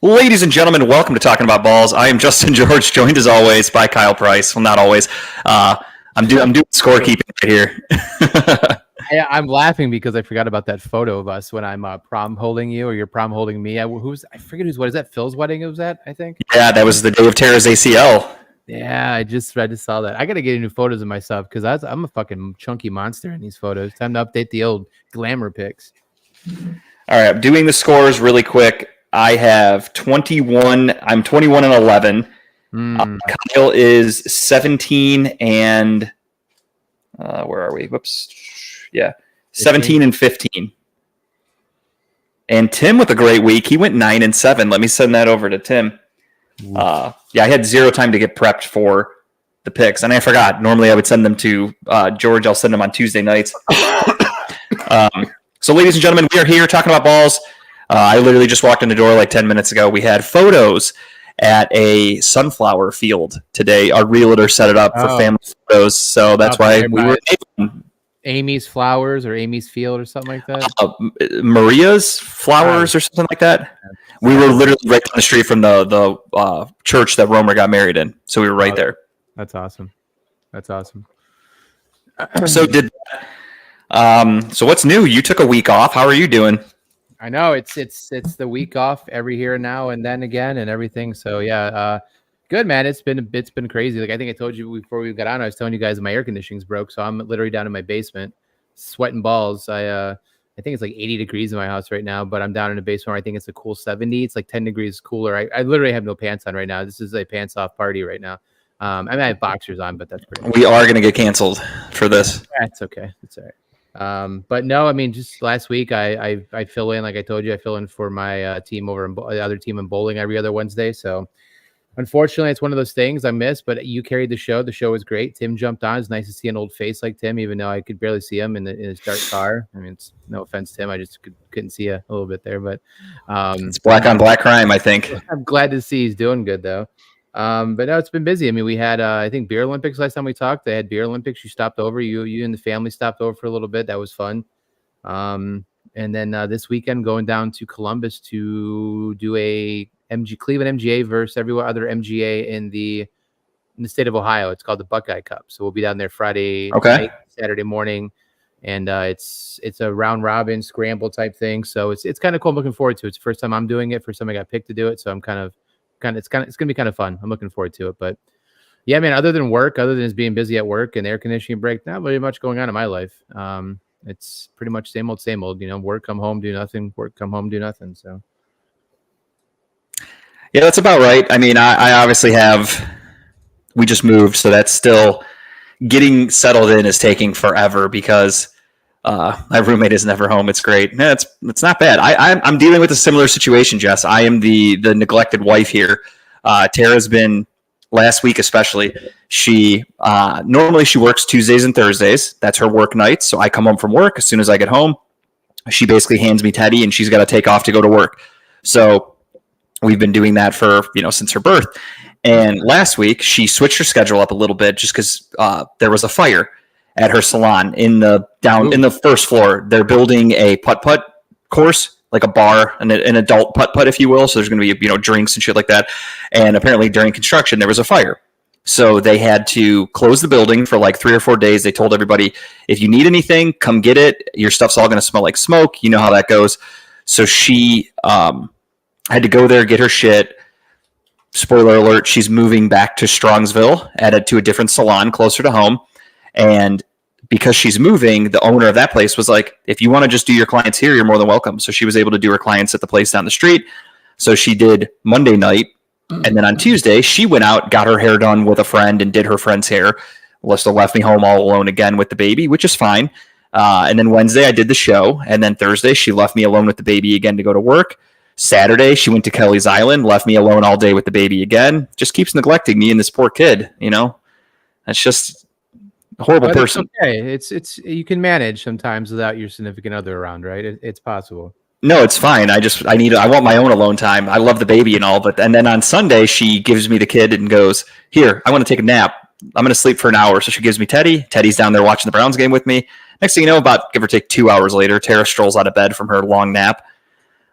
Ladies and gentlemen, welcome to Talking About Balls. I am Justin George, joined as always by Kyle Price. Well, not always. I'm doing scorekeeping right here. I'm laughing because I forgot about that photo of us when I'm prom holding you or you're prom holding me. I forget who's what is that? Phil's wedding it was at, I think. Yeah, that was the day of Tara's ACL. Yeah, I just saw that. I got to get new photos of myself because I'm a fucking chunky monster in these photos. Time to update the old glamour pics. All right, I'm doing the scores really quick. I have 21. I'm 21 and 11. Kyle is 17 and where are we? Whoops. Yeah, 17 and 15. And Tim with a great week. He went 9 and 7. Let me send that over to Tim. Yeah, I had zero time to get prepped for the picks, and I forgot. Normally, I would send them to George. I'll send them on Tuesday nights. So, ladies and gentlemen, we are here talking about balls. I literally just walked in the door like 10 minutes ago. We had photos at a sunflower field today. Our realtor set it up for family photos, so that's why we were Amy's Flowers or Amy's Field or something like that. Maria's Flowers or something like that. We were literally right down the street from the church that Romer got married in, so we were right there. That's awesome. So so what's new? You took a week off. How are you doing? I know it's the week off every here and now and then again and everything. So yeah, good man. It's been crazy. Like I think I told you before we got on, I was telling you guys my air conditioning's broke, so I'm literally down in my basement, sweating balls. I think it's like 80 degrees in my house right now, but I'm down in the basement where I think it's a cool 70. It's like 10 degrees cooler. I literally have no pants on right now. This is a pants off party right now. I mean I have boxers on, but that's pretty much we are gonna get canceled for this. That's okay. It's all right. But no, I mean, just last week I fill in, like I told you, I fill in for my team over in the other team in bowling every other Wednesday. So unfortunately, it's one of those things I miss, but you carried the show. The show was great. Tim jumped on. It's nice to see an old face like Tim, even though I could barely see him in his dark car. I mean, it's no offense, Tim. I just couldn't see you a little bit there, but it's black on black crime, I think. I'm glad to see he's doing good though. But no, it's been busy. I mean, we had, I think Beer Olympics last time we talked, they had Beer Olympics. You stopped over, you and the family stopped over for a little bit. That was fun. And then, this weekend going down to Columbus to do a Cleveland MGA versus every other MGA in the state of Ohio. It's called the Buckeye Cup. So we'll be down there Friday night, Saturday morning. And, it's a round robin scramble type thing. So it's kind of cool. I'm looking forward to it. It's the first time I'm doing it. First time I got picked to do it. So I'm it's gonna be kind of fun. I'm looking forward to it. But yeah, man, other than just being busy at work and air conditioning break, not very much going on in my life. It's pretty much same old, work, come home, do nothing, work, come home, do nothing. So yeah, that's about right. I mean, I obviously we just moved, so that's still getting settled in is taking forever because my roommate is never home. It's great. No, it's not bad. I'm dealing with a similar situation, Jess. I am the neglected wife here. Tara's been last week, especially. She normally she works Tuesdays and Thursdays. That's her work nights. So I come home from work. As soon as I get home, she basically hands me Teddy, and she's got to take off to go to work. So we've been doing that for since her birth. And last week she switched her schedule up a little bit just because there was a fire at her salon in the first floor. They're building a putt-putt course, like a bar, an adult putt-putt, if you will. So there's going to be, drinks and shit like that. And apparently during construction, there was a fire. So they had to close the building for like 3 or 4 days. They told everybody, if you need anything, come get it. Your stuff's all going to smell like smoke. You know how that goes. So she had to go there, get her shit. Spoiler alert, she's moving back to Strongsville, to a different salon closer to home. And because she's moving, the owner of that place was like, if you want to just do your clients here, you're more than welcome. So she was able to do her clients at the place down the street. So she did Monday night. And then on Tuesday, she went out, got her hair done with a friend and did her friend's hair. Alyssa left me home all alone again with the baby, which is fine. And then Wednesday, I did the show. And then Thursday, she left me alone with the baby again to go to work. Saturday, she went to Kelly's Island, left me alone all day with the baby again. Just keeps neglecting me and this poor kid, That's just a horrible person. Okay, it's you can manage sometimes without your significant other around, right? It's possible. No, it's fine. I want my own alone time. I love the baby and all, and then on Sunday she gives me the kid and goes, "Here, I want to take a nap. I'm going to sleep for an hour." So she gives me Teddy. Teddy's down there watching the Browns game with me. Next thing you know, about give or take 2 hours later, Tara strolls out of bed from her long nap.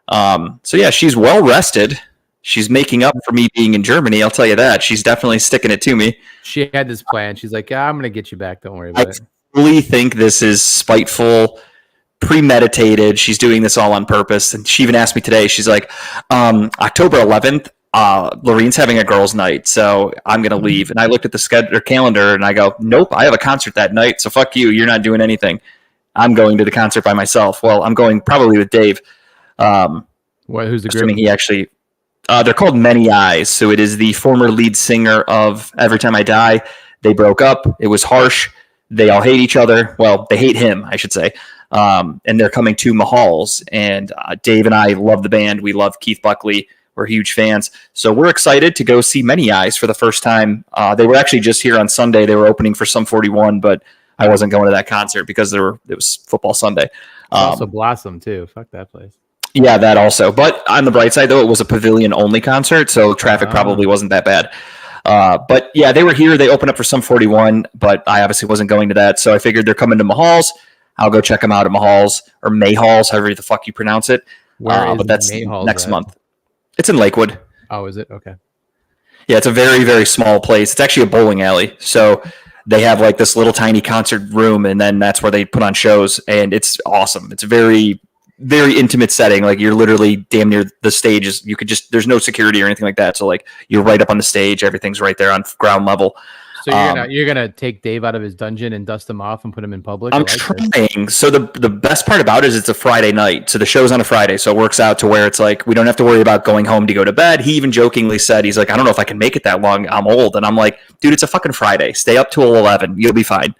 So yeah, she's well rested. She's making up for me being in Germany. I'll tell you that. She's definitely sticking it to me. She had this plan. She's like, I'm going to get you back. Don't worry about it. I really think this is spiteful, premeditated. She's doing this all on purpose. And she even asked me today, she's like, October 11th, Loreen's having a girls' night, so I'm going to leave. And I looked at the schedule calendar and I go, nope, I have a concert that night. So fuck you. You're not doing anything. I'm going to the concert by myself. Well, I'm going probably with Dave. Who's the assuming group? he actually, they're called Many Eyes. So it is the former lead singer of Every Time I Die. They broke up. It was harsh. They all hate each other. Well, they hate him, I should say. And they're coming to Mahal's. And Dave and I love the band. We love Keith Buckley. We're huge fans. So we're excited to go see Many Eyes for the first time. They were actually just here on Sunday. They were opening for Sum 41, but I wasn't going to that concert because it was football Sunday. Also Blossom, too. Fuck that place. Yeah, that also. But on the bright side, though, it was a pavilion-only concert, so traffic probably wasn't that bad. But yeah, they were here. They opened up for Sum 41, but I obviously wasn't going to that. So I figured they're coming to Mahal's. I'll go check them out at Mahal's or Mayhalls, however the fuck you pronounce it. But that's Mayhalls next at? month. It's in Lakewood. Oh, is it? Okay. Yeah, it's a very, very small place. It's actually a bowling alley. So they have like this little tiny concert room, and then that's where they put on shows, and it's awesome. It's a very, very intimate setting. Like you're literally damn near the stage. You could just, there's no security or anything like that. So like you're right up on the stage. Everything's right there on ground level. So you're gonna take Dave out of his dungeon and dust him off and put him in public? I'm trying. So the best part about it is it's a Friday night. So the show's on a Friday. So it works out to where it's like we don't have to worry about going home to go to bed. He even jokingly said, he's like, I don't know if I can make it that long. I'm old. And I'm like, dude, it's a fucking Friday. Stay up till 11. You'll be fine.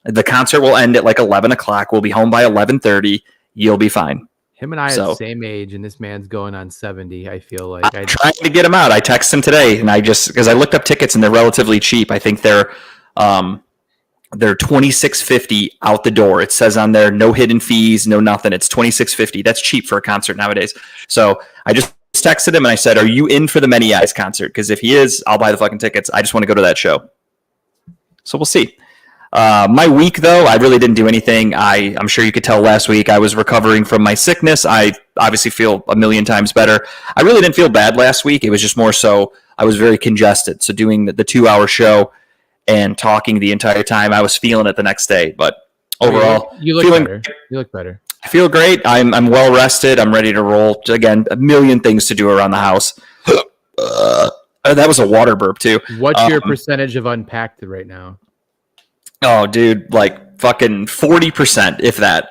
The concert will end at like 11 o'clock. We'll be home by 11:30. You'll be fine. Him and I are the same age, and this man's going on 70, I feel like. I'm trying to get him out. I texted him today, and because I looked up tickets, and they're relatively cheap. I think they're $26.50 out the door. It says on there, no hidden fees, no nothing. It's $26.50. That's cheap for a concert nowadays. So I just texted him, and I said, are you in for the Many Eyes concert? Because if he is, I'll buy the fucking tickets. I just want to go to that show. So we'll see. My week, though, I really didn't do anything. I'm sure you could tell last week I was recovering from my sickness. I obviously feel a million times better. I really didn't feel bad last week. It was just more so I was very congested. So doing the 2-hour show and talking the entire time, I was feeling it the next day. But overall, you look better. You look better. I feel great. I'm well rested. I'm ready to roll. Again, a million things to do around the house. That was a water burp, too. What's your percentage of unpacked right now? Oh, dude, like fucking 40%, if that.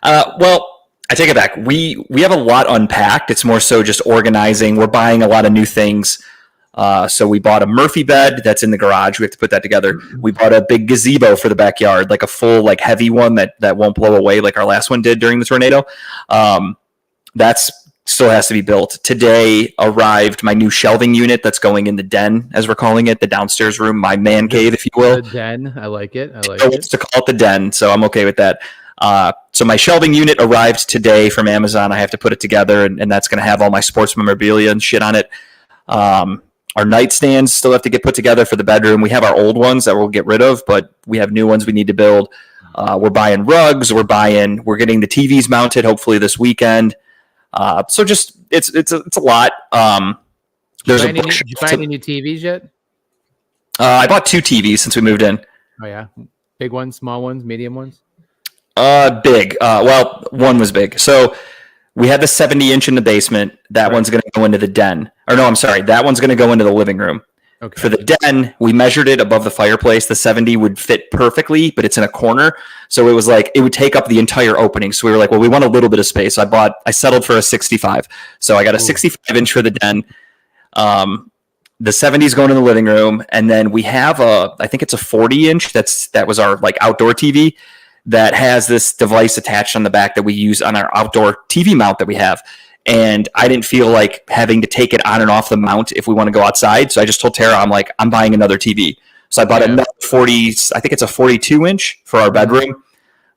Well, I take it back. We have a lot unpacked. It's more so just organizing. We're buying a lot of new things. So we bought a Murphy bed that's in the garage. We have to put that together. We bought a big gazebo for the backyard, like a full, like heavy one that won't blow away like our last one did during the tornado. That's still has to be built. Today arrived my new shelving unit that's going in the den, as we're calling it, the downstairs room, my man cave, if you will. The den, I like it. To call it the den, so I'm okay with that. So my shelving unit arrived today from Amazon. I have to put it together, and that's going to have all my sports memorabilia and shit on it. Our nightstands still have to get put together for the bedroom. We have our old ones that we'll get rid of, but we have new ones we need to build. We're buying rugs. We're getting the TVs mounted hopefully this weekend. So just it's a lot. Did you buy any new TVs yet? I bought 2 TVs since we moved in. Oh yeah, big ones, small ones, medium ones. Big. Well, one was big. So we had the 70-inch in the basement. That one's going to go into the den. Or no, I'm sorry. That one's going to go into the living room. Okay. For the den, we measured it above the fireplace. The 70 would fit perfectly, but it's in a corner. So it was like, it would take up the entire opening. So we were like, well, we want a little bit of space. So I settled for a 65. So I got a 65-inch for the den. The 70 is going in the living room. And then we have I think it's a 40-inch. That was our like outdoor TV that has this device attached on the back that we use on our outdoor TV mount that we have. And I didn't feel like having to take it on and off the mount if we want to go outside. So I just told Tara, I'm like, I'm buying another TV. So I bought another 40, I think it's a 42-inch for our bedroom.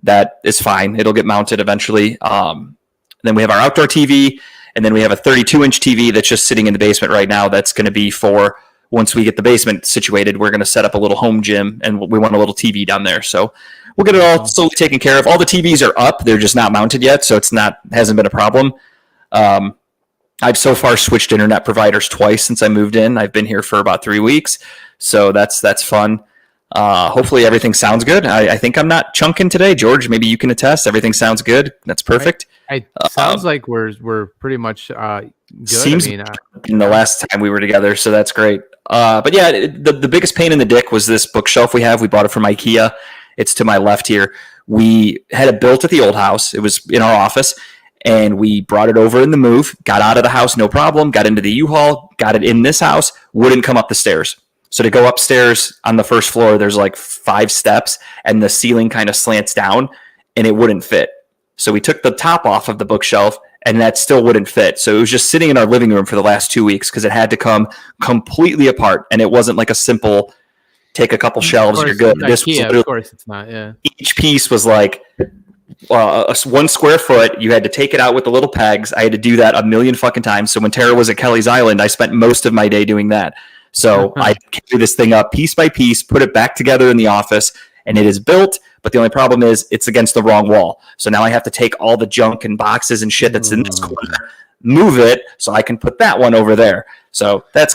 That is fine. It'll get mounted eventually. Then we have our outdoor TV, and then we have a 32-inch TV that's just sitting in the basement right now. That's going to be for once we get the basement situated, we're going to set up a little home gym, and we want a little TV down there. So we'll get it all slowly taken care of. All the TVs are up. They're just not mounted yet, so hasn't been a problem. I've so far switched internet providers twice since I moved in. I've been here for about 3 weeks, so that's fun. Hopefully everything sounds good. I think I'm not chunking today, George. Maybe you can attest. Everything sounds good. That's perfect. Sounds like we're pretty much good. Seems in the last time we were together, so that's great. But yeah, the biggest pain in the dick was this bookshelf we have. We bought it from IKEA. It's to my left here. We had it built at the old house. It was in our office, and we brought it over in the move. Got out of the house, no problem. Got into the U-Haul. Got it in this house. Wouldn't come up the stairs. So to go upstairs on the first floor, there's like 5 steps, and the ceiling kind of slants down, and it wouldn't fit. So we took the top off of the bookshelf, and that still wouldn't fit. So it was just sitting in our living room for the last 2 weeks because it had to come completely apart, and it wasn't like a simple take a couple shelves, you're good. This IKEA, was of course it's not. Yeah. Each piece was like 1 square foot. You had to take it out with the little pegs. I had to do that a million fucking times. So when Tara was at Kelly's Island, I spent most of my day doing that. So I carry this thing up piece by piece, put it back together in the office, and it is built. But the only problem is it's against the wrong wall. So now I have to take all the junk and boxes and shit that's in this corner, move it so I can put that one over there. So that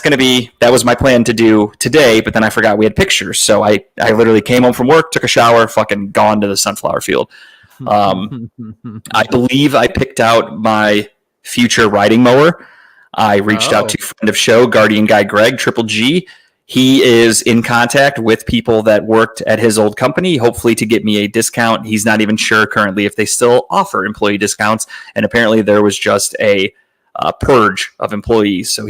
was my plan to do today, but then I forgot we had pictures. So I literally came home from work, took a shower, fucking gone to the sunflower field. I believe I picked out my future riding mower. I reached out to friend of show, Guardian Guy Greg, Triple G. He is in contact with people that worked at his old company, hopefully to get me a discount. He's not even sure currently if they still offer employee discounts. And apparently there was just a purge of employees. So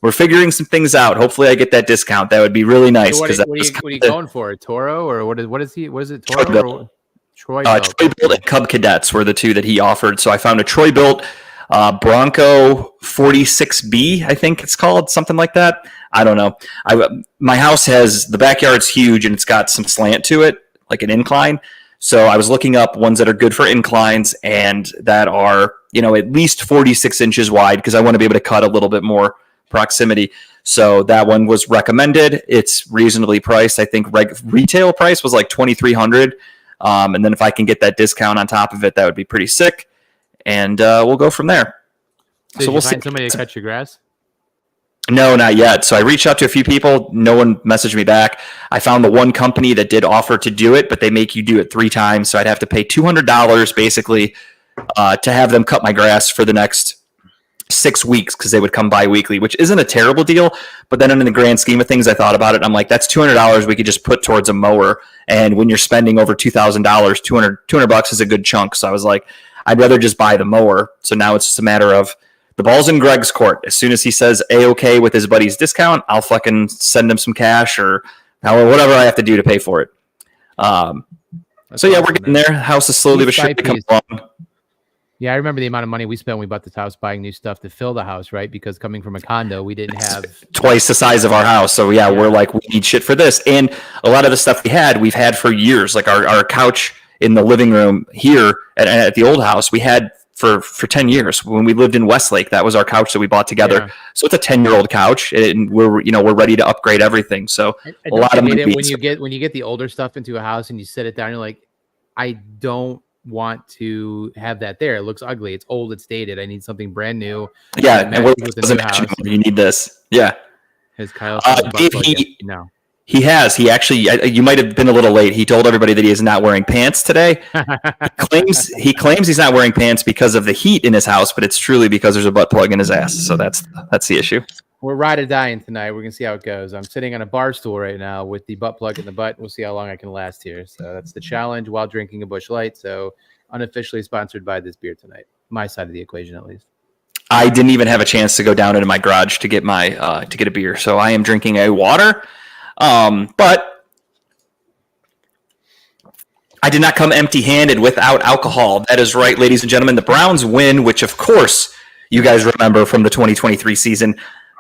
we're figuring some things out. Hopefully I get that discount. That would be really nice. So what are you going for? A Toro or what is it? Toro? Troy-Bilt and Cub Cadets were the two that he offered. So I found a Troy-Bilt Bronco 46B, I think it's called, something like that. I don't know. My house the backyard's huge and it's got some slant to it, like an incline. So I was looking up ones that are good for inclines and that are, at least 46 inches wide because I want to be able to cut a little bit more proximity. So that one was recommended. It's reasonably priced. I think retail price was like $2,300. And then if I can get that discount on top of it, that would be pretty sick. And we'll go from there. So we'll find somebody to cut your grass? No, not yet. So I reached out to a few people. No one messaged me back. I found the one company that did offer to do it, but they make you do it 3 times. So I'd have to pay $200 basically to have them cut my grass for the next 6 weeks because they would come bi-weekly, which isn't a terrible deal. But then in the grand scheme of things, I thought about it. I'm like, that's $200 we could just put towards a mower. And when you're spending over $2,000, $200 is a good chunk. So I was like, I'd rather just buy the mower. So now it's just a matter of the ball's in Greg's court. As soon as he says A-okay with his buddy's discount, I'll fucking send him some cash or whatever I have to do to pay for it. So yeah, we're getting there. House is slowly but surely coming along. Yeah, I remember the amount of money we spent when we bought this house buying new stuff to fill the house, right? Because coming from a condo, we didn't have twice the size of our house. So yeah, we're like, we need shit for this. And a lot of the stuff we've had for years, like our couch in the living room here at the old house, we had for 10 years. When we lived in Westlake, that was our couch that we bought together. Yeah. So it's a 10-year-old couch and we're ready to upgrade everything. So a lot of money. When you get the older stuff into a house and you sit it down, you're like, I don't want to have that there. It looks ugly. It's old. It's dated. I need something brand new. Yeah, and with the new house. You need this. Yeah. Has Kyle? He has. He actually. You might have been a little late. He told everybody that he is not wearing pants today. He claims he's not wearing pants because of the heat in his house, but it's truly because there's a butt plug in his ass. So that's the issue. We're ride or dying tonight. We're gonna see how it goes. I'm sitting on a bar stool right now with the butt plug in the butt. We'll see how long I can last here. So that's the challenge while drinking a Busch Light. So unofficially sponsored by this beer tonight. My side of the equation, at least. I didn't even have a chance to go down into my garage to get to get a beer. So I am drinking a water. But I did not come empty-handed without alcohol. That is right, ladies and gentlemen. The Browns win, which of course you guys remember from the 2023 season.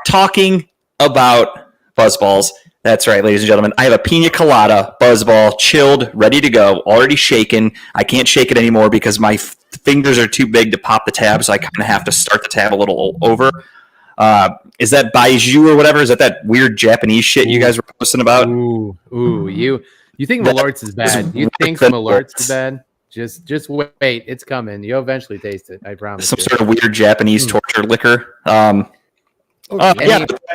Talking about Buzzballs. That's right, ladies and gentlemen. I have a pina colada, Buzzball, chilled, ready to go, already shaken. I can't shake it anymore because my fingers are too big to pop the tab, so I kind of have to start the tab a little over. Is that Baiju or whatever? Is that weird Japanese shit you guys were posting about? You think Malort's is bad? You think Malort's is bad? Just wait. It's coming. You'll eventually taste it. I promise. Some sort of weird Japanese torture liquor. Yeah.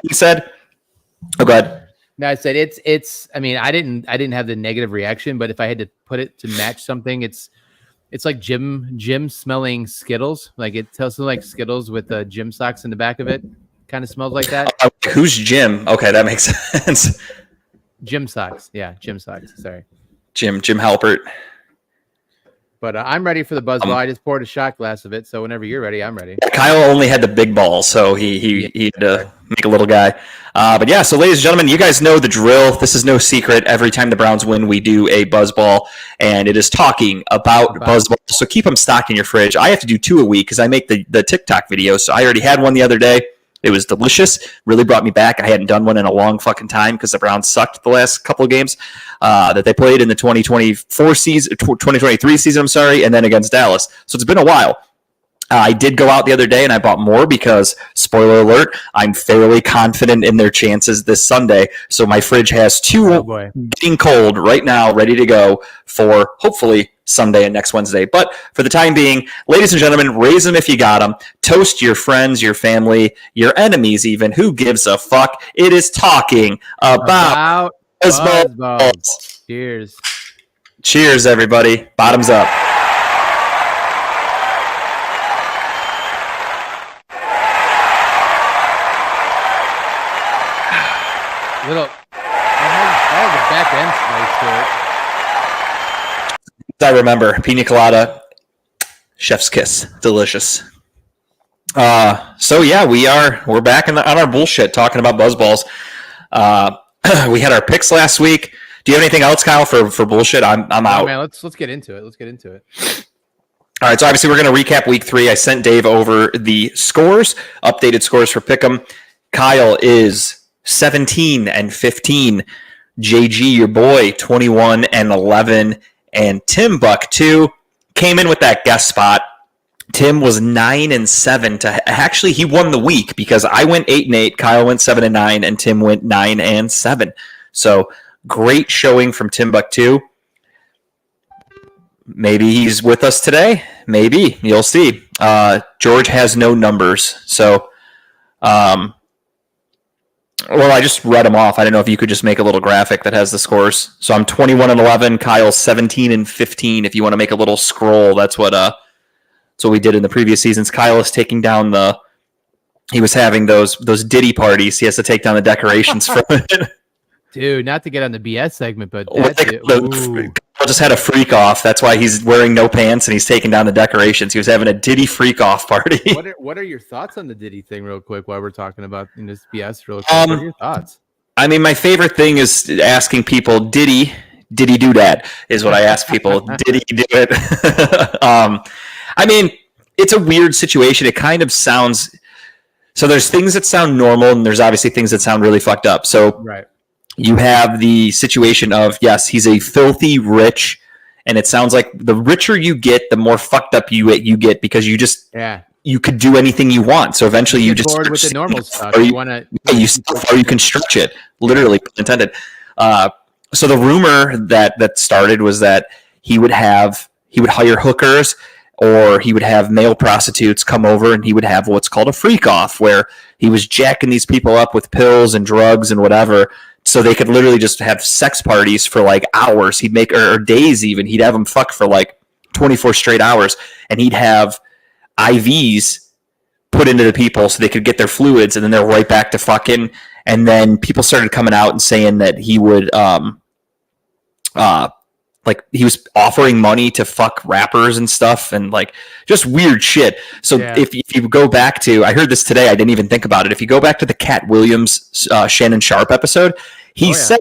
He said. Oh, go ahead. No, I said it's. I mean, I didn't have the negative reaction, but if I had to put it to match something, it's like gym smelling Skittles. Like it tells like Skittles with gym socks in the back of it. Kind of smells like that. Who's Jim? Okay, that makes sense. Gym socks. Yeah, gym socks. Sorry. Jim Halpert. But I'm ready for the Buzzball. I just poured a shot glass of it, so whenever you're ready, I'm ready. Kyle only had the big ball, so he had to make a little guy. But yeah, so ladies and gentlemen, you guys know the drill. This is no secret. Every time the Browns win, we do a Buzzball, and it is talking about Buzzball. So keep them stocked in your fridge. I have to do 2 a week because I make the TikTok videos. So I already had one the other day. It was delicious. Really brought me back. I hadn't done one in a long fucking time because the Browns sucked the last couple of games that they played in the 2024 season, 2023 season, I'm sorry, and then against Dallas. So it's been a while. I did go out the other day and I bought more because, spoiler alert, I'm fairly confident in their chances this Sunday. So my fridge has 2 getting cold right now, ready to go for hopefully Sunday and next Wednesday. But for the time being, ladies and gentlemen, raise them if you got them. Toast your friends, your family, your enemies even. Who gives a fuck? It is talking about Buzzballs. Cheers. Cheers, everybody. Bottoms up. Little, that has a back end slice to it. I remember pina colada, chef's kiss, delicious. So yeah, we're back on our bullshit talking about Buzzballs. We had our picks last week. Do you have anything else, Kyle, for bullshit? I'm out. Man, let's get into it. All right, so obviously we're going to recap week 3. I sent Dave over the scores, updated scores for Pick'em. Kyle is 17-15. JG, your boy, 21-11. And Tim Buck 2 came in with that guest spot. Tim was 9-7 actually he won the week because I went 8-8, Kyle went 7-9, and Tim went 9-7. So great showing from Tim Buck 2. Maybe he's with us today. Maybe you'll see. George has no numbers, so well, I just read them off. I don't know if you could just make a little graphic that has the scores. So I'm 21-11. Kyle's 17-15. If you want to make a little scroll, that's what we did in the previous seasons. Kyle is taking down he was having those Diddy parties. He has to take down the decorations from it. Dude, not to get on the BS segment, but Kyle just had a freak off. That's why he's wearing no pants and he's taking down the decorations. He was having a Diddy freak off party. What are your thoughts on the Diddy thing, real quick, while we're talking about this BS? Real quick, what are your thoughts? I mean, my favorite thing is asking people, Did he do that? Is what I ask people. Did he do it? I mean, it's a weird situation. It kind of sounds. So there's things that sound normal, and there's obviously things that sound really fucked up. So right. You have the situation of, yes, he's a filthy rich, and it sounds like the richer you get, the more fucked up you get because you just you could do anything you want. So eventually you just bored with the normal stuff. You can stretch it, literally intended. So the rumor that started was that he would hire hookers, or he would have male prostitutes come over and he would have what's called a freak off, where he was jacking these people up with pills and drugs and whatever, so they could literally just have sex parties for like hours. He'd make, or days even. He'd have them fuck for like 24 straight hours, and he'd have IVs put into the people so they could get their fluids, and then they're right back to fucking. And then people started coming out and saying that he would, like he was offering money to fuck rappers and stuff, and like just weird shit. So if you go back to, I heard this today, I didn't even think about it. If you go back to the Cat Williams, Shannon Sharp episode, he said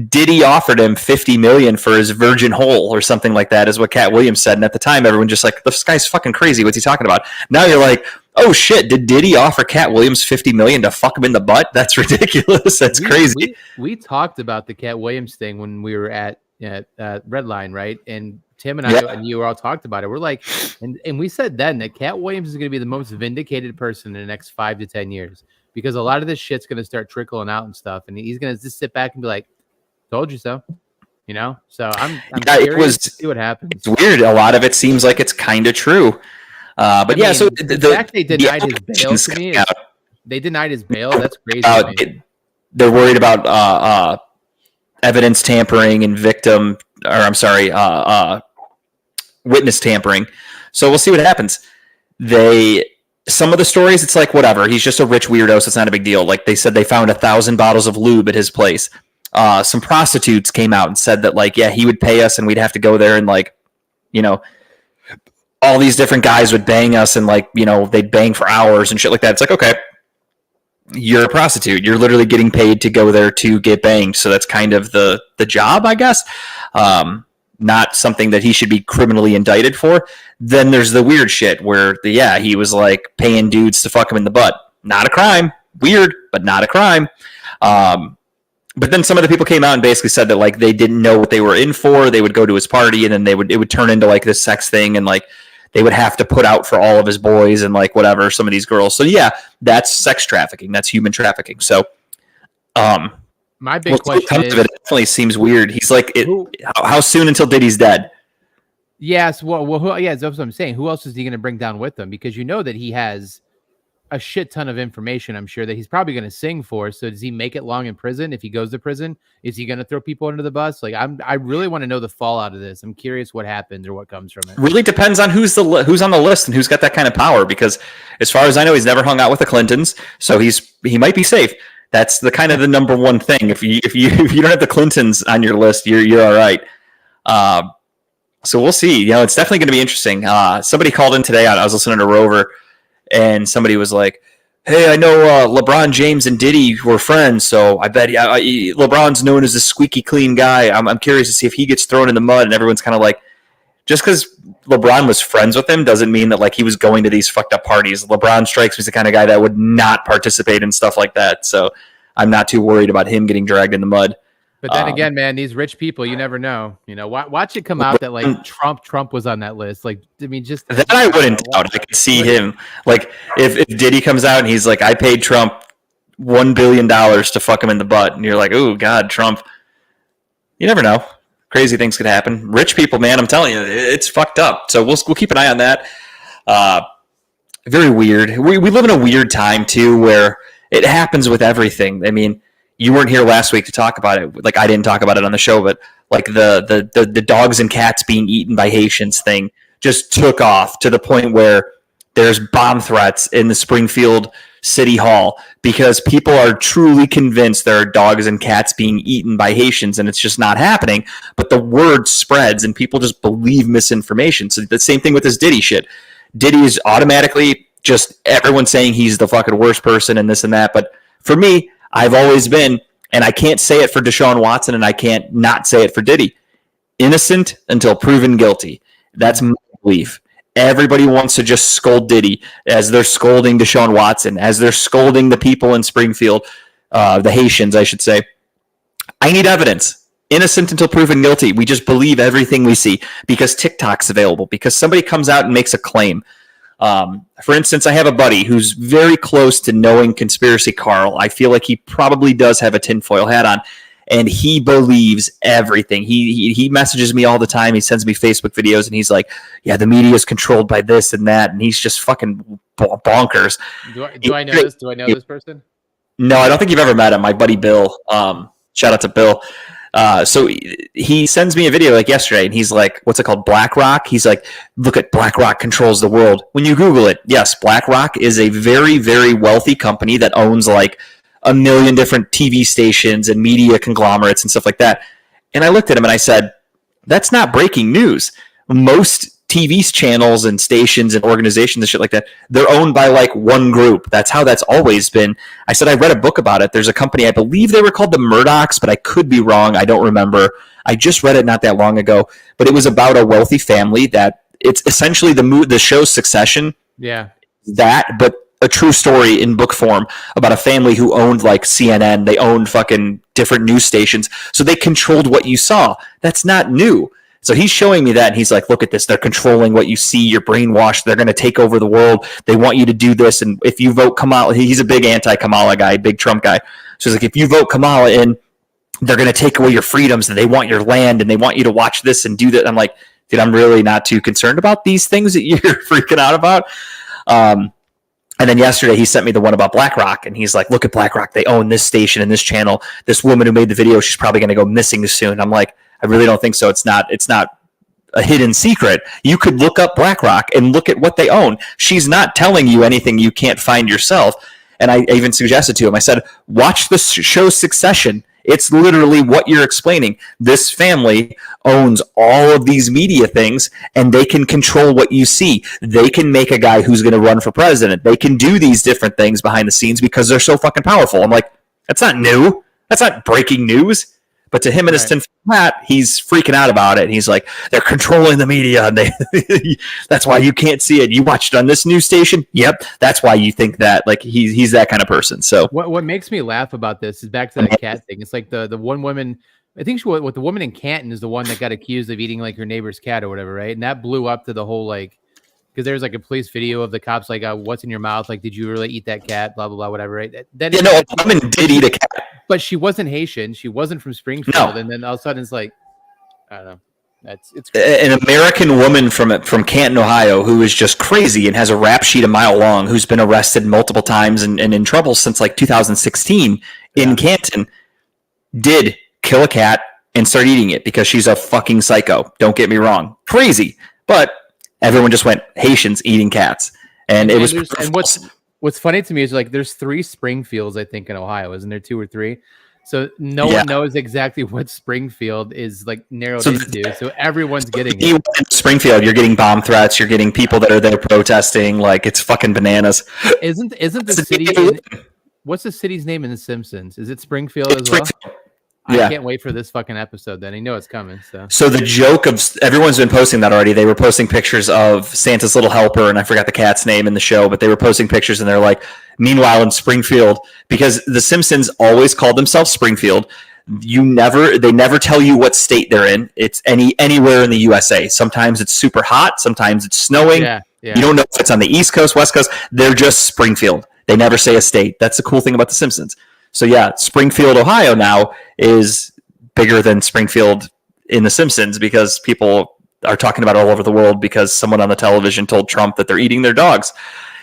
Diddy offered him $50 million for his virgin hole or something like that, is what Cat Williams said. And at the time, everyone just like, this guy's fucking crazy. What's he talking about? Now you're like, oh shit, did Diddy offer Cat Williams $50 million to fuck him in the butt? That's ridiculous. That's crazy. We talked about the Cat Williams thing when we were at Redline, right? And Tim and I and you all talked about it. We're like, and we said then that Cat Williams is going to be the most vindicated person in the next 5 to 10 years, because a lot of this shit's going to start trickling out and stuff, and he's going to just sit back and be like, "Told you so." You know, so I'm Yeah, it curious was to see what happens. it's weird. A lot of it seems like it's kind of true. But I yeah, so mean, the fact they denied his bail allegations to me coming is out they denied his bail. That's crazy to about me. they're worried about evidence tampering and witness tampering. So we'll see what happens. Some of the stories, it's like whatever. He's just a rich weirdo, so it's not a big deal. Like they said, they found 1,000 bottles of lube at his place. Some prostitutes came out and said that like, yeah, he would pay us and we'd have to go there and like, you know, all these different guys would bang us and like, you know, they'd bang for hours and shit like that. It's like, okay, you're a prostitute. You're literally getting paid to go there to get banged. So that's kind of the job, I guess. Not something that he should be criminally indicted for. Then there's the weird shit where he was like paying dudes to fuck him in the butt. Not a crime. Weird, but not a crime. But then some of the people came out and basically said that like they didn't know what they were in for. They would go to his party and then it would turn into like this sex thing and like they would have to put out for all of his boys and like whatever, some of these girls. So yeah, that's sex trafficking. That's human trafficking. So my big question is, it definitely seems weird. He's like, how soon until Diddy's dead? Yes, that's what I'm saying. Who else is he going to bring down with him? Because you know that he has a shit ton of information, I'm sure, that he's probably going to sing for. So does he make it long in prison? If he goes to prison, is he going to throw people under the bus? Like, I really want to know the fallout of this. I'm curious what happens or what comes from it. Really depends on who's on the list and who's got that kind of power. Because as far as I know, he's never hung out with the Clintons, so he might be safe. That's the kind of the number one thing. If you don't have the Clintons on your list, you're all right. So we'll see. You know, it's definitely going to be interesting. Somebody called in today. I was listening to Rover, and somebody was like, "Hey, I know LeBron James and Diddy were friends, so I bet LeBron's known as a squeaky clean guy. I'm curious to see if he gets thrown in the mud." And everyone's kind of like, just because LeBron was friends with him doesn't mean that like he was going to these fucked up parties. LeBron strikes me as the kind of guy that would not participate in stuff like that. So I'm not too worried about him getting dragged in the mud. But then again, man, these rich people, you never know. You know, watch it come out that like Trump was on that list. Like, I mean, just that I wouldn't doubt. I could see him like if Diddy comes out and he's like, I paid Trump $1 billion to fuck him in the butt, and you're like, oh God, Trump. You never know. Crazy things could happen. Rich people, man, I'm telling you, it's fucked up. So we'll keep an eye on that. Very weird. We live in a weird time too, where it happens with everything. I mean, you weren't here last week to talk about it. Like I didn't talk about it on the show, but like the dogs and cats being eaten by Haitians thing just took off to the point where there's bomb threats in the Springfield City Hall because people are truly convinced there are dogs and cats being eaten by Haitians, and it's just not happening. But the word spreads, and people just believe misinformation. So the same thing with this Diddy shit. Diddy is automatically just everyone saying he's the fucking worst person and this and that. But for me, I've always been, and I can't say it for Deshaun Watson, and I can't not say it for Diddy, innocent until proven guilty. That's my belief. Everybody wants to just scold Diddy as they're scolding Deshaun Watson, as they're scolding the people in Springfield, the Haitians, I should say. I need evidence. Innocent until proven guilty. We just believe everything we see because TikTok's available, because somebody comes out and makes a claim. For instance, I have a buddy who's very close to knowing Conspiracy Carl. I feel like he probably does have a tinfoil hat on. And he believes everything. He messages me all the time. He sends me Facebook videos, and he's like, "Yeah, the media is controlled by this and that," and he's just fucking bonkers. Do I know this? Do I know this person? No, I don't think you've ever met him. My buddy Bill. Shout out to Bill. So he sends me a video like yesterday, and he's like, "What's it called? BlackRock." He's like, "Look at BlackRock controls the world." When you Google it, yes, BlackRock is a very, very wealthy company that owns like a million different TV stations and media conglomerates and stuff like that. And I looked at him and I said, that's not breaking news. Most TV channels and stations and organizations and shit like that, they're owned by like one group. That's how that's always been. I said, I read a book about it. There's a company, I believe they were called the Murdochs, but I could be wrong. I don't remember. I just read it not that long ago, but it was about a wealthy family that it's essentially the show Succession. Yeah. But a true story in book form about a family who owned like CNN. They owned fucking different news stations. So they controlled what you saw. That's not new. So he's showing me that, and he's like, look at this. They're controlling what you see. You're brainwashed. They're going to take over the world. They want you to do this. And if you vote Kamala, he's a big anti-Kamala guy, big Trump guy. So he's like, if you vote Kamala in, they're going to take away your freedoms and they want your land and they want you to watch this and do that. I'm like, dude, I'm really not too concerned about these things that you're freaking out about. And then yesterday he sent me the one about BlackRock, and he's like, look at BlackRock. They own this station and this channel. This woman who made the video, she's probably going to go missing soon. I'm like, I really don't think so. It's not a hidden secret. You could look up BlackRock and look at what they own. She's not telling you anything you can't find yourself. And I even suggested to him, I said, watch the show Succession. It's literally what you're explaining. This family owns all of these media things, and they can control what you see. They can make a guy who's going to run for president. They can do these different things behind the scenes because they're so fucking powerful. I'm like, that's not new. That's not breaking news. But to him and his tin hat, he's freaking out about it. And he's like, they're controlling the media, and that's why you can't see it. You watched it on this news station? Yep, that's why you think that. Like, he's that kind of person. So what makes me laugh about this is back to that cat thing. It's like the one woman, I think what the woman in Canton is the one that got accused of eating like her neighbor's cat or whatever, right? And that blew up to the whole like, because there's like a police video of the cops like, what's in your mouth? Like, did you really eat that cat? Blah blah blah, whatever, right? A woman did eat a cat. But she wasn't Haitian. She wasn't from Springfield. No. And then all of a sudden it's like, I don't know. It's crazy. An American woman from Canton, Ohio, who is just crazy and has a rap sheet a mile long, who's been arrested multiple times and in trouble since like 2016 in Canton, did kill a cat and start eating it because she's a fucking psycho. Don't get me wrong. Crazy. But everyone just went, Haitians eating cats. And it was... And what's funny to me is like there's 3 Springfields, I think, in Ohio. Isn't there 2 or 3? So no one knows exactly what Springfield is like narrowed into. So everyone's getting it. In Springfield, you're getting bomb threats. You're getting people that are there protesting. Like, it's fucking bananas. Isn't the city? What's the city's name in The Simpsons? Is it Springfield as well? I can't wait for this fucking episode. Then I know it's coming. So the joke of everyone's been posting that already. They were posting pictures of Santa's little helper, and I forgot the cat's name in the show, but they were posting pictures, and they're like, meanwhile in Springfield, because the Simpsons always called themselves Springfield. They never tell you what state they're in. It's anywhere in the USA. Sometimes it's super hot. Sometimes it's snowing. Yeah. You don't know if it's on the East Coast, West Coast. They're just Springfield. They never say a state. That's the cool thing about the Simpsons. So yeah, Springfield, Ohio now is bigger than Springfield in The Simpsons because people are talking about it all over the world because someone on the television told Trump that they're eating their dogs.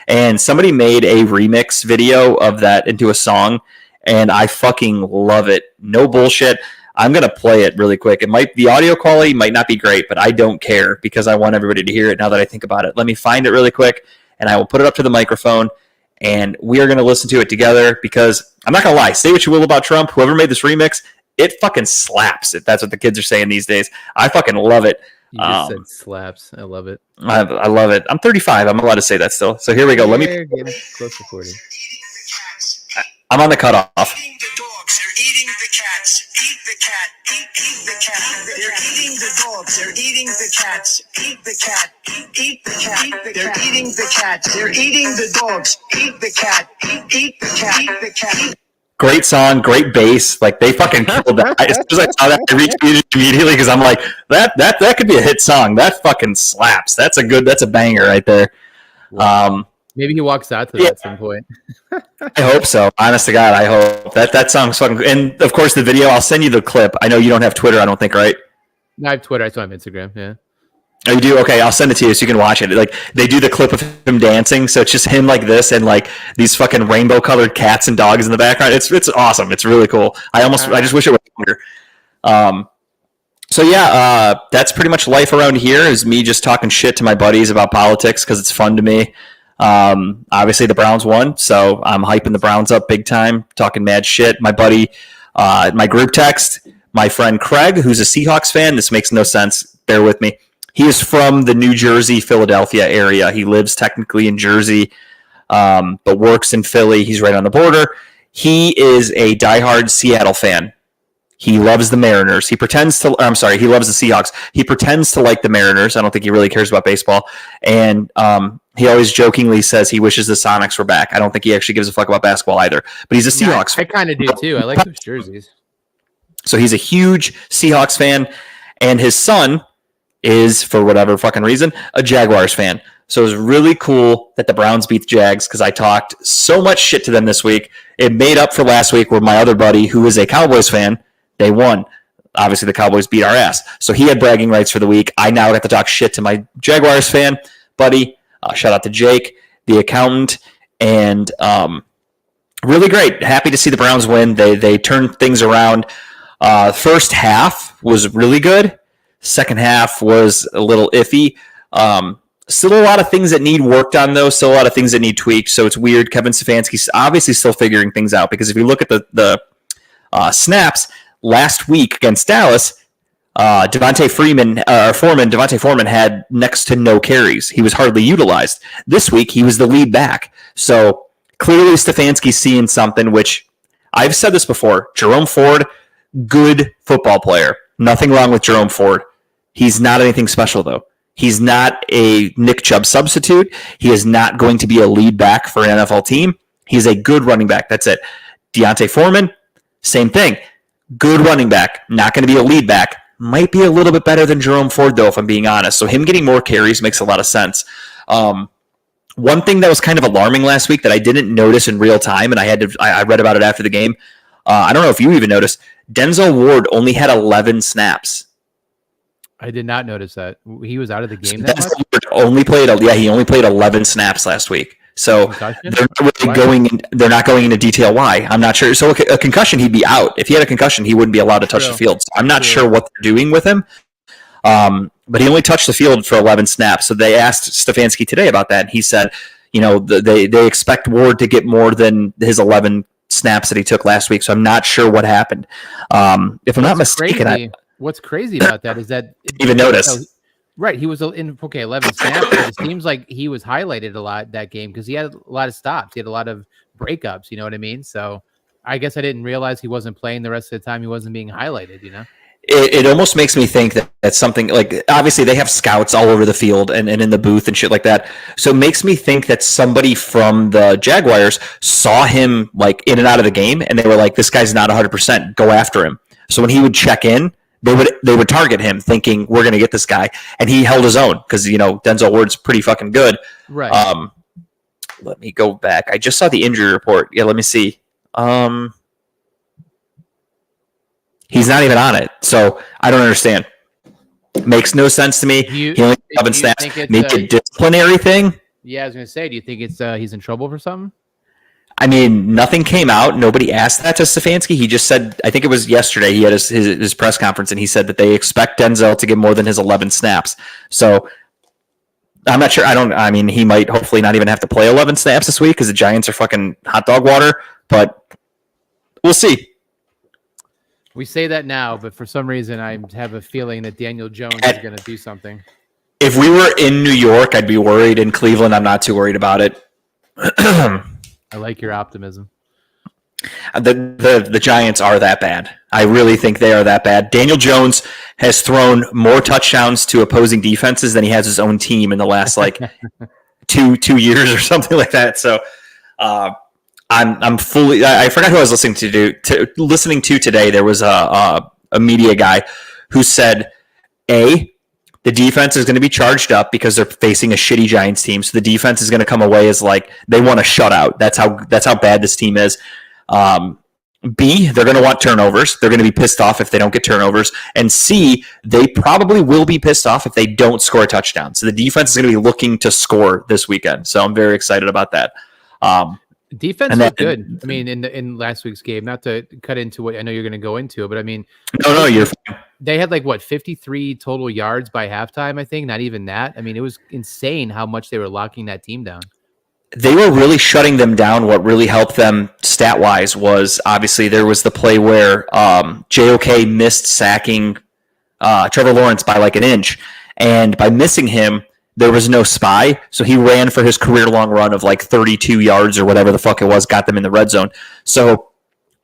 And somebody made a remix video of that into a song, and I fucking love it. No bullshit. I'm going to play it really quick. The audio quality might not be great, but I don't care because I want everybody to hear it now that I think about it. Let me find it really quick, and I will put it up to the microphone. And we are going to listen to it together because I'm not going to lie. Say what you will about Trump. Whoever made this remix, it fucking slaps. If that's what the kids are saying these days. I fucking love it. You just said slaps. I love it. I love it. I'm 35. I'm allowed to say that still. So here we go. Let me. Get close to 40. I'm on the cutoff. Eating the dogs, they're eating the cats. Eat the cat, eat the cat. They're eating the dogs, they're eating the cats. Eat the cat, eat the cat. They're eating the cats, they're eating the dogs. Eat the cat, eat the cat, eat the cat. Great song, great bass. Like, they fucking killed that. As soon as I saw that, I retweeted it immediately because I'm like, that could be a hit song. That fucking slaps. That's a banger right there. Wow. Maybe he walks out to that at some point. I hope so. Honest to God, I hope that song's fucking. And of course, the video. I'll send you the clip. I know you don't have Twitter. I don't think, right? No, I have Twitter. I still have Instagram. Yeah. Oh, you do? Okay, I'll send it to you so you can watch it. Like, they do the clip of him dancing, so it's just him like this and like these fucking rainbow colored cats and dogs in the background. It's awesome. It's really cool. I just wish it was longer. So yeah, that's pretty much life around here. Is me just talking shit to my buddies about politics because it's fun to me. Obviously the Browns won, so I'm hyping the Browns up big time, talking mad shit. My buddy, my group text, my friend Craig, who's a Seahawks fan. This makes no sense. Bear with me. He is from the New Jersey, Philadelphia area. He lives technically in Jersey, but works in Philly. He's right on the border. He is a diehard Seattle fan. He loves the Mariners. He loves the Seahawks. He pretends to like the Mariners. I don't think he really cares about baseball. And he always jokingly says he wishes the Sonics were back. I don't think he actually gives a fuck about basketball either. But he's a Seahawks fan. I kind of do too. I like those jerseys. So he's a huge Seahawks fan. And his son is, for whatever fucking reason, a Jaguars fan. So it was really cool that the Browns beat the Jags because I talked so much shit to them this week. It made up for last week where my other buddy, who is a Cowboys fan, They won. Obviously, the Cowboys beat our ass. So he had bragging rights for the week. I now got to talk shit to my Jaguars fan buddy. Shout out to Jake, the accountant. And really great. Happy to see the Browns win. They turned things around. First half was really good. Second half was a little iffy. Still a lot of things that need worked on, though. Still a lot of things that need tweaked. So it's weird. Kevin Stefanski's obviously still figuring things out, because if you look at the snaps last week against Dallas, Devontae Foreman had next to no carries. He was hardly utilized. This week, he was the lead back. So clearly Stefanski's seeing something, which I've said this before. Jerome Ford, good football player. Nothing wrong with Jerome Ford. He's not anything special, though. He's not a Nick Chubb substitute. He is not going to be a lead back for an NFL team. He's a good running back. That's it. Deontay Foreman, same thing. Good running back. Not going to be a lead back. Might be a little bit better than Jerome Ford, though, if I'm being honest. So him getting more carries makes a lot of sense. One thing that was kind of alarming last week that I didn't notice in real time, and I read about it after the game. I don't know if you even noticed. Denzel Ward only had 11 snaps. I did not notice that. He was out of the game So that much? he only played 11 snaps last week. So Concussion? they're not going into detail why. I'm not sure. So a concussion, he'd be out. If he had a concussion, he wouldn't be allowed to touch the field. So I'm not sure what they're doing with him. But he only touched the field for 11 snaps. So they asked Stefanski today about that, and he said, they expect Ward to get more than his 11 snaps that he took last week. So I'm not sure what happened. If I'm not mistaken, what's crazy about that is that even notice. Right, he was in 11 snaps. But it seems like he was highlighted a lot that game because he had a lot of stops. He had a lot of breakups. You know what I mean? So I guess I didn't realize he wasn't playing the rest of the time. He wasn't being highlighted. It almost makes me think that that's something like, obviously they have scouts all over the field and in the booth and shit like that. So it makes me think that somebody from the Jaguars saw him like in and out of the game, and they were like, this guy's not 100%. Go after him. So when he would check in, they would target him, thinking we're going to get this guy, and he held his own because Denzel Ward's pretty fucking good. Right. Let me go back. I just saw the injury report. Yeah, let me see. He's not even on it, so I don't understand. Makes no sense to me. He only 11 snaps. Maybe a disciplinary thing. Yeah, I was going to say, do you think it's he's in trouble for something? I mean, nothing came out. Nobody asked that to Stefanski. He just said, I think it was yesterday, he had his press conference, and he said that they expect Denzel to get more than his 11 snaps. So I'm not sure. He might hopefully not even have to play 11 snaps this week because the Giants are fucking hot dog water, but we'll see. We say that now, but for some reason I have a feeling that Daniel Jones is going to do something. If we were in New York, I'd be worried. In Cleveland, I'm not too worried about it. I like your optimism. The Giants are that bad. I really think they are that bad. Daniel Jones has thrown more touchdowns to opposing defenses than he has his own team in the last two years or something like that. So I'm fully. I forgot who I was listening to today. There was a media guy who said, the defense is going to be charged up because they're facing a shitty Giants team. So the defense is going to come away as like they want a shutout. That's how bad this team is. B, they're going to want turnovers. They're going to be pissed off if they don't get turnovers. And C, they probably will be pissed off if they don't score a touchdown. So the defense is going to be looking to score this weekend. So I'm very excited about that. Defense was good. I mean, in last week's game, not to cut into what I know you're going to go into, but I mean, no, you're fine. They had 53 total yards by halftime, I think. Not even that. I mean, it was insane how much they were locking that team down. They were really shutting them down. What really helped them stat-wise was obviously there was the play where JOK missed sacking Trevor Lawrence by like an inch. And by missing him, there was no spy. So he ran for his career-long run of 32 yards or whatever the fuck it was, got them in the red zone. So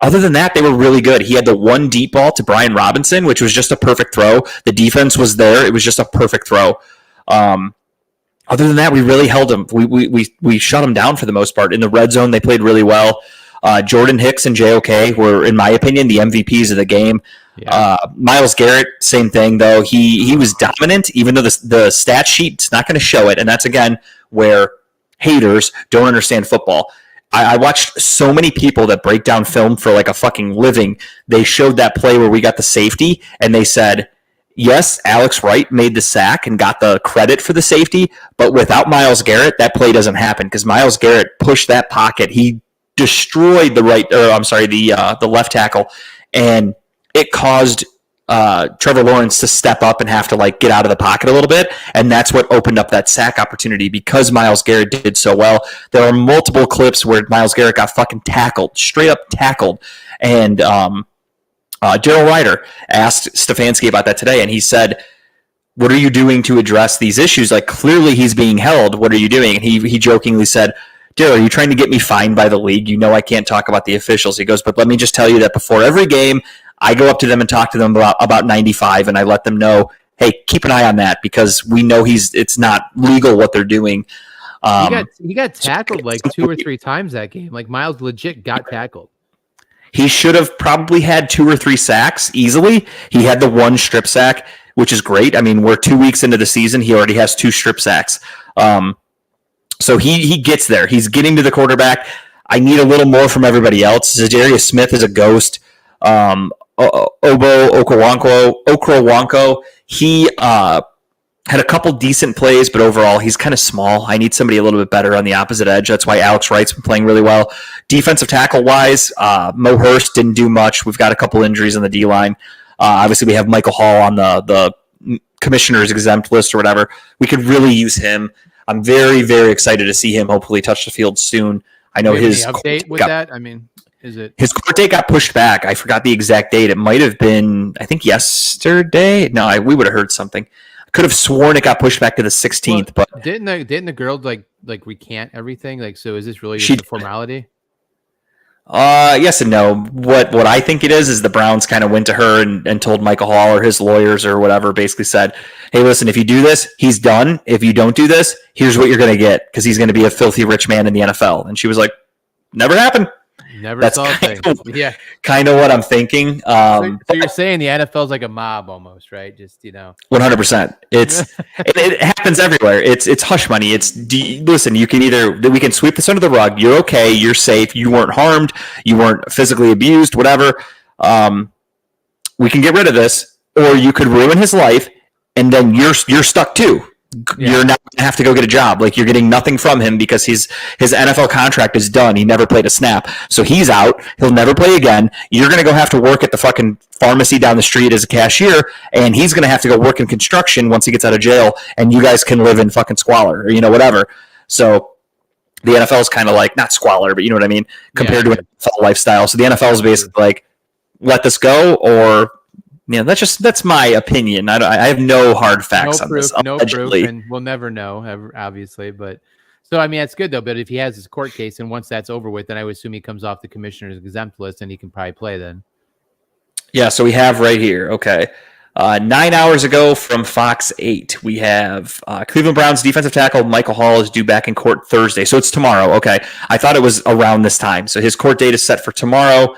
other than that, they were really good. He had the one deep ball to Brian Robinson, which was just a perfect throw. The defense was there. It was just a perfect throw. Other than that, we really held them. We shut them down for the most part. In the red zone, they played really well. Jordan Hicks and JOK were, in my opinion, the MVPs of the game. Yeah. Myles Garrett, same thing, though. He was dominant, even though the stat sheet's not going to show it. And that's, again, where haters don't understand football. I watched so many people that break down film for like a fucking living. They showed that play where we got the safety, and they said, yes, Alex Wright made the sack and got the credit for the safety, but without Myles Garrett, that play doesn't happen because Myles Garrett pushed that pocket. He destroyed the left tackle, and it caused Trevor Lawrence to step up and have to like get out of the pocket a little bit, and that's what opened up that sack opportunity because Myles Garrett did so well. There are multiple clips where Myles Garrett got fucking tackled, straight up tackled, and Gerald Ryder asked Stefanski about that today, and he said, "What are you doing to address these issues? Like clearly he's being held. What are you doing?" And he jokingly said, "Daryl, are you trying to get me fined by the league? You know I can't talk about the officials." He goes, "But let me just tell you that before every game, I go up to them and talk to them about 95, and I let them know, hey, keep an eye on that because we know it's not legal what they're doing." He got tackled like 2 or 3 times that game. Like Myles legit got tackled. He should have probably had 2 or 3 sacks easily. He had the 1 strip sack, which is great. I mean, we're 2 weeks into the season. He already has 2 strip sacks. So he gets there. He's getting to the quarterback. I need a little more from everybody else. Za'Darius Smith is a ghost. Okoronkwo, he had a couple decent plays, but overall he's kind of small. I need somebody a little bit better on the opposite edge. That's why Alex Wright's been playing really well. Defensive tackle-wise, Mo Hurst didn't do much. We've got a couple injuries on the D-line. Obviously, we have Michael Hall on the commissioner's exempt list or whatever. We could really use him. I'm very, very excited to see him hopefully touch the field soon. I know his update with that. I mean, is it his court date got pushed back? I forgot the exact date. It might have been, I think, yesterday. No, we would have heard something. I could have sworn it got pushed back to the 16th. But didn't the girl like recant everything? Like, so is this really She just a formality? Yes and no. What I think it is the Browns kind of went to her and told Michael Hall or his lawyers or whatever, basically said, hey, listen, if you do this, he's done. If you don't do this, here's what you're going to get because he's going to be a filthy rich man in the NFL. And she was like, never happened. That's saw things. Yeah. Kind of what I'm thinking. So you're saying the NFL is like a mob almost, right? Just, 100%. It happens everywhere. It's hush money. Listen, we can sweep this under the rug. You're okay. You're safe. You weren't harmed. You weren't physically abused, whatever. We can get rid of this, or you could ruin his life, and then you're stuck too. Yeah. You're not going to have to go get a job. Like you're getting nothing from him because his NFL contract is done. He never played a snap. So he's out. He'll never play again. You're going to go have to work at the fucking pharmacy down the street as a cashier, and he's going to have to go work in construction once he gets out of jail, and you guys can live in fucking squalor or, whatever. So the NFL is kind of like, not squalor, but you know what I mean, compared to an NFL lifestyle. So the NFL is basically like, let this go, or that's my opinion. I have no hard facts on this. No proof, and we'll never know, obviously. But so I mean, that's good though. But if he has his court case, and once that's over with, then I would assume he comes off the commissioner's exempt list, and he can probably play then. Yeah. So we have right here. Okay, 9 hours ago from Fox 8, we have Cleveland Browns defensive tackle Michael Hall is due back in court Thursday. So it's tomorrow. Okay, I thought it was around this time. So his court date is set for tomorrow.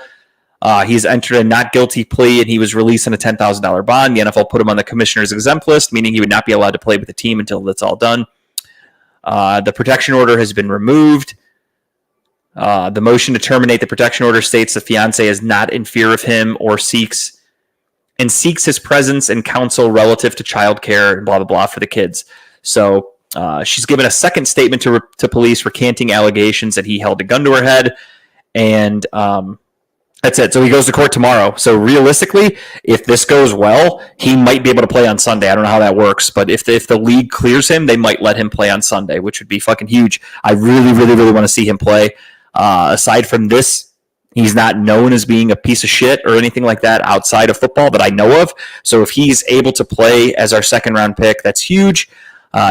He's entered a not guilty plea, and he was released on a $10,000 bond. The NFL put him on the commissioner's exempt list, meaning he would not be allowed to play with the team until that's all done. The protection order has been removed. The motion to terminate the protection order states the fiancé is not in fear of him or seeks his presence and counsel relative to child care and blah, blah, blah for the kids. So she's given a second statement to police recanting allegations that he held a gun to her head, and that's it. So he goes to court tomorrow. So realistically, if this goes well, he might be able to play on Sunday. I don't know how that works, but if the league clears him, they might let him play on Sunday, which would be fucking huge. I really, really, really want to see him play. Aside from this, he's not known as being a piece of shit or anything like that outside of football that I know of. So if he's able to play as our second round pick, that's huge.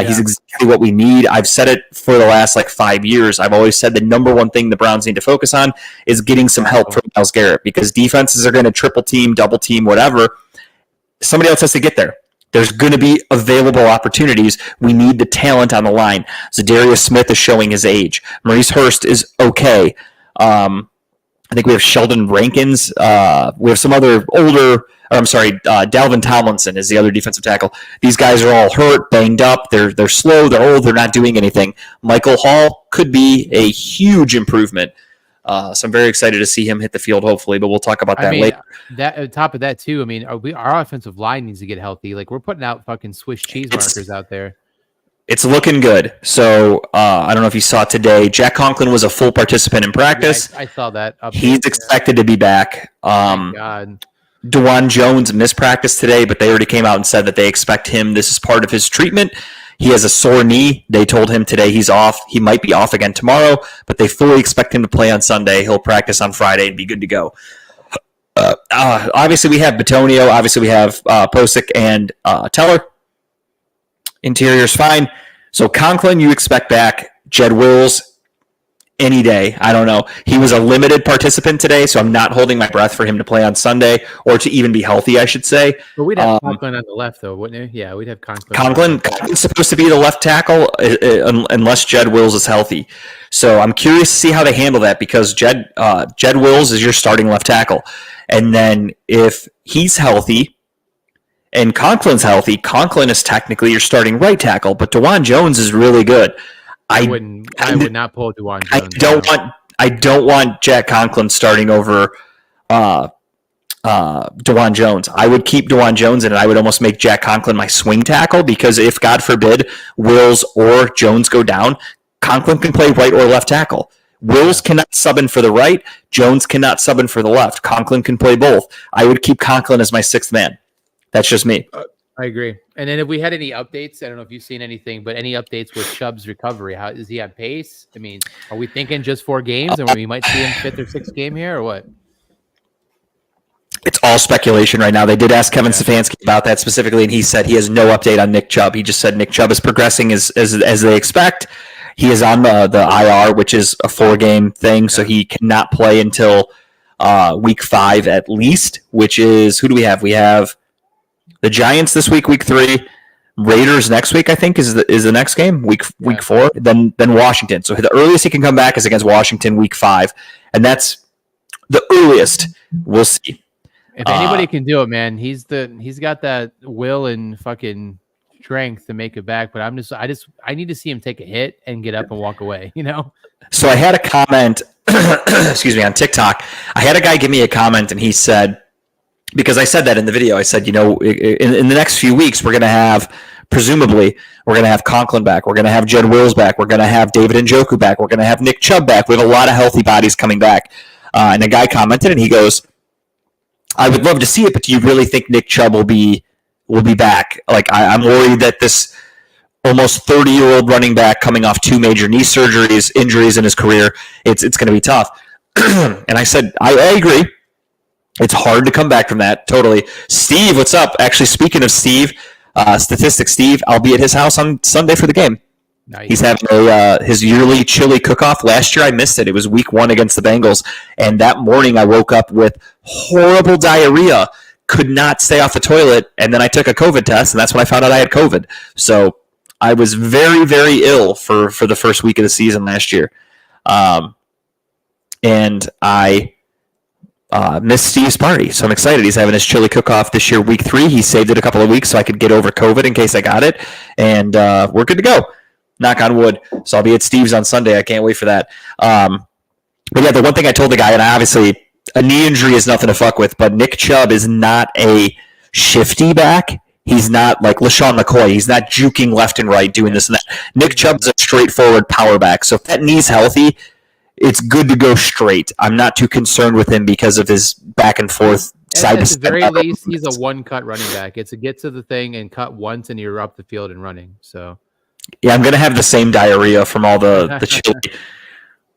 He's exactly what we need. I've said it for the last 5 years. I've always said the number one thing the Browns need to focus on is getting some help from Myles Garrett, because defenses are going to triple team, double team, whatever. Somebody else has to get there. There's going to be available opportunities. We need the talent on the line. Za'Darius Smith is showing his age. Maurice Hurst is okay. I think we have Sheldon Rankins. We have some other older Dalvin Tomlinson is the other defensive tackle. These guys are all hurt, banged up. They're slow. They're old. They're not doing anything. Michael Hall could be a huge improvement. So I'm very excited to see him hit the field, hopefully. But we'll talk about that later. That on top of that too. I mean, our offensive line needs to get healthy. Like we're putting out fucking Swiss cheese markers out there. It's looking good. So I don't know if you saw today. Jack Conklin was a full participant in practice. Yeah, I saw that. He's expected to be back. Thank God. DeJuan Jones missed practice today, but they already came out and said that they expect him. This is part of his treatment. He has a sore knee. They told him today he's off. He might be off again tomorrow, but they fully expect him to play on Sunday. He'll practice on Friday and be good to go. Obviously, we have Bitonio. Obviously, we have Posick and Teller. Interior's fine. So Conklin, you expect back. Jed Wills, any day. I don't know. He was a limited participant today, so I'm not holding my breath for him to play on Sunday or to even be healthy, I should say. But we'd have Conklin on the left, though, wouldn't we? Yeah, we'd have Conklin. Conklin's supposed to be the left tackle unless Jed Wills is healthy. So I'm curious to see how they handle that because Jed Wills is your starting left tackle. And then if he's healthy and Conklin's healthy, Conklin is technically your starting right tackle, but DeJuan Jones is really good. I would not pull DeJuan Jones. I don't want Jack Conklin starting over DeJuan Jones. I would keep DeJuan Jones and I would almost make Jack Conklin my swing tackle because if, God forbid, Wills or Jones go down, Conklin can play right or left tackle. Wills cannot sub in for the right. Jones cannot sub in for the left. Conklin can play both. I would keep Conklin as my sixth man. That's just me. I agree. And then if we had any updates, I don't know if you've seen anything, but any updates with Chubb's recovery? How is he on pace? I mean, are we thinking just 4 games and we might see him 5th or 6th game here or what? It's all speculation right now. They did ask Kevin Stefanski about that specifically, and he said he has no update on Nick Chubb. He just said Nick Chubb is progressing as they expect. He is on the IR, which is a 4-game thing, so he cannot play until week 5 at least, which is, who do we have? We have the Giants this week, week 3. Raiders next week, I think, is the next game, week 4. Then Washington. So the earliest he can come back is against Washington, week 5, and that's the earliest. We'll see. If anybody can do it, man, he's got that will and fucking strength to make it back. But I need to see him take a hit and get up and walk away. You know. So I had a comment, excuse me, on TikTok. I had a guy give me a comment, and he said, because I said that in the video, I said, in the next few weeks, we're going to have, presumably, we're going to have Conklin back. We're going to have Jed Wills back. We're going to have David Njoku back. We're going to have Nick Chubb back. We have a lot of healthy bodies coming back. And a guy commented, and he goes, I would love to see it, but do you really think Nick Chubb will be back? Like, I'm worried that this almost 30-year-old running back coming off 2 major knee injuries in his career, it's going to be tough. And I said, I agree. It's hard to come back from that, totally. Steve, what's up? Actually, speaking of Steve, Statistics Steve, I'll be at his house on Sunday for the game. Nice. He's having his yearly chili cook-off. Last year I missed it. It was week 1 against the Bengals, and that morning I woke up with horrible diarrhea, could not stay off the toilet, and then I took a COVID test, and that's when I found out I had COVID. So I was very, very ill for the first week of the season last year. And I missed Steve's party, so I'm excited. He's having his chili cook-off this year, week 3. He saved it a couple of weeks so I could get over COVID in case I got it, and we're good to go. Knock on wood. So I'll be at Steve's on Sunday. I can't wait for that. But yeah, the one thing I told the guy, and obviously a knee injury is nothing to fuck with, but Nick Chubb is not a shifty back. He's not like LaShawn McCoy. He's not juking left and right, doing this and that. Nick Chubb's a straightforward power back. So if that knee's healthy, it's good to go straight. I'm not too concerned with him because of his back and forth side to side. At the very least, he's a one-cut running back. It's a get to the thing and cut once, and you're up the field and running. So. Yeah, I'm going to have the same diarrhea from all the chili.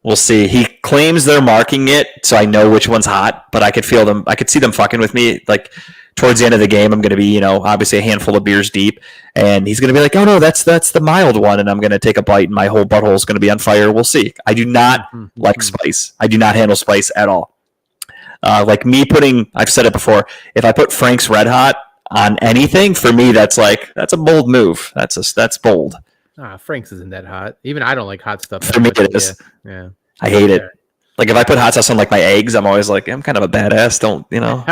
We'll see. He claims they're marking it, so I know which one's hot, but I could feel them. I could see them fucking with me. Like, towards the end of the game, I'm going to be, obviously a handful of beers deep, and he's going to be like, oh, no, that's the mild one, and I'm going to take a bite, and my whole butthole is going to be on fire. We'll see. I do not like spice. I do not handle spice at all. Like me I've said it before, if I put Frank's Red Hot on anything, for me, that's a bold move. That's bold. Frank's isn't that hot. Even I don't like hot stuff. For me, it is. Yeah. I hate it. Like if I put hot sauce on like my eggs, I'm always like, I'm kind of a badass. Don't you know?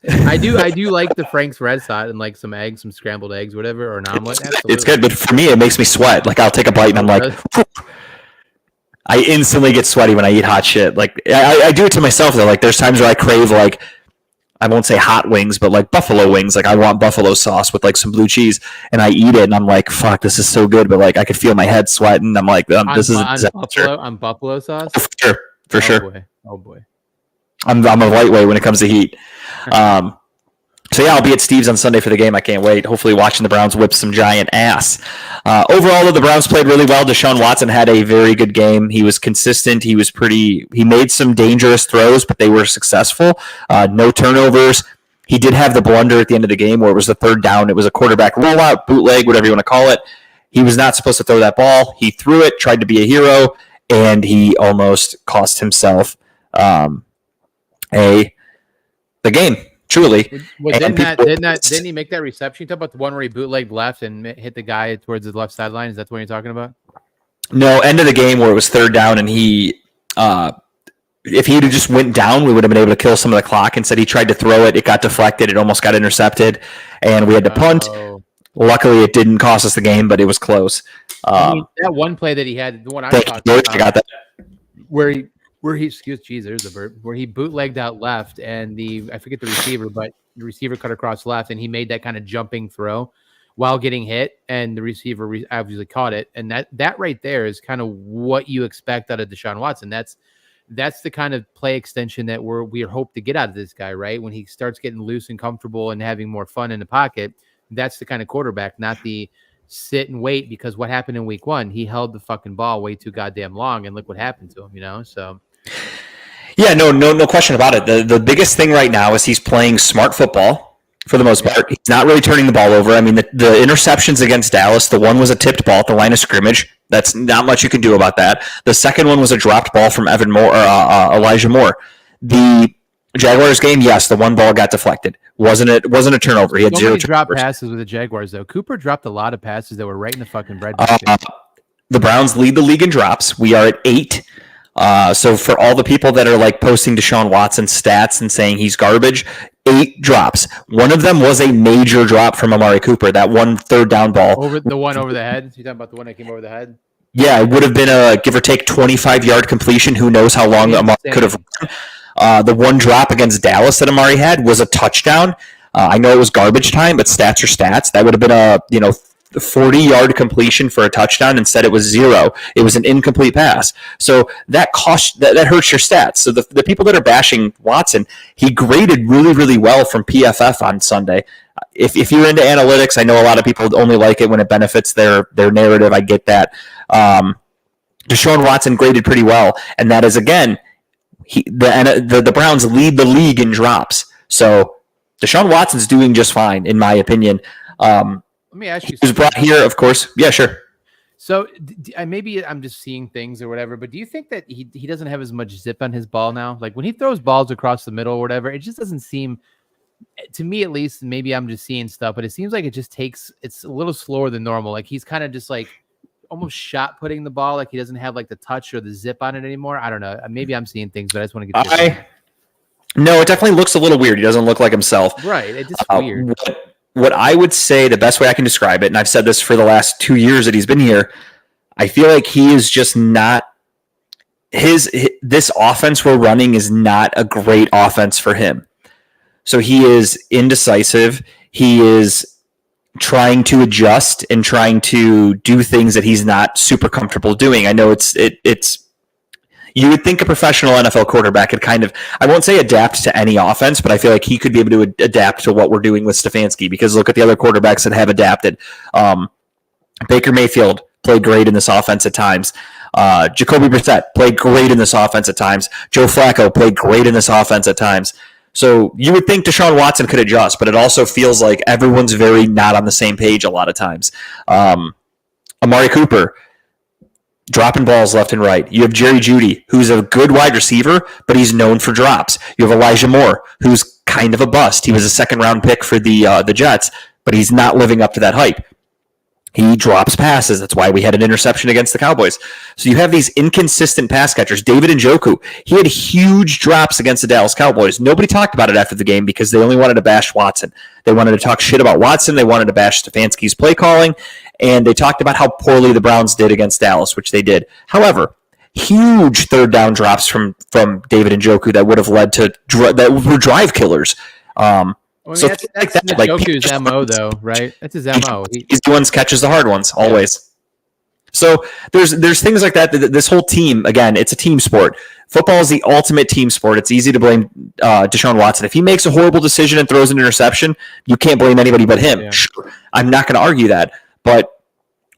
I do like the Frank's red sauce and like some eggs, some scrambled eggs, whatever, or an omelet. It's good, but for me, it makes me sweat. Like I'll take a bite and I'm like, whoop. I instantly get sweaty when I eat hot shit. Like I do it to myself though. Like there's times where I crave like, I won't say hot wings, but like buffalo wings. Like I want buffalo sauce with like some blue cheese, and I eat it, and I'm like, fuck, this is so good. But like I could feel my head sweating. I'm like, this is on buffalo sauce. For sure. Boy. Oh boy. I'm a lightweight when it comes to heat. So yeah, I'll be at Steve's on Sunday for the game. I can't wait. Hopefully watching the Browns whip some giant ass. Overall, the Browns played really well. Deshaun Watson had a very good game. He was consistent. He made some dangerous throws, but they were successful. No turnovers. He did have the blunder at the end of the game where it was the third down. It was a quarterback rollout, bootleg, whatever you want to call it. He was not supposed to throw that ball. He threw it, tried to be a hero, and he almost cost himself the game. Truly. Didn't he make that reception? You talk about the one where he bootlegged left and hit the guy towards the left sideline. Is that what you're talking about? No, end of the game where it was third down, and he, if he had just went down, we would have been able to kill some of the clock. Instead, he tried to throw it. It got deflected. It almost got intercepted, and we had to punt. Luckily, it didn't cost us the game, but it was close. That one play that he had, the one I talked about, I got that. Where he there's a burp, where he bootlegged out left, and I forget the receiver, but the receiver cut across left, and he made that kind of jumping throw while getting hit, and the receiver obviously caught it, and that right there is kind of what you expect out of Deshaun Watson. That's the kind of play extension that we hope to get out of this guy, right? When he starts getting loose and comfortable and having more fun in the pocket, that's the kind of quarterback, not the sit and wait, because what happened in week 1, he held the fucking ball way too goddamn long, and look what happened to him, so. Yeah, no question about it. The biggest thing right now is he's playing smart football for the most part. He's not really turning the ball over. I mean, the interceptions against Dallas, the one was a tipped ball at the line of scrimmage. That's not much you can do about that. The second one was a dropped ball from Elijah Moore. The Jaguars game, yes, the one ball got deflected. Wasn't a turnover. He had zero drop passes with the Jaguars, though. Cooper dropped a lot of passes that were right in the fucking bread basket. The Browns lead the league in drops. We are at 8. So for all the people that are like posting Deshaun Watson's stats and saying he's garbage, 8 drops. One of them was a major drop from Amari Cooper. That one third down ball. Over the head? You talking about the one that came over the head? Yeah, it would have been a give or take 25-yard completion. Who knows how long Amari could have run. The one drop against Dallas that Amari had was a touchdown. I know it was garbage time, but stats are stats. That would have been a 40-yard completion for a touchdown. Instead, it was 0. It was an incomplete pass. So that that hurts your stats. So the people that are bashing Watson, he graded really, really well from PFF on Sunday. If you're into analytics, I know a lot of people only like it when it benefits their narrative. I get that. Deshaun Watson graded pretty well, and that is, again, the Browns lead the league in drops. So Deshaun Watson's doing just fine, in my opinion. Let me ask you something. He was brought here, of course. Yeah, sure. So maybe I'm just seeing things or whatever, but do you think that he doesn't have as much zip on his ball now? Like when he throws balls across the middle or whatever, it just doesn't seem, to me at least, maybe I'm just seeing stuff, but it seems like it's a little slower than normal. Like he's kind of just like almost shot putting the ball, like he doesn't have like the touch or the zip on it anymore. I don't know. Maybe I'm seeing things, but I just want to get No, it definitely looks a little weird. He doesn't look like himself. Right. It's just weird. What I would say, the best way I can describe it, and I've said this for the last 2 years that he's been here, I feel like he is just not this offense we're running is not a great offense for him. So he is indecisive. He is trying to adjust and trying to do things that he's not super comfortable doing. I know it's you would think a professional NFL quarterback could kind of, I won't say adapt to any offense, but I feel like he could be able to adapt to what we're doing with Stefanski, because look at the other quarterbacks that have adapted. Baker Mayfield played great in this offense at times. Jacoby Brissett played great in this offense at times. Joe Flacco played great in this offense at times. So you would think Deshaun Watson could adjust, but it also feels like everyone's very not on the same page a lot of times. Amari Cooper, dropping balls left and right. You have Jerry Jeudy, who's a good wide receiver, but he's known for drops. You have Elijah Moore, who's kind of a bust. He was a second-round pick for the Jets, but he's not living up to that hype. He drops passes. That's why we had an interception against the Cowboys. So you have these inconsistent pass catchers. David Njoku, he had huge drops against the Dallas Cowboys. Nobody talked about it after the game because they only wanted to bash Watson. They wanted to talk shit about Watson. They wanted to bash Stefanski's play calling. And they talked about how poorly the Browns did against Dallas, which they did. However, huge third down drops from David Njoku that would have led to that were drive killers. So that's like Njoku's MO, though, right? That's his MO. He's the ones catches the hard ones always. So there's things like that. This whole team, again, it's a team sport. Football is the ultimate team sport. It's easy to blame Deshaun Watson. If he makes a horrible decision and throws an interception, you can't blame anybody but him. Yeah. Sure, I'm not going to argue that. But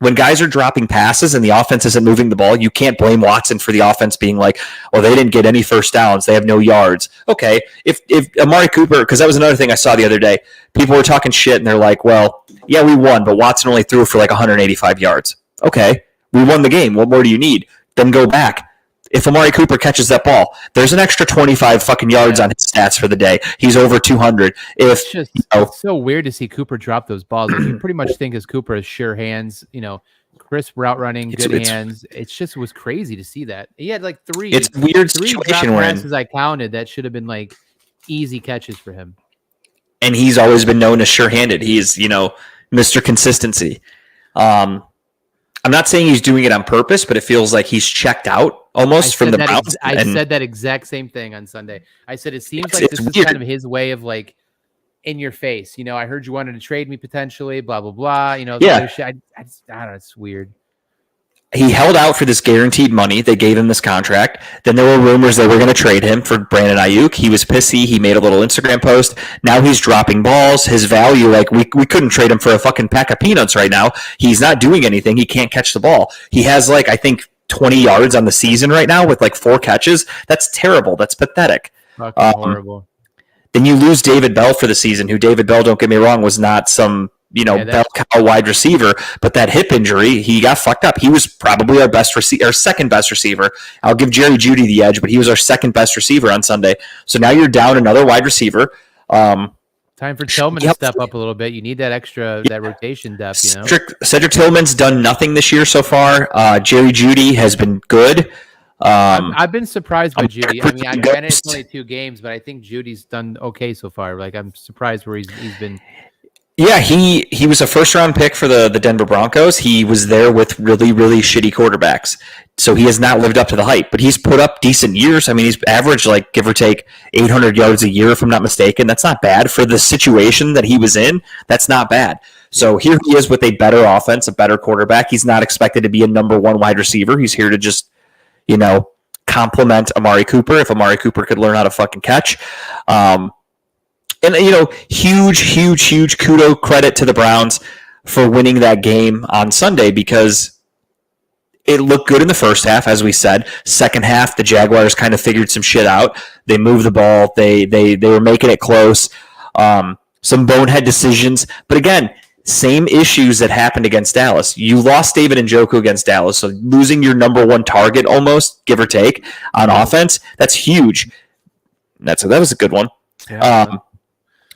when guys are dropping passes and the offense isn't moving the ball, you can't blame Watson for the offense being like, well, they didn't get any first downs. They have no yards. Okay, if Amari Cooper, because that was another thing I saw the other day, people were talking shit and they're like, well, yeah, we won, but Watson only threw for like 185 yards. Okay, we won the game. What more do you need? Then go back. If Amari Cooper catches that ball, there's an extra 25 fucking yards on his stats for the day. He's over 200. It's so weird to see Cooper drop those balls. Like, you pretty much think as Cooper has sure hands, crisp route running, good hands. It just was crazy to see that. He had like three. It's a weird three situation drop passes I counted that should have been like easy catches for him. And he's always been known as sure-handed. He's, Mr. Consistency. I'm not saying he's doing it on purpose, but it feels like he's checked out almost from the Browns. I said that exact same thing on Sunday. I said it seems like this is kind of his way of like in your face. I heard you wanted to trade me potentially, blah blah blah. I don't know. It's weird. He held out for this guaranteed money. They gave him this contract. Then there were rumors they were going to trade him for Brandon Ayuk. He was pissy. He made a little Instagram post. Now he's dropping balls. His value, like we couldn't trade him for a fucking pack of peanuts right now. He's not doing anything. He can't catch the ball. He has I think 20 yards on the season right now with 4 catches. That's terrible. That's pathetic. Fucking horrible. Then you lose David Bell for the season, who David Bell, don't get me wrong, was not some bell cow wide receiver, but that hip injury, he got fucked up. He was probably our second best receiver. I'll give Jerry Jeudy the edge, but he was our second best receiver on Sunday. So now you're down another wide receiver. Time for Tillman to step up a little bit. You need that that rotation depth. Cedric Tillman's done nothing this year so far. Jerry Jeudy has been good. I've been surprised by Jeudy. I mean, granted it's only 2 games, but I think Judy's done okay so far. I'm surprised where he's been. Yeah, he was a first-round pick for the Denver Broncos. He was there with really, really shitty quarterbacks. So he has not lived up to the hype, but he's put up decent years. I mean, he's averaged, give or take, 800 yards a year, if I'm not mistaken. That's not bad. For the situation that he was in, that's not bad. So here he is with a better offense, a better quarterback. He's not expected to be a number 1 wide receiver. He's here to just, complement Amari Cooper, if Amari Cooper could learn how to fucking catch. And, huge kudo credit to the Browns for winning that game on Sunday, because it looked good in the first half, as we said. Second half, the Jaguars kind of figured some shit out. They moved the ball. They were making it close. Some bonehead decisions. But again, same issues that happened against Dallas. You lost David Njoku against Dallas, so losing your number 1 target almost, give or take, on offense, that's huge. That was a good one. Yeah.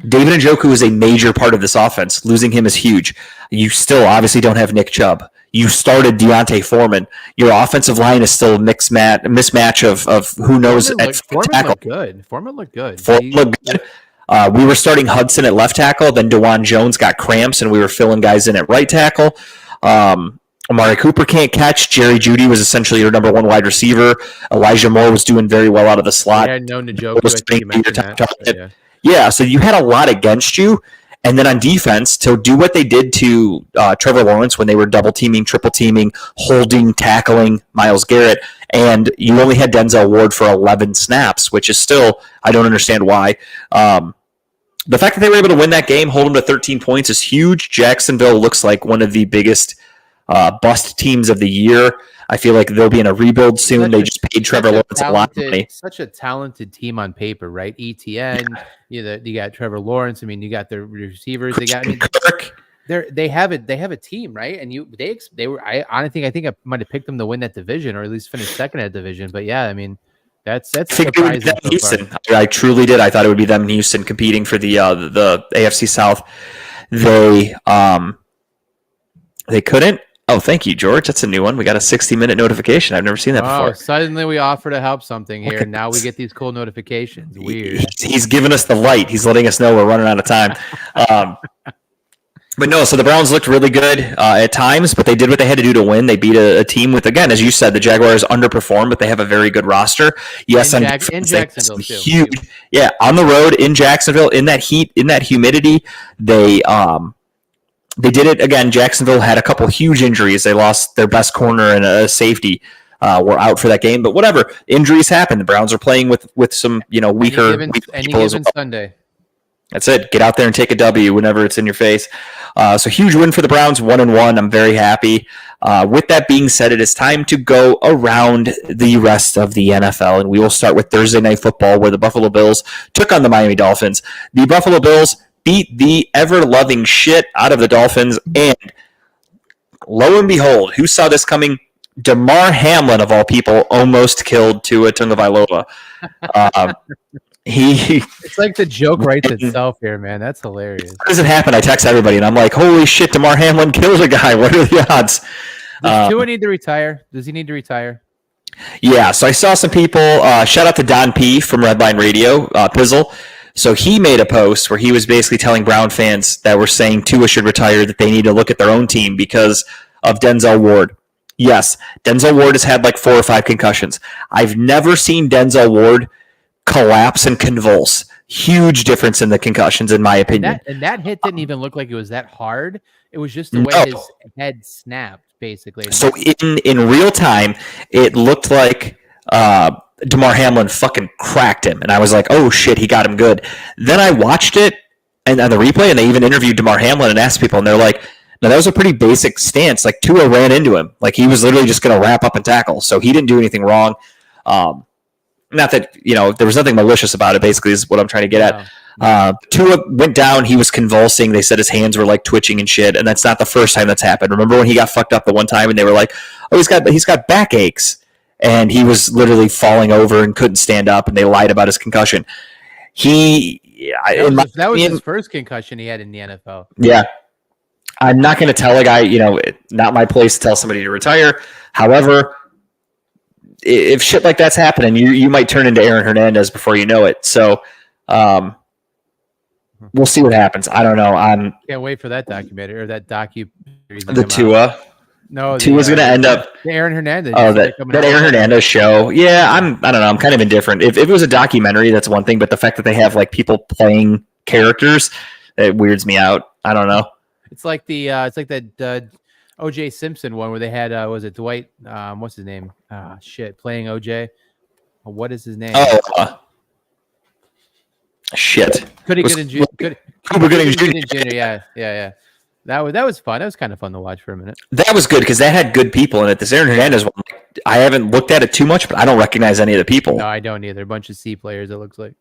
David Njoku is a major part of this offense. Losing him is huge. You still obviously don't have Nick Chubb. You started Deontay Foreman. Your offensive line is still a mismatch of who knows. Foreman looked good. Foreman looked good. We were starting Hudson at left tackle. Then DeJuan Jones got cramps, and we were filling guys in at right tackle. Amari Cooper can't catch. Jerry Jeudy was essentially your number 1 wide receiver. Elijah Moore was doing very well out of the slot. Yeah, no Njoku. Yeah, so you had a lot against you. And then on defense, to do what they did to Trevor Lawrence when they were double teaming, triple teaming, holding, tackling Myles Garrett, and you only had Denzel Ward for 11 snaps, which is still, I don't understand why. The fact that they were able to win that game, hold them to 13 points, is huge. Jacksonville looks like one of the biggest bust teams of the year. I feel like they'll be in a rebuild soon. They just paid Trevor Lawrence a lot of money. Such a talented team on paper, right? ETN, you got Trevor Lawrence. I mean, you got the receivers. They got Kirk. They have a team, right? And they were. I honestly think I might have picked them to win that division, or at least finish second at division. But yeah, I mean, that's surprising. Houston. I truly did. I thought it would be them in Houston competing for the AFC South. They They couldn't? Oh, thank you, George. That's a new one. We got a 60-minute notification. I've never seen that Oh, before. suddenly we offer to help something here. And now we get these cool notifications. Weird. He's giving us the light. He's letting us know we're running out of time. But no, so the Browns looked really good at times, but they did what they had to do to win. They beat a team with, again, as you said, the Jaguars underperformed, but they have a very good roster. Yes, In on Jack- defense, in they have Jacksonville, some too. huge, yeah, on the road in Jacksonville, in that heat, in that humidity, they did it again. Jacksonville had a couple huge injuries. They lost their best corner and a safety. Were out for that game, but whatever. Injuries happen. The Browns are playing with some weaker people as well. Sunday. That's it. Get out there and take a W whenever it's in your face. So huge win for the Browns, 1-1. I'm very happy. With that being said, it is time to go around the rest of the NFL, and we will start with Thursday Night Football, where the Buffalo Bills took on the Miami Dolphins. The Buffalo Bills beat the ever-loving shit out of the Dolphins, and lo and behold, who saw this coming? Damar Hamlin, of all people, almost killed Tua Tagovailoa. It's like the joke writes itself here, man. That's hilarious. How does it happen? I text everybody, and I'm like, holy shit, Damar Hamlin killed a guy. What are the odds? Does Tua need to retire? Does he need to retire? Yeah, so I saw some people, shout out to Don P. from Redline Radio, Pizzle. So he made a post where he was basically telling Brown fans that were saying Tua should retire, that they need to look at their own team because of Denzel Ward. Yes, Denzel Ward has had like 4 or 5 concussions. I've never seen Denzel Ward collapse and convulse. Huge difference in the concussions, in my opinion. And that hit didn't even look like it was that hard. It was just the way his head snapped, basically. So in real time, it looked like Damar Hamlin fucking cracked him, and I was like, oh shit, he got him good. Then I watched it and on the replay, and they even interviewed Damar Hamlin and asked people, and they're like, no, that was a pretty basic stance. Like Tua ran into him, like he was literally just going to wrap up and tackle, so he didn't do anything wrong. Not that there was nothing malicious about it. Basically, is what I'm trying to get at. Tua went down. He was convulsing. They said his hands were like twitching and shit. And that's not the first time that's happened. Remember when he got fucked up the one time and they were like, "Oh, he's got back aches," and he was literally falling over and couldn't stand up. And they lied about his concussion. That was his first concussion he had in the NFL. Yeah, I'm not going to tell a guy. Not my place to tell somebody to retire. However, if shit like that's happening, you might turn into Aaron Hernandez before you know it. So we'll see what happens. I don't know. Can't wait for that documentary or that docu. The Tua. No, Tua's going to end up. The Aaron Hernandez. Oh, that Aaron Hernandez show. Yeah, I don't know. I'm kind of indifferent. If it was a documentary, that's one thing. But the fact that they have like people playing characters, it weirds me out. I don't know. It's like that O.J. Simpson one where they had was it Dwight? What's his name? Playing O.J. What is his name? Oh, shit. Cuba Gooding Jr. Yeah. That was fun. That was kind of fun to watch for a minute. That was good because that had good people in it. This Aaron Hernandez one, I haven't looked at it too much, but I don't recognize any of the people. No, I don't either. A bunch of C players, it looks like.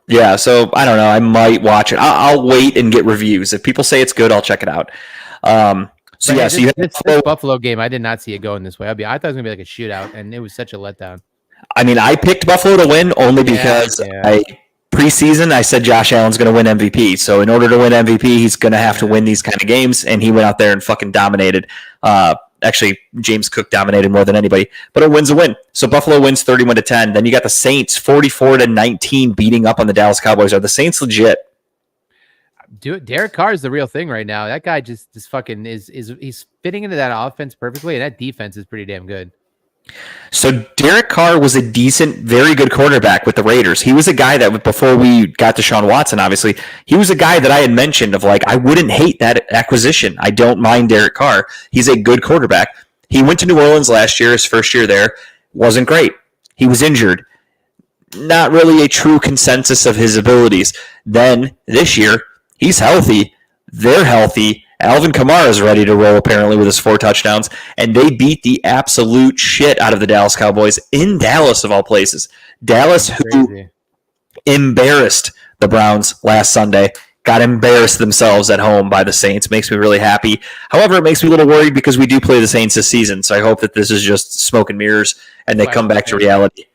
Yeah, so I don't know. I might watch it. I'll wait and get reviews. If people say it's good, I'll check it out. So this Buffalo game, I did not see it going this way. I thought it was gonna be like a shootout, and it was such a letdown. I mean, I picked Buffalo to win only because preseason I said Josh Allen's going to win MVP. So in order to win MVP, he's going to have to win these kind of games, and he went out there and fucking dominated. Actually, James Cook dominated more than anybody, but a win's a win. So Buffalo wins 31-10. Then you got the Saints 44-19 beating up on the Dallas Cowboys. Are the Saints legit? Derek Carr is the real thing right now. That guy just fucking he's fitting into that offense perfectly, and that defense is pretty damn good. So Derek Carr was a decent, very good quarterback with the Raiders. He was a guy that before we got Deshaun Watson, obviously, he was a guy that I had mentioned of like, I wouldn't hate that acquisition. I don't mind Derek Carr. He's a good quarterback. He went to New Orleans last year, his first year there. Wasn't great. He was injured. Not really a true consensus of his abilities. Then this year, he's healthy. They're healthy. Alvin Kamara is ready to roll, apparently, with his 4 touchdowns, and they beat the absolute shit out of the Dallas Cowboys in Dallas, of all places. Dallas, who embarrassed the Browns last Sunday, got embarrassed themselves at home by the Saints. Makes me really happy. However, it makes me a little worried because we do play the Saints this season, so I hope that this is just smoke and mirrors and they come back to reality.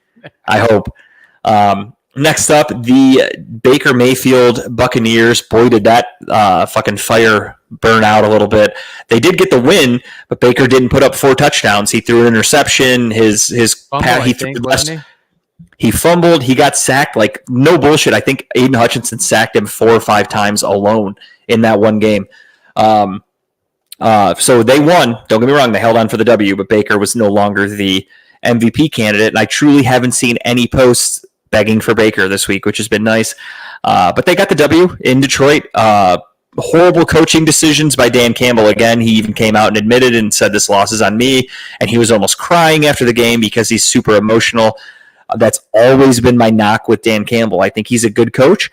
I hope. Next up, the Baker Mayfield Buccaneers. Boy, did that fucking fire burn out a little bit. They did get the win, but Baker didn't put up 4 touchdowns. He threw an interception. He fumbled. He got sacked. Like, no bullshit. I think Aiden Hutchinson sacked him 4 or 5 times alone in that one game. So they won. Don't get me wrong. They held on for the W, but Baker was no longer the MVP candidate. And I truly haven't seen any posts begging for Baker this week, which has been nice. But they got the W in Detroit. Horrible coaching decisions by Dan Campbell again. He even came out and admitted and said this loss is on me. And he was almost crying after the game because he's super emotional. That's always been my knock with Dan Campbell. I think he's a good coach.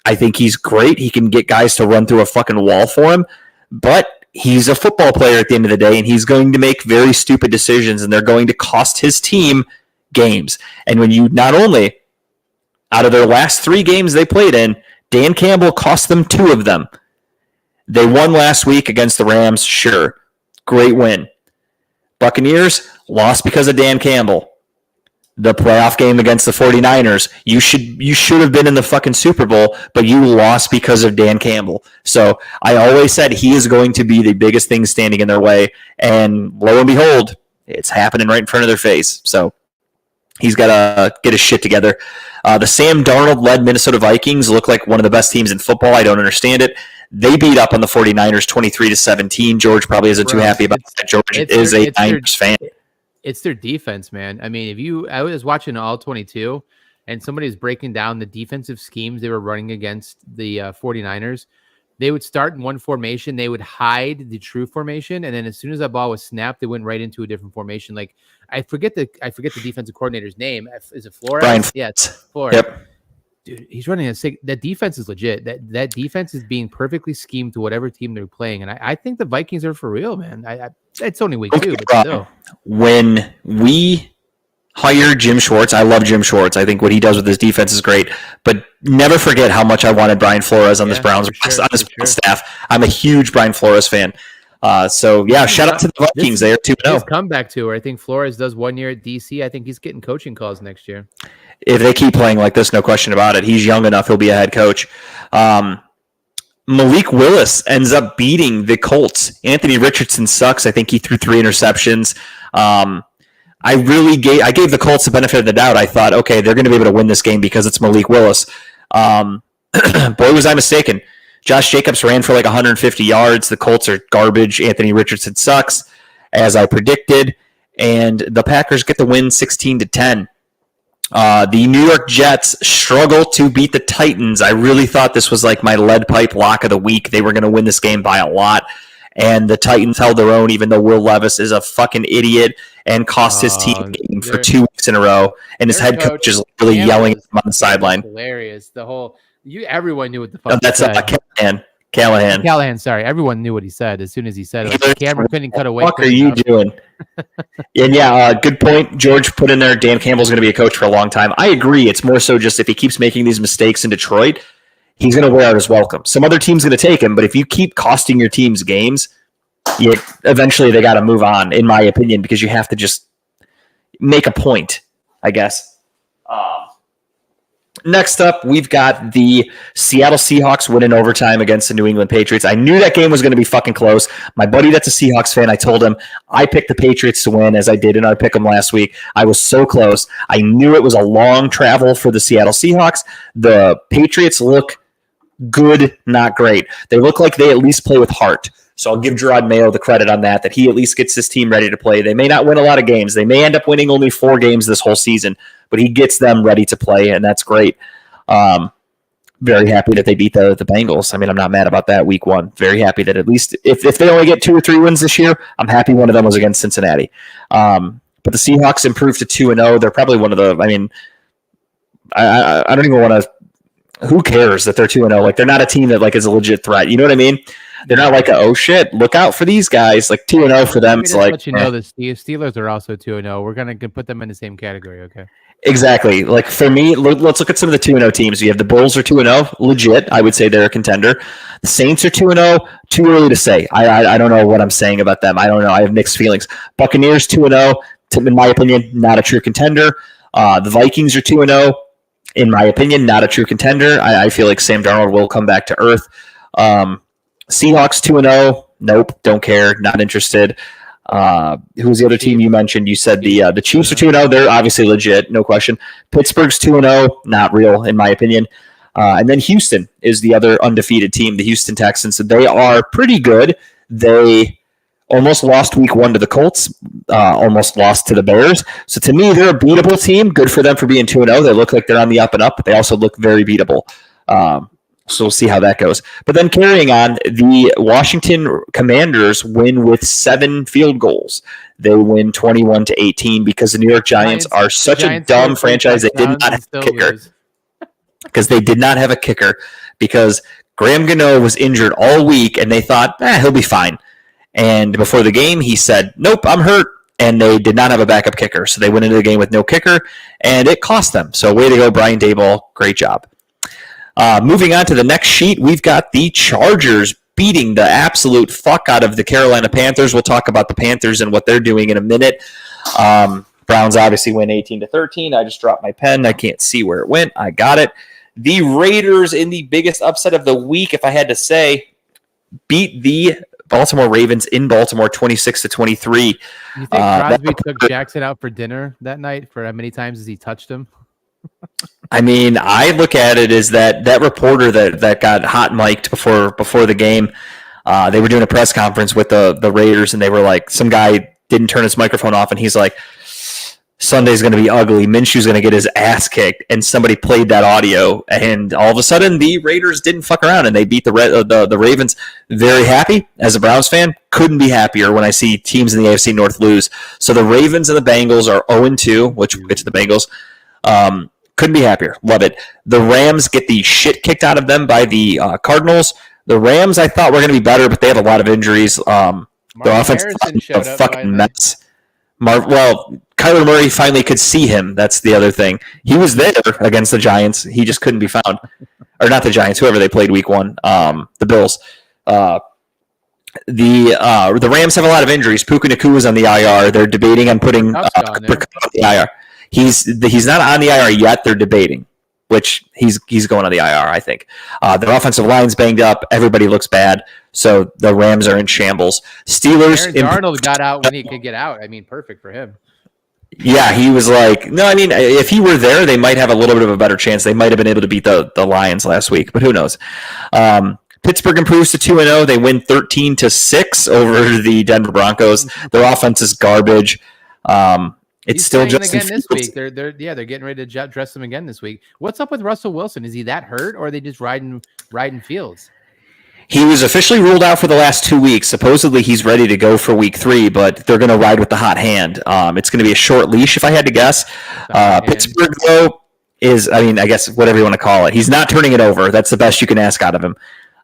I think he's great. He can get guys to run through a fucking wall for him. But he's a football player at the end of the day, and he's going to make very stupid decisions, and they're going to cost his team games. And when you not only, out of their last 3 games they played in, Dan Campbell cost them 2 of them. They won last week against the Rams, sure. Great win. Buccaneers lost because of Dan Campbell. The playoff game against the 49ers, you should have been in the fucking Super Bowl, but you lost because of Dan Campbell. So I always said he is going to be the biggest thing standing in their way, and lo and behold, it's happening right in front of their face. So he's got to get his shit together. The Sam Darnold-led Minnesota Vikings look like one of the best teams in football. I don't understand it. They beat up on the 49ers 23-17. George probably isn't too happy about that. George is a Niners fan. It's their defense, man. I mean, I was watching all 22 and somebody's breaking down the defensive schemes they were running against the 49ers. They would start in one formation. They would hide the true formation. And then as soon as that ball was snapped, they went right into a different formation. Like I forget the defensive coordinator's name. Is it Flores? Brian. Yes. Flores. Yep. Dude, he's running that defense is legit. That defense is being perfectly schemed to whatever team they're playing. And I think the Vikings are for real, man. It's only week 2, but still. When we hired Jim Schwartz, I love Jim Schwartz. I think what he does with his defense is great. But never forget how much I wanted Brian Flores on this Browns staff. I'm a huge Brian Flores fan. So shout out to the Vikings. They are 2-0. His comeback tour. I think Flores does 1 year at DC. I think he's getting coaching calls next year. If they keep playing like this, no question about it. He's young enough. He'll be a head coach. Malik Willis ends up beating the Colts. Anthony Richardson sucks. I think he threw 3 interceptions. I gave the Colts the benefit of the doubt. I thought, okay, they're going to be able to win this game because it's Malik Willis. Boy, was I mistaken. Josh Jacobs ran for like 150 yards. The Colts are garbage. Anthony Richardson sucks, as I predicted. And the Packers get the win 16-10. The New York Jets struggle to beat the Titans. I really thought this was like my lead pipe lock of the week. They were going to win this game by a lot. And the Titans held their own, even though Will Levis is a fucking idiot and cost his team a game for 2 weeks in a row. And his head coach is really yelling at him on the sideline. Hilarious. Everyone knew what the fuck that's he said. Callahan. Sorry. Everyone knew what he said as soon as he said it. The camera couldn't cut away. What are you doing? And good point. George put in there, Dan Campbell's going to be a coach for a long time. I agree. It's more so just if he keeps making these mistakes in Detroit, he's going to wear out his welcome. Some other team's going to take him, but if you keep costing your teams games, eventually they got to move on, in my opinion, because you have to just make a point, I guess. Next up, we've got the Seattle Seahawks winning overtime against the New England Patriots. I knew that game was going to be fucking close. My buddy that's a Seahawks fan, I told him I picked the Patriots to win, as I did in our pick 'em last week. I was so close. I knew it was a long travel for the Seattle Seahawks. The Patriots look good, not great. They look like they at least play with heart. So I'll give Gerard Mayo the credit on that he at least gets his team ready to play. They may not win a lot of games. They may end up winning only 4 games this whole season, but he gets them ready to play, and that's great. Very happy that they beat the Bengals. I mean, I'm not mad about that week 1. Very happy that at least if they only get 2 or 3 wins this year, I'm happy one of them was against Cincinnati. But the Seahawks improved to 2-0. They're probably one of the, I don't even want to, who cares that they're 2-0? Like, they're not a team that is a legit threat. You know what I mean? They're not like, oh shit, look out for these guys. Like 2-0 for them. It's like, let you know the Steelers are also 2-0. We're going to put them in the same category. Okay. Exactly. Like for me, let's look at some of the 2-0 teams. You have the Bulls are 2-0, legit. I would say they're a contender. The Saints are 2-0. Too early to say. I don't know what I'm saying about them. I don't know. I have mixed feelings. Buccaneers 2-0. In my opinion, not a true contender. The Vikings are 2-0. in my opinion, not a true contender. I feel like Sam Darnold will come back to earth. Seahawks 2-0. Nope, don't care. Not interested. Who's the other team you mentioned? You said the Chiefs are 2-0. They're obviously legit, no question. Pittsburgh's 2-0. Not real, in my opinion. And then Houston is the other undefeated team, the Houston Texans. So they are pretty good. They almost lost week 1 to the Colts, almost lost to the Bears. So to me, they're a beatable team. Good for them for being 2-0. They look like they're on the up and up, but they also look very beatable. So we'll see how that goes. But then carrying on, the Washington Commanders win with 7 field goals. They win 21-18 because the New York Giants are such a dumb franchise. They did not have a kicker. Because they did not have a kicker because Graham Gano was injured all week and they thought, he'll be fine. And before the game, he said, nope, I'm hurt. And they did not have a backup kicker. So they went into the game with no kicker and it cost them. So way to go, Brian Daboll. Great job. Moving on to the next sheet, we've got the Chargers beating the absolute fuck out of the Carolina Panthers. We'll talk about the Panthers and what they're doing in a minute. Browns obviously win 18-13. I just dropped my pen. I can't see where it went. I got it. The Raiders, in the biggest upset of the week, if I had to say, beat the Baltimore Ravens in Baltimore 26-23. You think Crosby took Jackson out for dinner that night for how many times has he touched him? I mean, I look at it as that reporter that got hot mic'd before the game. They were doing a press conference with the Raiders, and they were like, some guy didn't turn his microphone off, and he's like, Sunday's going to be ugly. Minshew's going to get his ass kicked, and somebody played that audio, and all of a sudden the Raiders didn't fuck around, and they beat the Ravens. Very happy as a Browns fan. Couldn't be happier when I see teams in the AFC North lose. So the Ravens and the Bengals are 0-2, which we'll get to the Bengals. Couldn't be happier. Love it. The Rams get the shit kicked out of them by the Cardinals. The Rams, I thought, were going to be better, but they have a lot of injuries. The offense is a fucking mess. Kyler Murray finally could see him. That's the other thing. He was there against the Giants. He just couldn't be found. Or not the Giants, whoever they played week 1. The Bills. The Rams have a lot of injuries. Puka Nacua is on the IR. They're debating on putting Cooper Kupp on the IR. He's not on the IR yet. They're debating, which he's going on the IR, I think. The offensive line's banged up. Everybody looks bad. So the Rams are in shambles. Steelers. Aaron Darnold got out when he could get out. I mean, perfect for him. Yeah, he was like, no, I mean, if he were there, they might have a little bit of a better chance. They might have been able to beat the Lions last week, but who knows? Pittsburgh improves to 2-0. They win 13-6 over the Denver Broncos. Their offense is garbage. It's still just again this week. They're getting ready to dress him again this week. What's up with Russell Wilson? Is he that hurt, or are they just riding Fields? He was officially ruled out for the last 2 weeks. Supposedly he's ready to go for week 3, but they're going to ride with the hot hand. It's going to be a short leash, if I had to guess. Pittsburgh, though, is, I mean, I guess whatever you want to call it. He's not turning it over. That's the best you can ask out of him.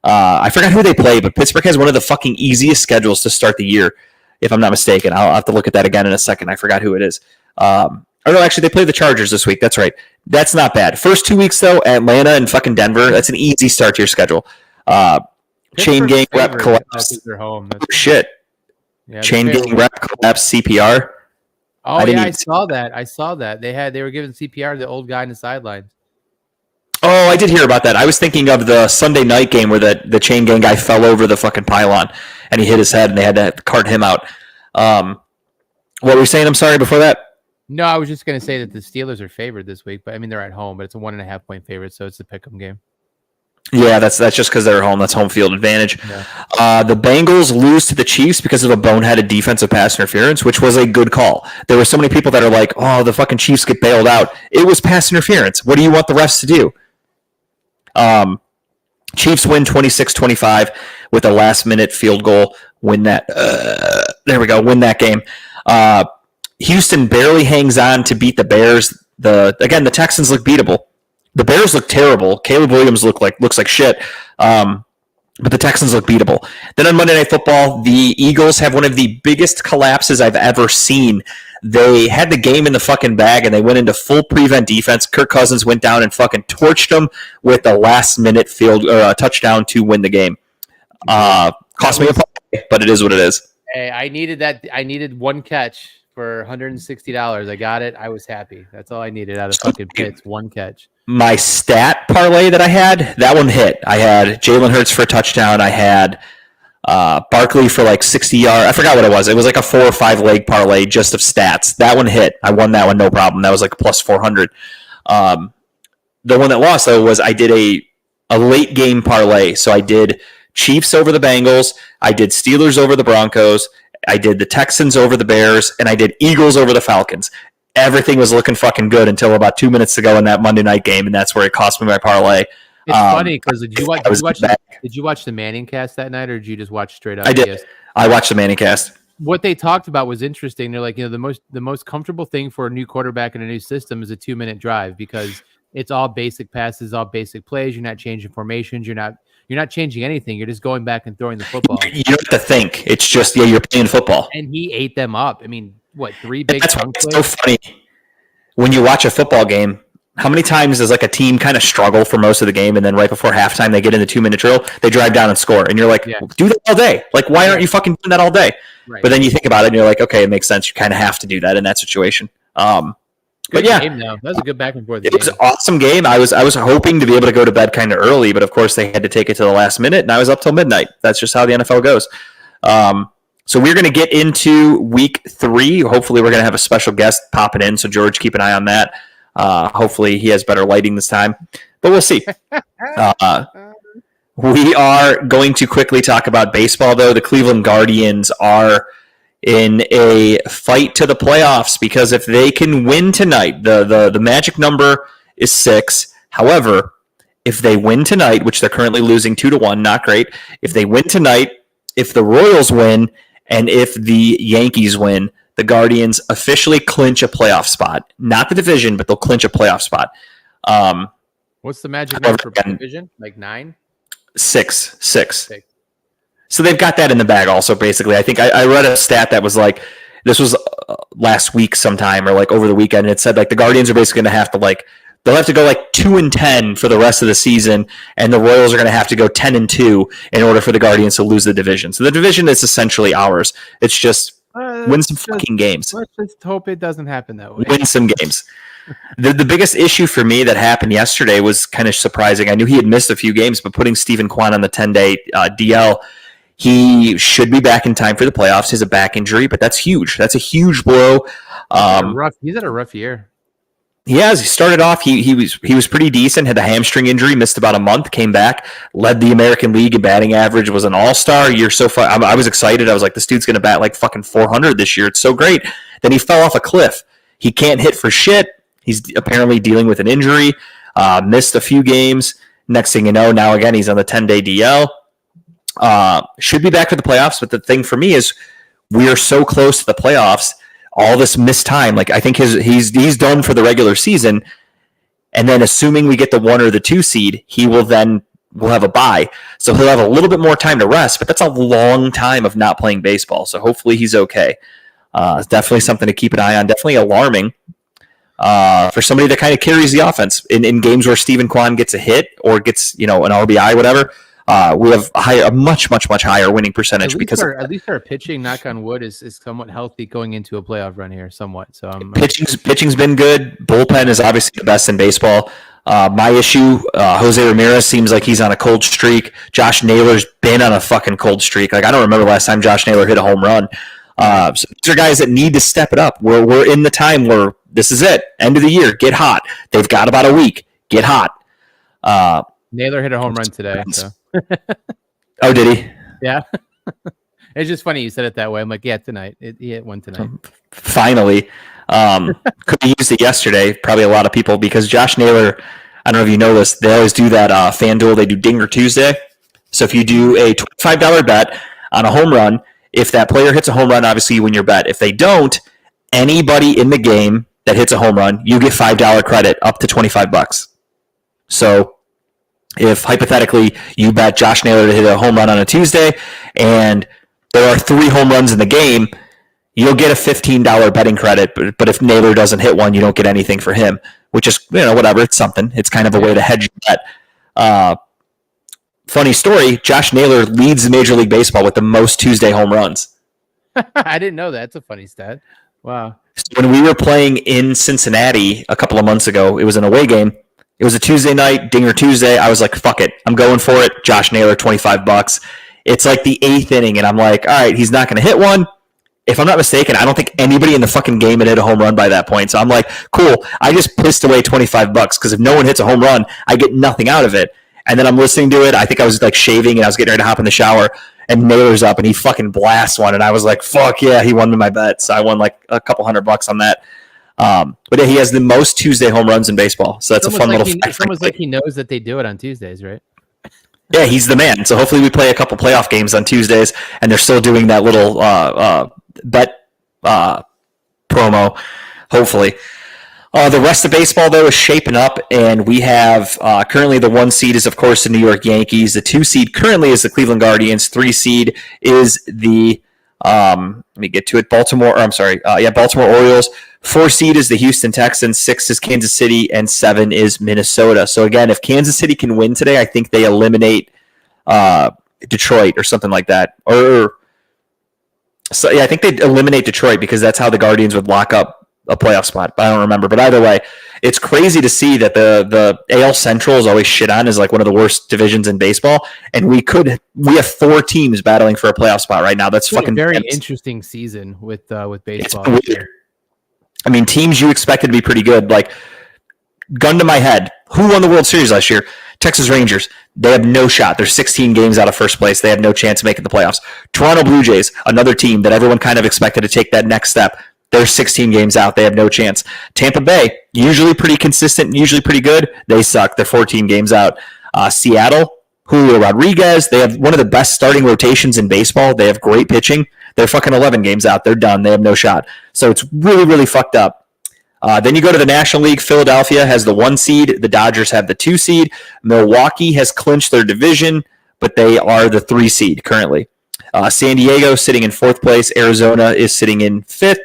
I forgot who they play, but Pittsburgh has one of the fucking easiest schedules to start the year, if I'm not mistaken. I'll have to look at that again in a second. I forgot who it is. No, actually, they play the Chargers this week. That's right. That's not bad. First 2 weeks, though, Atlanta and fucking Denver. That's an easy start to your schedule. Chain gang rep collapse. Shit. Yeah, chain gang rep collapse CPR. Oh, I saw that. They were giving CPR to the old guy in the sidelines. Oh, I did hear about that. I was thinking of the Sunday night game where the chain gang guy fell over the fucking pylon and he hit his head and they had to cart him out. What were you saying? I'm sorry, before that? No, I was just going to say that the Steelers are favored this week, but I mean, they're at home, but it's a 1.5 point favorite, so it's a pick'em game. Yeah, that's just because they're at home. That's home field advantage. Yeah. The Bengals lose to the Chiefs because of a boneheaded defensive pass interference, which was a good call. There were so many people that are like, oh, the fucking Chiefs get bailed out. It was pass interference. What do you want the refs to do? Chiefs win 26-25 with a last-minute field goal. Win that. There we go. Win that game. Houston barely hangs on to beat the Bears. The Texans look beatable. The Bears look terrible. Caleb Williams looks like shit. But the Texans look beatable. Then on Monday Night Football, the Eagles have one of the biggest collapses I've ever seen. They had the game in the fucking bag, and they went into full prevent defense. Kirk Cousins went down and fucking torched them with a last-minute touchdown to win the game. Cost me a play, but it is what it is. Hey, I needed that. I needed one catch for $160. I got it. I was happy. That's all I needed out of fucking Pitts. One catch. my stat parlay that I had, that one hit. I had Jalen Hurts for a touchdown. I had Barkley for like 60 yards. I forgot what it was. It was like a 4 or 5 leg parlay just of stats. That one hit. I won that one, no problem. That was like a plus 400. The one that lost, though, was I did a late game parlay. So I did Chiefs over the Bengals. I did Steelers over the Broncos. I did the Texans over the Bears. And I did Eagles over the Falcons. Everything was looking fucking good until about 2 minutes to go in that Monday night game, and that's where it cost me my parlay. It's funny because did you watch the Manning cast that night, or did you just watch straight up? I did. I watched the Manning cast. What they talked about was interesting. They're like, the most comfortable thing for a new quarterback in a new system is a 2-minute drive because it's all basic passes, all basic plays. You're not changing formations. You're not changing anything. You're just going back and throwing the football. You don't have to think. It's just you're playing football. And he ate them up. I mean, what, 3 big? That's why it's so funny when you watch a football game. How many times does like a team kind of struggle for most of the game, and then right before halftime they get in the 2-minute drill, they drive down and score, and you're like, do that all day. Like, why aren't you fucking doing that all day? Right. But then you think about it, and you're like, okay, it makes sense. You kind of have to do that in that situation. But yeah, game, that was a good back and forth. It was an awesome game. I was hoping to be able to go to bed kind of early, but of course they had to take it to the last minute, and I was up till midnight. That's just how the NFL goes. So we're going to get into week 3. Hopefully we're going to have a special guest popping in, so George, keep an eye on that. Hopefully he has better lighting this time, but we'll see. We are going to quickly talk about baseball, though. The Cleveland Guardians are in a fight to the playoffs because if they can win tonight, the magic number is 6. However, if they win tonight, which they're currently losing 2-1, not great. If they win tonight, if the Royals win, and if the Yankees win, the Guardians officially clinch a playoff spot. Not the division, but they'll clinch a playoff spot. What's the magic number for division? Like 9? 6. So they've got that in the bag also, basically. I think I read a stat that was like, this was last week sometime or like over the weekend, and it said like the Guardians are basically going to have to like, they'll have to go like 2-10 for the rest of the season, and the Royals are going to have to go 10-2 in order for the Guardians to lose the division. So the division is essentially ours. It's just win some fucking games. Let's just hope it doesn't happen that way. Win some games. The biggest issue for me that happened yesterday was kind of surprising. I knew he had missed a few games, but putting Stephen Kwan on the 10-day DL, he should be back in time for the playoffs. He has a back injury, but that's huge. That's a huge blow. He's had a rough year. He has. He started off. He was pretty decent. Had the hamstring injury, missed about a month, came back, led the American League in batting average, was an all-star year so far. I was excited. I was like, this dude's going to bat like fucking 400 this year. It's so great. Then he fell off a cliff. He can't hit for shit. He's apparently dealing with an injury. Missed a few games. Next thing you know, now again he's on the 10-day DL. Should be back for the playoffs. But the thing for me is, we are so close to the playoffs. All this missed time, like I think he's done for the regular season, and then assuming we get the 1 or the 2 seed, we'll have a bye, so he'll have a little bit more time to rest. But that's a long time of not playing baseball, so hopefully he's okay. It's definitely something to keep an eye on. Definitely alarming for somebody that kind of carries the offense in games where Stephen Kwan gets a hit or gets an RBI, whatever. We have a much higher winning percentage at least our pitching, knock on wood, is somewhat healthy going into a playoff run here, somewhat. So pitching's been good. Bullpen is obviously the best in baseball. My issue, Jose Ramirez seems like he's on a cold streak. Josh Naylor's been on a fucking cold streak. Like I don't remember last time Josh Naylor hit a home run. So these are guys that need to step it up. We're in the time where this is it. End of the year, get hot. They've got about a week. Get hot. Naylor hit a home run today. So. Oh, did he? Yeah. It's just funny you said it that way. I'm like, yeah, tonight. He hit one tonight. Finally. Could have used it yesterday. Probably a lot of people, because Josh Naylor, I don't know if you know this, they always do that FanDuel. They do Dinger Tuesday. So if you do a $25 bet on a home run, if that player hits a home run, obviously you win your bet. If they don't, anybody in the game that hits a home run, you get $5 credit up to $25. So if hypothetically you bet Josh Naylor to hit a home run on a Tuesday and there are 3 home runs in the game, you'll get a $15 betting credit. But if Naylor doesn't hit one, you don't get anything for him, which is, whatever. It's something. It's kind of a way to hedge your bet. Funny story, Josh Naylor leads Major League Baseball with the most Tuesday home runs. I didn't know that. It's a funny stat. Wow. So when we were playing in Cincinnati a couple of months ago, it was an away game. It was a Tuesday night, Dinger Tuesday. I was like, fuck it. I'm going for it. Josh Naylor, $25. It's like the 8th inning, and I'm like, all right, he's not going to hit one. If I'm not mistaken, I don't think anybody in the fucking game had hit a home run by that point. So I'm like, cool. I just pissed away $25 because if no one hits a home run, I get nothing out of it. And then I'm listening to it. I think I was like shaving and I was getting ready to hop in the shower, and Naylor's up and he fucking blasts one. And I was like, fuck yeah, he won me my bet. So I won like a couple $100 on that. But yeah, he has the most Tuesday home runs in baseball. So that's a fun little fact. It's almost like he knows that they do it on Tuesdays, right? Yeah, he's the man. So hopefully we play a couple playoff games on Tuesdays, and they're still doing that little bet promo, hopefully. The rest of baseball, though, is shaping up, and we have currently the 1 seed is, of course, the New York Yankees. The 2 seed currently is the Cleveland Guardians. 3 seed is the let me get to it. Baltimore Orioles. 4 seed is the Houston Texans. 6 is Kansas City, and 7 is Minnesota. So again, if Kansas City can win today, I think they eliminate Detroit or something like that. So yeah, I think they'd eliminate Detroit because that's how the Guardians would lock up a playoff spot. But I don't remember. But either way, it's crazy to see that the AL Central is always shit on as like one of the worst divisions in baseball, and we have 4 teams battling for a playoff spot right now. That's fucking very intense. interesting season with baseball. It's weird. I mean, teams you expected to be pretty good, like gun to my head, who won the World Series last year? Texas Rangers. They have no shot. They're 16 games out of first place. They have no chance of making the playoffs. Toronto Blue Jays, another team that everyone kind of expected to take that next step. They're 16 games out. They have no chance. Tampa Bay, usually pretty consistent, usually pretty good. They suck. They're 14 games out. Seattle, Julio Rodriguez, they have one of the best starting rotations in baseball. They have great pitching. They're fucking 11 games out. They're done. They have no shot. So it's really, really fucked up. Then you go to the National League. Philadelphia has the 1 seed. The Dodgers have the 2 seed. Milwaukee has clinched their division, but they are the 3 seed currently. San Diego sitting in 4th place. Arizona is sitting in 5th.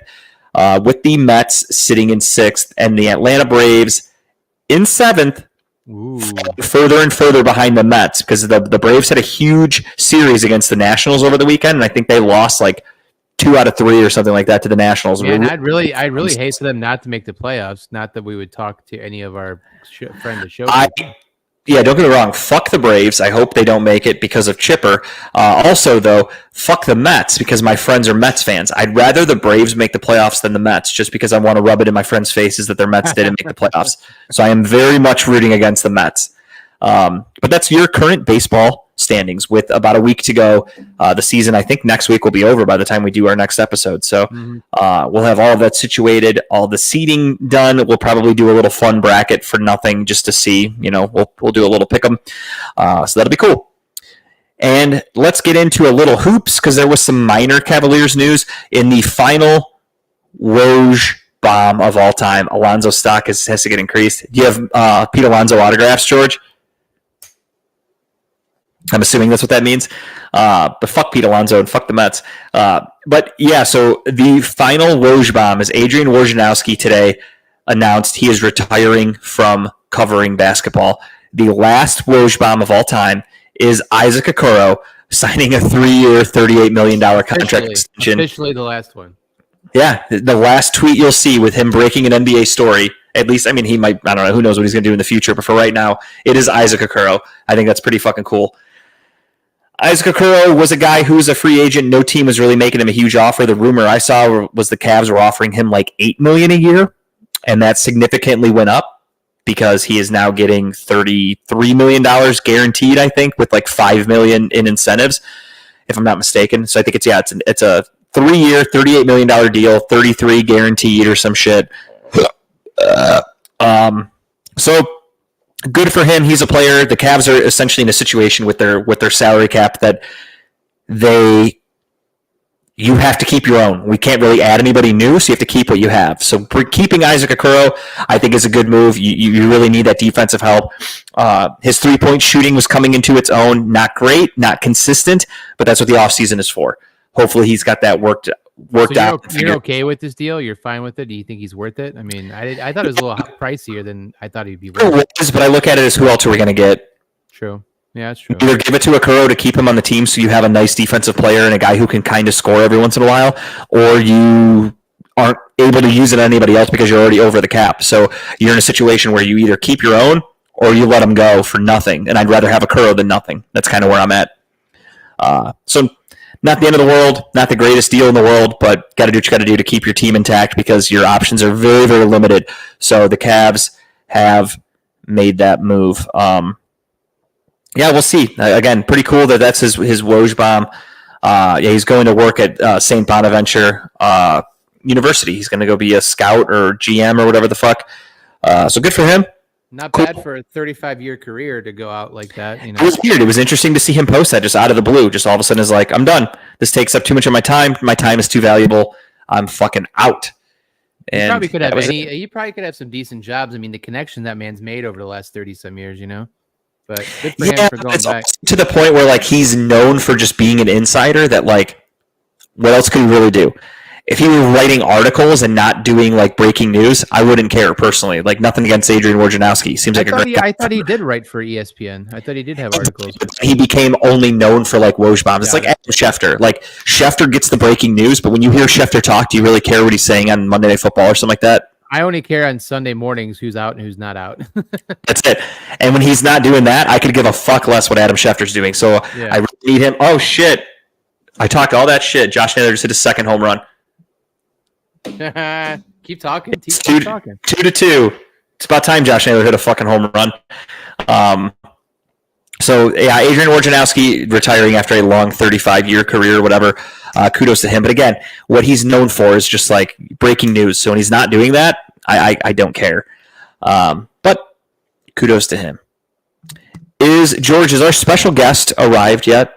With the Mets sitting in 6th, and the Atlanta Braves in 7th, further and further behind the Mets because the Braves had a huge series against the Nationals over the weekend, and I think they lost like 2 out of 3 or something like that to the Nationals. Yeah, and I'd really hate for them not to make the playoffs. Not that we would talk to any of our friends of show. Yeah, don't get me wrong. Fuck the Braves. I hope they don't make it because of Chipper. Also, though, fuck the Mets because my friends are Mets fans. I'd rather the Braves make the playoffs than the Mets just because I want to rub it in my friends' faces that their Mets didn't make the playoffs. So I am very much rooting against the Mets. But that's your current baseball standings with about a week to go. The season, I think next week will be over by the time we do our next episode. So we'll have all of that situated, all the seating done. We'll probably do a little fun bracket for nothing just to see, we'll do a little pick 'em. So that'll be cool. And let's get into a little hoops because there was some minor Cavaliers news in the final Woj bomb of all time. Alonzo stock has to get increased. Do you have Pete Alonso autographs, George? I'm assuming that's what that means. But fuck Pete Alonso and fuck the Mets. But yeah, so the final Woj bomb is Adrian Wojnarowski today announced he is retiring from covering basketball. The last Woj bomb of all time is Isaac Okoro signing a 3-year, $38 million contract extension. Officially the last one. Yeah, the last tweet you'll see with him breaking an NBA story. At least, I mean, he might, I don't know, who knows what he's going to do in the future. But for right now, it is Isaac Okoro. I think that's pretty fucking cool. Isaac Okoro was a guy who was a free agent. No team was really making him a huge offer. The rumor I saw was the Cavs were offering him like $8 million a year, and that significantly went up because he is now getting $33 million guaranteed, I think, with like $5 million in incentives, if I'm not mistaken. So I think it's a 3-year, $38 million deal, 33 guaranteed or some shit. So good for him. He's a player. The Cavs are essentially in a situation with their salary cap that you have to keep your own. We can't really add anybody new, so you have to keep what you have. So keeping Isaac Okoro, I think, is a good move. You really need that defensive help. His 3-point shooting was coming into its own. Not great, not consistent, but that's what the offseason is for. Hopefully he's got that worked out. You're okay with this deal? You're fine with it? Do you think he's worth it? I mean, I thought it was a little pricier than I thought he'd be worth it. But I look at it as who else are we going to get? True. Yeah, that's true. Either give it to Okoro to keep him on the team so you have a nice defensive player and a guy who can kind of score every once in a while, or you aren't able to use it on anybody else because you're already over the cap. So you're in a situation where you either keep your own or you let him go for nothing. And I'd rather have Okoro than nothing. That's kind of where I'm at. So not the end of the world, not the greatest deal in the world, but got to do what you got to do to keep your team intact because your options are very, very limited. So the Cavs have made that move. Yeah, we'll see. Again, pretty cool that that's his Woj bomb. Yeah, he's going to work at St. Bonaventure University. He's going to go be a scout or GM or whatever the fuck. So good for him. Not Cool. bad for a 35-year career to go out like that. You know, It was weird. It was interesting to see him post that just out of the blue. Just all of a sudden is like, I'm done. This takes up too much of my time. My time is too valuable. I'm fucking out. And you probably could have that was it. you probably could have some decent jobs. I mean, the connection that man's made over the last 30-some years, you know. But good for him Yeah, for going it's back. to the point where like he's known for just being an insider that like, what else could he really do? If he were writing articles and not doing like breaking news, I wouldn't care personally. Like nothing against Adrian Wojnarowski. Seems like a great guy. I thought he did write for ESPN. I thought he did have articles. He became only known for like Woj bombs. It's like Adam Schefter. Like Schefter gets the breaking news, but when you hear Schefter talk, do you really care what he's saying on Monday Night Football or something like that? I only care on Sunday mornings who's out and who's not out. That's it. And when he's not doing that, I could give a fuck less what Adam Schefter's doing. So Yeah. I really need him. Oh shit! I talked all that shit. Josh Naylor just hit his second home run. Keep talking. Keep Two- talking. 2-2. It's about time Josh Naylor hit a fucking home run. So yeah, Adrian Wojnarowski retiring after a long 35-year career or whatever. Kudos to him. But again, what he's known for is just like breaking news. So when he's not doing that, I don't care. But kudos to him. Is our special guest arrived yet?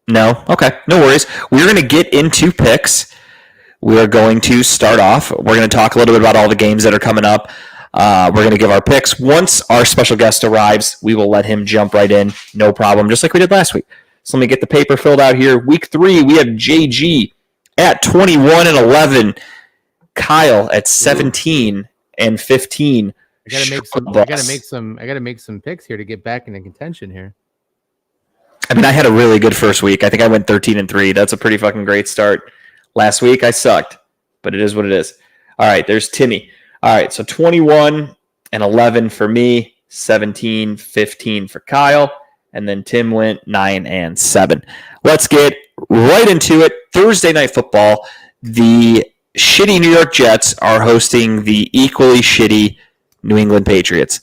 No? Okay, no worries. We're going to get into picks. We are going to start off. We're going to talk a little bit about all the games that are coming up. We're going to give our picks. Once our special guest arrives, we will let him jump right in. No problem, just like we did last week. So let me get the paper filled out here. Week 3, we have JG at 21-11. Kyle at 17-15. I gotta make some picks here to get back into contention here. I mean, I had a really good first week. I think I went 13-3. That's a pretty fucking great start. Last week I sucked, but it is what it is. All right, there's Timmy. All right, so 21-11 for me, 17-15 for Kyle, and then Tim went 9-7. Let's get right into it. Thursday Night Football. The shitty New York Jets are hosting the equally shitty New England Patriots.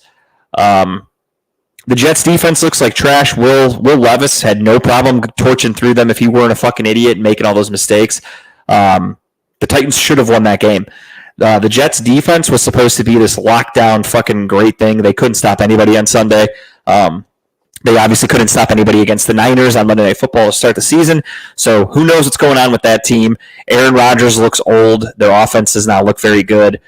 The Jets defense looks like trash. Will Levis had no problem torching through them if he weren't a fucking idiot and making all those mistakes. The Titans should have won that game. The Jets defense was supposed to be this lockdown fucking great thing. They couldn't stop anybody on Sunday. They obviously couldn't stop anybody against the Niners on Monday Night Football to start the season. So who knows what's going on with that team. Aaron Rodgers looks old. Their offense does not look very good.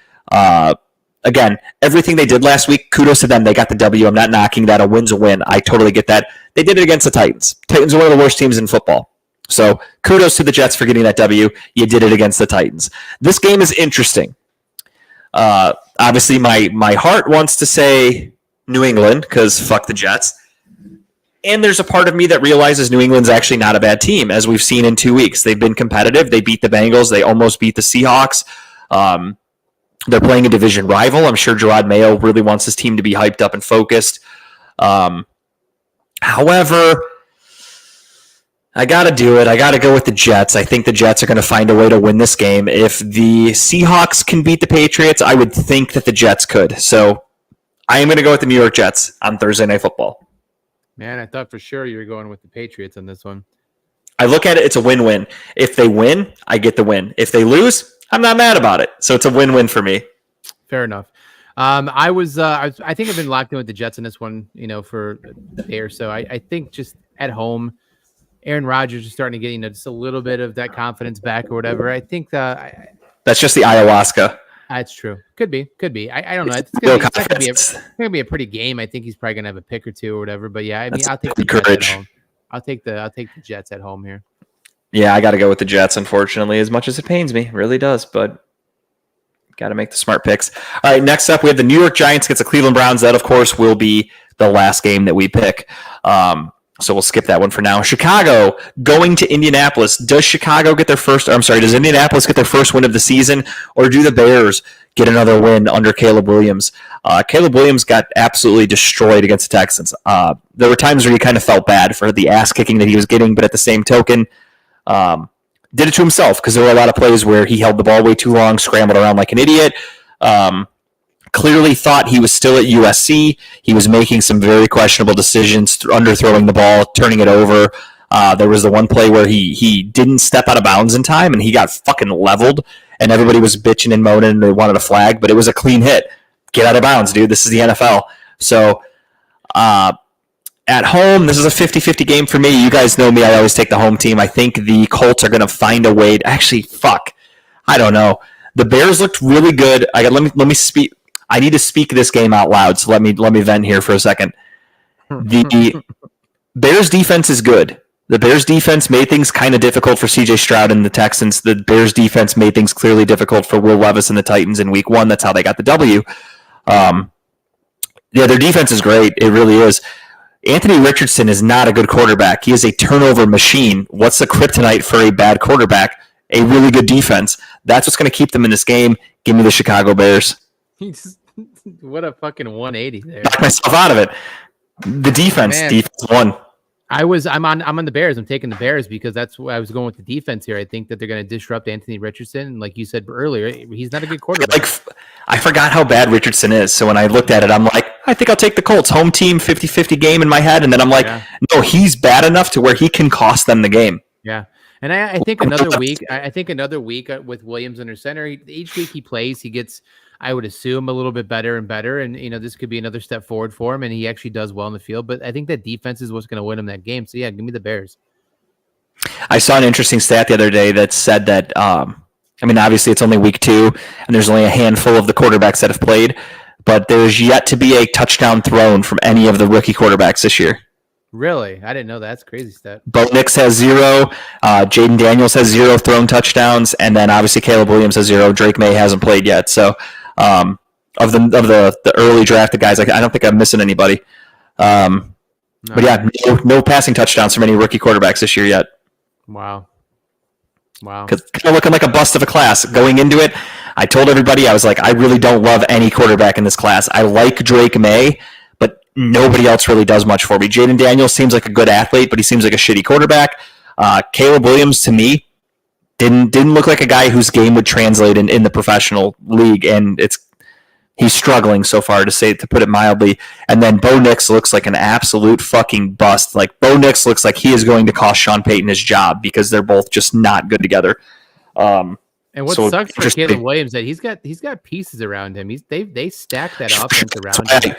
Again, everything they did last week, kudos to them. They got the W. I'm not knocking that. A win's a win. I totally get that. They did it against the Titans. Titans are one of the worst teams in football. So kudos to the Jets for getting that W. You did it against the Titans. This game is interesting. Obviously, my heart wants to say New England because fuck the Jets. And there's a part of me that realizes New England's actually not a bad team, as we've seen in 2 weeks. They've been competitive. They beat the Bengals. They almost beat the Seahawks. They're playing a division rival. I'm sure Gerard Mayo really wants his team to be hyped up and focused. However, I got to do it. I got to go with the Jets. I think the Jets are going to find a way to win this game. If the Seahawks can beat the Patriots, I would think that the Jets could. So I am going to go with the New York Jets on Thursday Night Football. Man, I thought for sure you were going with the Patriots on this one. I look at it, it's a win-win. If they win, I get the win. If they lose, I'm not mad about it. So it's a win-win for me. Fair enough. I think I've been locked in with the Jets in this one, for a day or so. I think just at home, Aaron Rodgers is starting to get, just a little bit of that confidence back or whatever. I think that's just the ayahuasca. That's true. Could be. I don't know. It's gonna be a pretty game. I think he's probably gonna have a pick or two or whatever. But yeah, I'll take the Jets at home. I'll take the Jets at home here. Yeah, I got to go with the Jets, unfortunately, as much as it pains me. It really does, but got to make the smart picks. All right, next up, we have the New York Giants against the Cleveland Browns. That, of course, will be the last game that we pick. So we'll skip that one for now. Chicago going to Indianapolis. Does Indianapolis get their first win of the season, or do the Bears get another win under Caleb Williams? Caleb Williams got absolutely destroyed against the Texans. There were times where he kind of felt bad for the ass kicking that he was getting, but at the same token, did it to himself because there were a lot of plays where he held the ball way too long, scrambled around like an idiot. Clearly thought he was still at USC. He was making some very questionable decisions, underthrowing the ball, turning it over. There was the one play where he didn't step out of bounds in time, and he got fucking leveled, and everybody was bitching and moaning, and they wanted a flag, but it was a clean hit. Get out of bounds, dude. This is the NFL. So at home, this is a 50-50 game for me. You guys know me. I always take the home team. I think the Colts are going to find a way to actually, I don't know. The Bears looked really good. Let me speak. I need to speak this game out loud, so let me vent here for a second. The Bears defense is good. The Bears defense made things kind of difficult for CJ Stroud and the Texans. The Bears defense made things clearly difficult for Will Levis and the Titans in week 1. That's how they got the W. Their defense is great. It really is. Anthony Richardson is not a good quarterback. He is a turnover machine. What's the kryptonite for a bad quarterback? A really good defense. That's what's going to keep them in this game. Give me the Chicago Bears. What a fucking 180 there. Knock myself out of it. The defense won. I'm on the Bears. I'm taking the Bears because that's why I was going with the defense here. I think that they're going to disrupt Anthony Richardson. Like you said earlier, he's not a good quarterback. I forgot how bad Richardson is. So when I looked at it, I'm like, I think I'll take the Colts. Home team, 50-50 game in my head. And then I'm like, no, he's bad enough to where he can cost them the game. Yeah. And I think another week, with Williams under center, each week he plays, he gets, I would assume, a little bit better and better. And, this could be another step forward for him. And he actually does well in the field. But I think that defense is what's going to win him that game. So, yeah, give me the Bears. I saw an interesting stat the other day that said that, obviously it's only week 2, and there's only a handful of the quarterbacks that have played. But there's yet to be a touchdown thrown from any of the rookie quarterbacks this year. Really? I didn't know that. That's a crazy stat. Bo Nix has 0. Jaden Daniels has 0 thrown touchdowns. And then obviously Caleb Williams has 0. Drake May hasn't played yet. So of the early drafted guys, I don't think I'm missing anybody. But yeah, no passing touchdowns from any rookie quarterbacks this year yet. Wow. Because kind of looking like a bust of a class. Going into it, I told everybody, I was like, I really don't love any quarterback in this class. I like Drake May, but nobody else really does much for me. Jaden Daniels seems like a good athlete, but he seems like a shitty quarterback. Caleb Williams, to me, didn't look like a guy whose game would translate in the professional league, and he's struggling so far, to put it mildly. And then Bo Nix looks like an absolute fucking bust. Like, Bo Nix looks like he is going to cost Sean Payton his job because they're both just not good together. And what sucks for Caleb Williams that he's got pieces around him. They stacked that offense around him.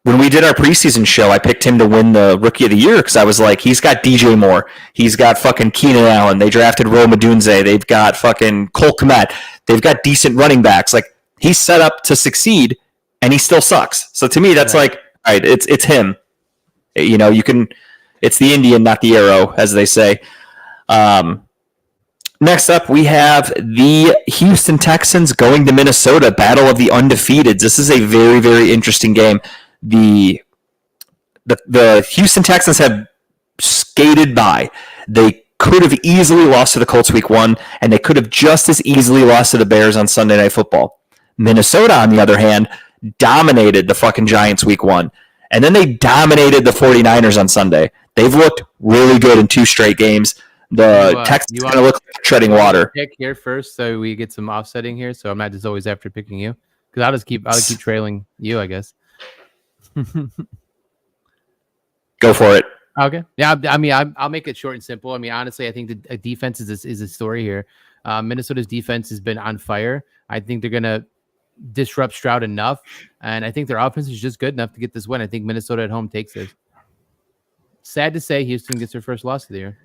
When we did our preseason show, I picked him to win the Rookie of the Year because I was like, he's got DJ Moore. He's got fucking Keenan Allen. They drafted Rome Odunze. They've got fucking Cole Kmet. They've got decent running backs. Like, he's set up to succeed, and he still sucks. So to me, that's like, all right, it's him. It's the Indian, not the arrow, as they say. Next up, we have the Houston Texans going to Minnesota, battle of the undefeateds. This is a very, very interesting game. The Houston Texans have skated by. They could have easily lost to the Colts week 1, and they could have just as easily lost to the Bears on Sunday Night Football. Minnesota, on the other hand, dominated the fucking Giants week 1, and then they dominated the 49ers on Sunday. They've looked really good in 2 straight games. The Texans kind of look like treading water. Pick here first, so we get some offsetting here. So I'm not just always after picking you, because I'll keep trailing you, I guess. Go for it. Okay. Yeah, I'll make it short and simple. Honestly, I think the defense is a story here. Minnesota's defense has been on fire. I think they're going to disrupt Stroud enough, and I think their offense is just good enough to get this win. I think Minnesota at home takes it. Sad to say, Houston gets their first loss of the year.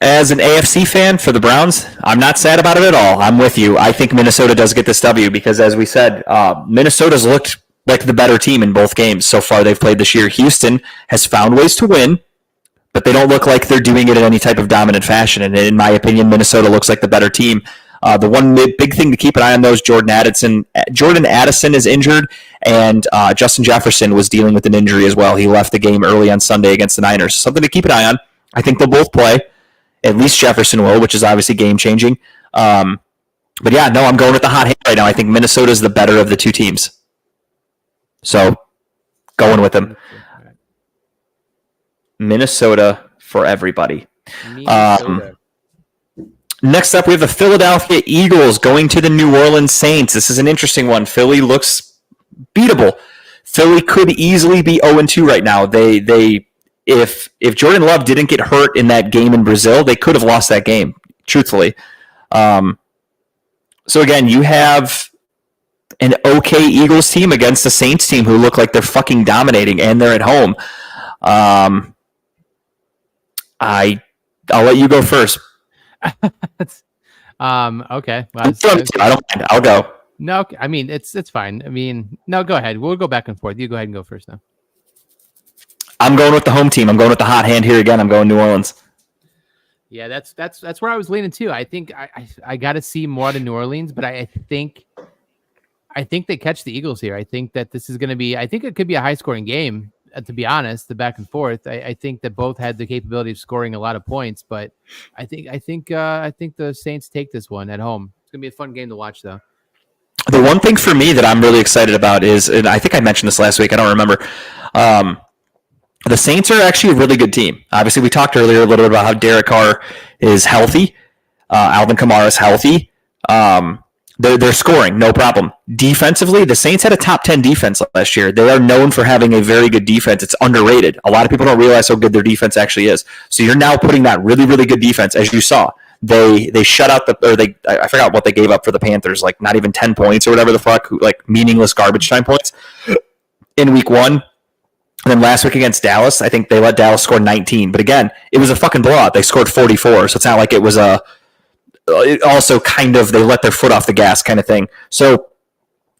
As an AFC fan for the Browns, I'm not sad about it at all. I'm with you. I think Minnesota does get this W because, as we said, Minnesota's looked like the better team in both games so far they've played this year. Houston has found ways to win, but they don't look like they're doing it in any type of dominant fashion. And in my opinion, Minnesota looks like the better team. The one big thing to keep an eye on, though, is Jordan Addison is injured, and Justin Jefferson was dealing with an injury as well. He left the game early on Sunday against the Niners. Something to keep an eye on. I think they'll both play. At least Jefferson will, which is obviously game-changing. But yeah, no, I'm going with the hot hand right now. I think Minnesota is the better of the two teams. So, going with them. Minnesota for everybody. Minnesota. Next up, we have the Philadelphia Eagles going to the New Orleans Saints. This is an interesting one. Philly looks beatable. Philly could easily be 0-2 right now. If Jordan Love didn't get hurt in that game in Brazil, they could have lost that game, truthfully. So again, you have an okay Eagles team against a Saints team who look like they're fucking dominating, and they're at home. I'll let you go first. Okay. Well, I don't mind. I'll go. No, I mean it's fine. I mean, no, go ahead. We'll go back and forth. You go ahead and go first now. I'm going with the home team. I'm going with the hot hand here again. I'm going New Orleans. Yeah, that's where I was leaning too. I think I got to see more out of New Orleans, but I think they catch the Eagles here. I think that this is going to be. I think it could be a high scoring game. To be honest, the back and forth. I think that both had the capability of scoring a lot of points, but I think the Saints take this one at home. It's gonna be a fun game to watch, though. The one thing for me that I'm really excited about is, and I think I mentioned this last week. I don't remember. The Saints are actually a really good team. Obviously, we talked earlier a little bit about how Derek Carr is healthy. Alvin Kamara is healthy. They're scoring, no problem. Defensively, the Saints had a top 10 defense last year. They are known for having a very good defense. It's underrated. A lot of people don't realize how good their defense actually is. So you're now putting that really, really good defense, as you saw. They shut out I forgot what they gave up for the Panthers, like not even 10 points or whatever the fuck, like meaningless garbage time points in week 1. And then last week against Dallas, I think they let Dallas score 19. But again, it was a fucking blowout. They scored 44, so it's not like it was it also kind of they let their foot off the gas kind of thing. So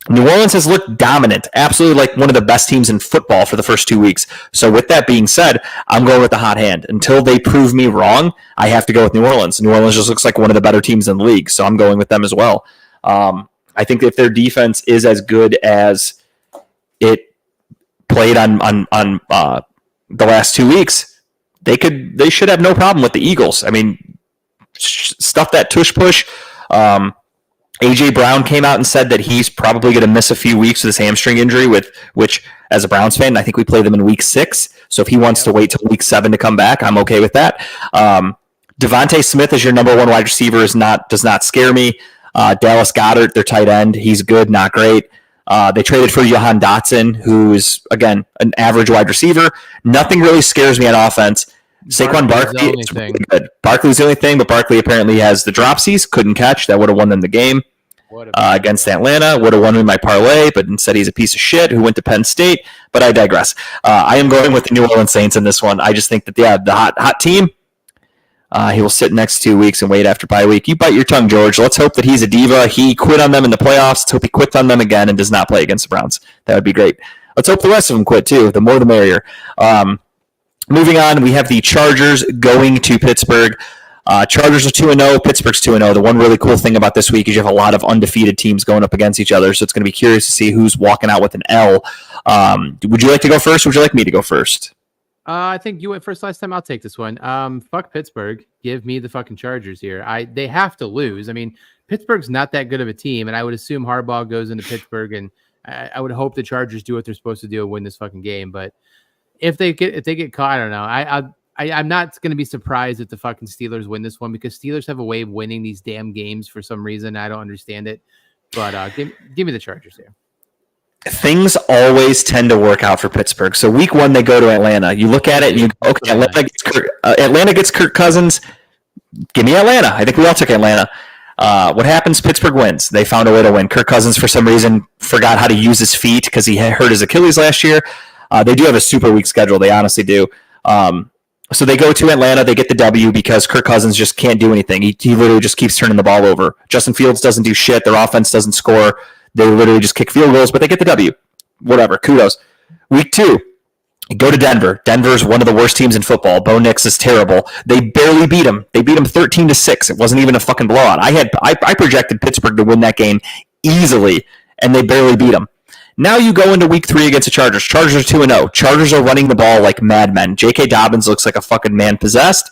New Orleans has looked dominant, absolutely like one of the best teams in football for the first 2 weeks. So with that being said, I'm going with the hot hand. Until they prove me wrong, I have to go with New Orleans. New Orleans just looks like one of the better teams in the league, so I'm going with them as well. I think if their defense is as good as it played on the last 2 weeks, they should have no problem with the Eagles. I mean, stuff that tush push. AJ Brown came out and said that he's probably going to miss a few weeks with his hamstring injury, which as a Browns fan, I think we play them in week 6. So if he wants to wait till week 7 to come back, I'm okay with that. Devontae Smith as your number 1 wide receiver does not scare me. Dallas Goedert, their tight end, he's good, not great. They traded for Jahan Dotson, who's again an average wide receiver. Nothing really scares me on offense. Saquon Barkley is really good. Barkley's the only thing, but Barkley apparently has the dropsies. Couldn't catch. That would have won them the game against Atlanta. Would have won me my parlay, but instead he's a piece of shit who went to Penn State. But I digress. I am going with the New Orleans Saints in this one. I just think that the hot team. He will sit next 2 weeks and wait after bye week. You bite your tongue, George. Let's hope that he's a diva. He quit on them in the playoffs. Let's hope he quits on them again and does not play against the Browns. That would be great. Let's hope the rest of them quit too. The more the merrier. Moving on, we have the Chargers going to Pittsburgh. Chargers are 2-0. Pittsburgh's 2-0. The one really cool thing about this week is you have a lot of undefeated teams going up against each other, so it's going to be curious to see who's walking out with an L. Would you like to go first, or would you like me to go first? I think you went first last time. I'll take this one. Fuck Pittsburgh. Give me the fucking Chargers here. They have to lose. I mean, Pittsburgh's not that good of a team, and I would assume Harbaugh goes into Pittsburgh, and I would hope the Chargers do what they're supposed to do and win this fucking game. But if they get caught, I don't know. I'm not going to be surprised if the fucking Steelers win this one, because Steelers have a way of winning these damn games for some reason. I don't understand it. But give me the Chargers here. Things always tend to work out for Pittsburgh. So week 1, they go to Atlanta. You look at it and you go, okay, Atlanta gets Kirk Cousins. Give me Atlanta. I think we all took Atlanta. What happens? Pittsburgh wins. They found a way to win. Kirk Cousins, for some reason, forgot how to use his feet because he hurt his Achilles last year. They do have a super weak schedule. They honestly do. So they go to Atlanta. They get the W because Kirk Cousins just can't do anything. He literally just keeps turning the ball over. Justin Fields doesn't do shit. Their offense doesn't score. They literally just kick field goals, but they get the W. Whatever. Kudos. Week 2, Go to Denver. Denver's one of the worst teams in football. Bo Nix is terrible. They barely beat them. They beat them 13-6. It wasn't even a fucking blowout. I projected Pittsburgh to win that game easily, and they barely beat them. Now you go into week 3 against the Chargers. Chargers are 2-0. Chargers are running the ball like madmen. J.K. Dobbins looks like a fucking man possessed.